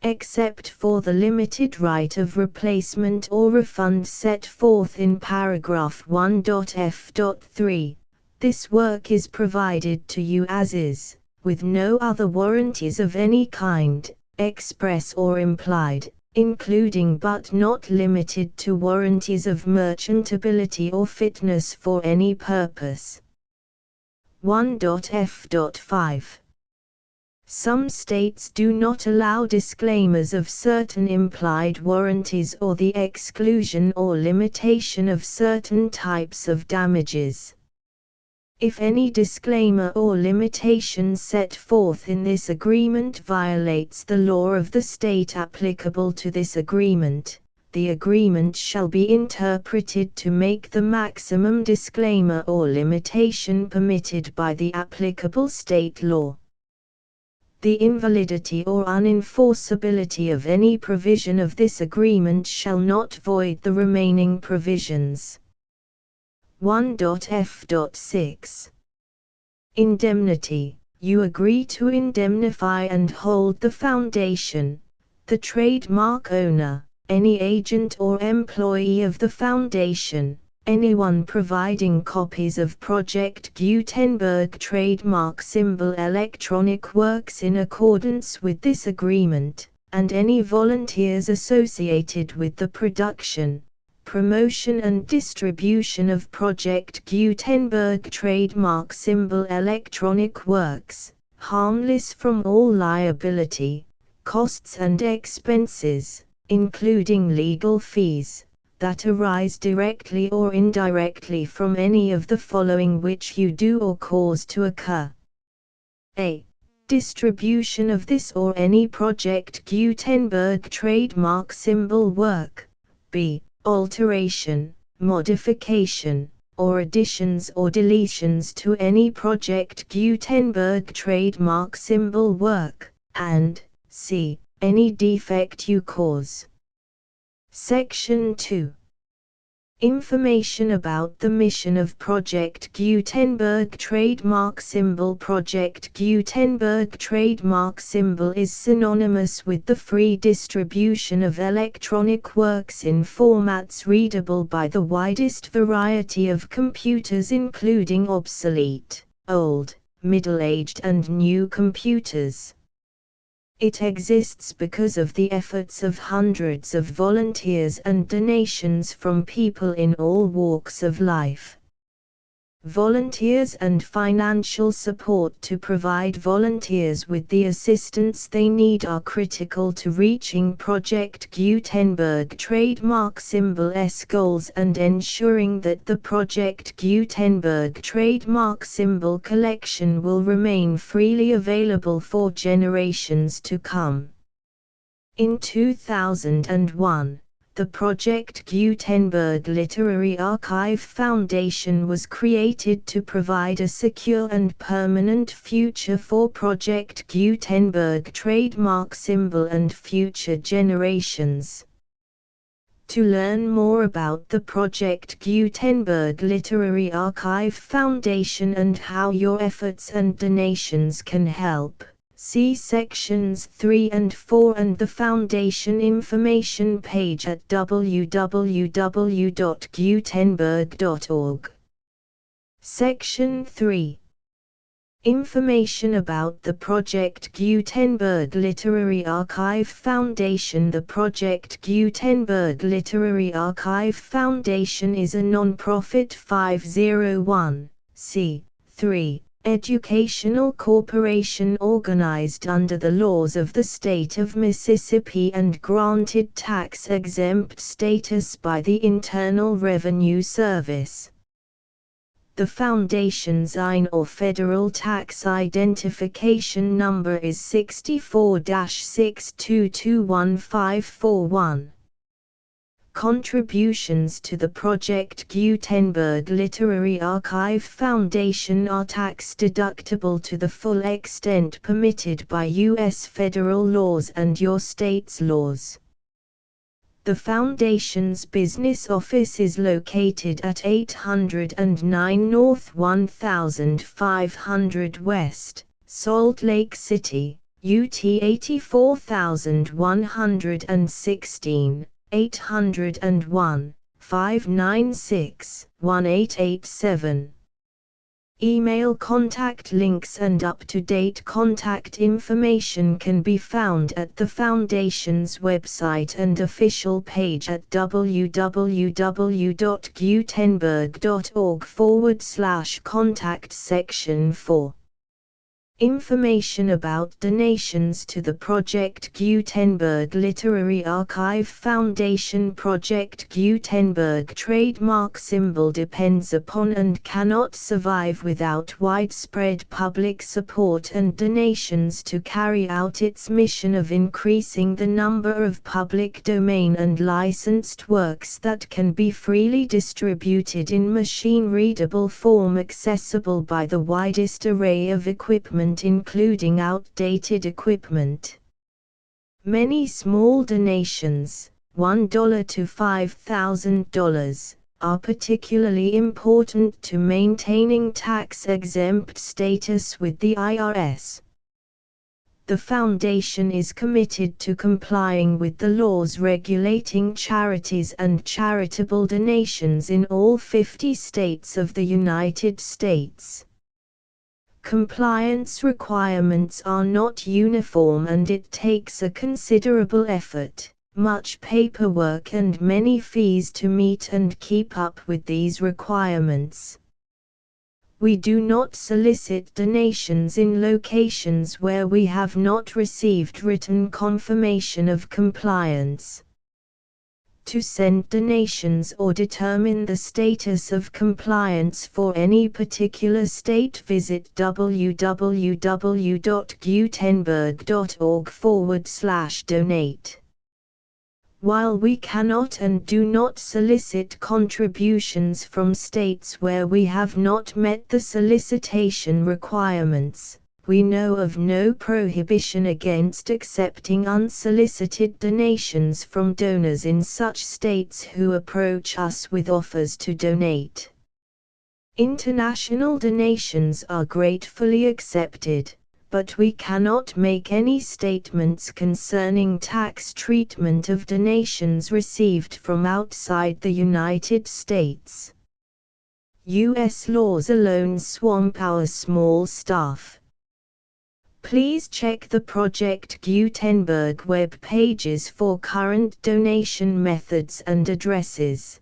Except for the limited right of replacement or refund set forth in paragraph 1.f.3, this work is provided to you as is, with no other warranties of any kind, express or implied, including but not limited to warranties of merchantability or fitness for any purpose. 1.f.5. Some states do not allow disclaimers of certain implied warranties or the exclusion or limitation of certain types of damages. If any disclaimer or limitation set forth in this agreement violates the law of the state applicable to this agreement, the agreement shall be interpreted to make the maximum disclaimer or limitation permitted by the applicable state law. The invalidity or unenforceability of any provision of this agreement shall not void the remaining provisions. 1.f.6. Indemnity. You agree to indemnify and hold the foundation, the trademark owner, any agent or employee of the foundation, anyone providing copies of Project Gutenberg trademark symbol electronic works in accordance with this agreement, and any volunteers associated with the production, promotion and distribution of Project Gutenberg trademark symbol electronic works, harmless from all liability, costs and expenses, including legal fees, that arise directly or indirectly from any of the following which you do or cause to occur. A. Distribution of this or any Project Gutenberg trademark symbol work. B. Alteration, modification, or additions or deletions to any Project Gutenberg trademark symbol work, and C. Any defect you cause. Section 2. Information about the mission of Project Gutenberg trademark symbol. Project Gutenberg trademark symbol is synonymous with the free distribution of electronic works in formats readable by the widest variety of computers, including obsolete, old, middle-aged and new computers. It exists because of the efforts of hundreds of volunteers and donations from people in all walks of life. Volunteers and financial support to provide volunteers with the assistance they need are critical to reaching Project Gutenberg trademark symbol's goals and ensuring that the Project Gutenberg trademark symbol collection will remain freely available for generations to come. In 2001, the Project Gutenberg Literary Archive Foundation was created to provide a secure and permanent future for Project Gutenberg trademark symbol and future generations. To learn more about the Project Gutenberg Literary Archive Foundation and how your efforts and donations can help, see sections 3 and 4 and the Foundation information page at www.gutenberg.org. Section 3. Information about the Project Gutenberg Literary Archive Foundation. The Project Gutenberg Literary Archive Foundation is a non-profit 501(c)(3) educational corporation organized under the laws of the state of Mississippi and granted tax-exempt status by the Internal Revenue Service. The Foundation's IN or Federal Tax Identification Number is 64-6221541. Contributions to the Project Gutenberg Literary Archive Foundation are tax-deductible to the full extent permitted by U.S. federal laws and your state's laws. The Foundation's business office is located at 809 North 1500 West, Salt Lake City, UT 84116. 801-596-1887. Email contact links and up-to-date contact information can be found at the Foundation's website and official page at www.gutenberg.org/contact section 4. Information about donations to the Project Gutenberg Literary Archive Foundation. Project Gutenberg trademark symbol depends upon and cannot survive without widespread public support and donations to carry out its mission of increasing the number of public domain and licensed works that can be freely distributed in machine-readable form accessible by the widest array of equipment including outdated equipment. Many small donations, $1 to $5,000, are particularly important to maintaining tax-exempt status with the IRS. The Foundation is committed to complying with the laws regulating charities and charitable donations in all 50 states of the United States. Compliance requirements are not uniform and it takes a considerable effort, much paperwork and many fees to meet and keep up with these requirements. We do not solicit donations in locations where we have not received written confirmation of compliance. To send donations or determine the status of compliance for any particular state, visit www.gutenberg.org/donate. While we cannot and do not solicit contributions from states where we have not met the solicitation requirements, we know of no prohibition against accepting unsolicited donations from donors in such states who approach us with offers to donate. International donations are gratefully accepted, but we cannot make any statements concerning tax treatment of donations received from outside the United States. U.S. laws alone swamp our small staff. Please check the Project Gutenberg web pages for current donation methods and addresses.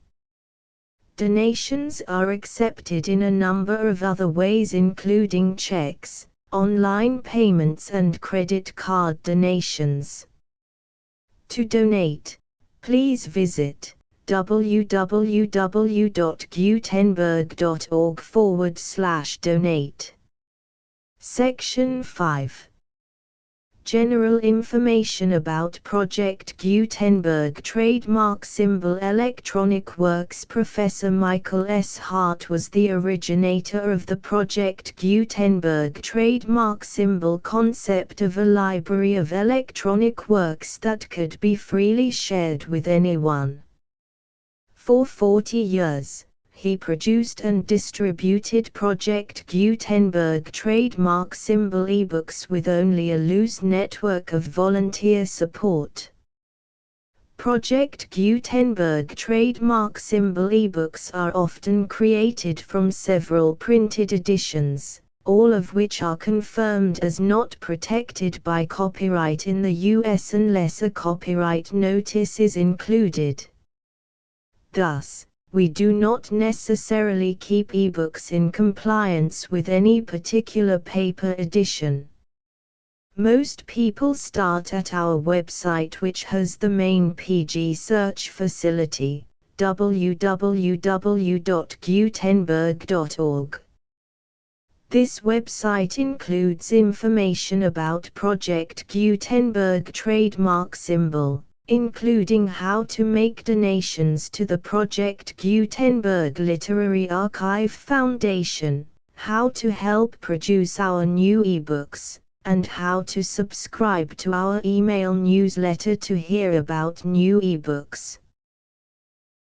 Donations are accepted in a number of other ways, including checks, online payments and credit card donations. To donate, please visit www.gutenberg.org/donate. Section 5. General information about Project Gutenberg Trademark Symbol Electronic Works. Professor Michael S. Hart was the originator of the Project Gutenberg trademark symbol concept of a library of electronic works that could be freely shared with anyone. For 40 years, he produced and distributed Project Gutenberg trademark symbol ebooks with only a loose network of volunteer support. Project Gutenberg trademark symbol ebooks are often created from several printed editions, all of which are confirmed as not protected by copyright in the US unless a copyright notice is included. Thus, we do not necessarily keep ebooks in compliance with any particular paper edition. Most people start at our website, which has the main PG search facility, www.gutenberg.org. This website includes information about Project Gutenberg trademark symbol, including how to make donations to the Project Gutenberg Literary Archive Foundation, how to help produce our new ebooks, and how to subscribe to our email newsletter to hear about new ebooks.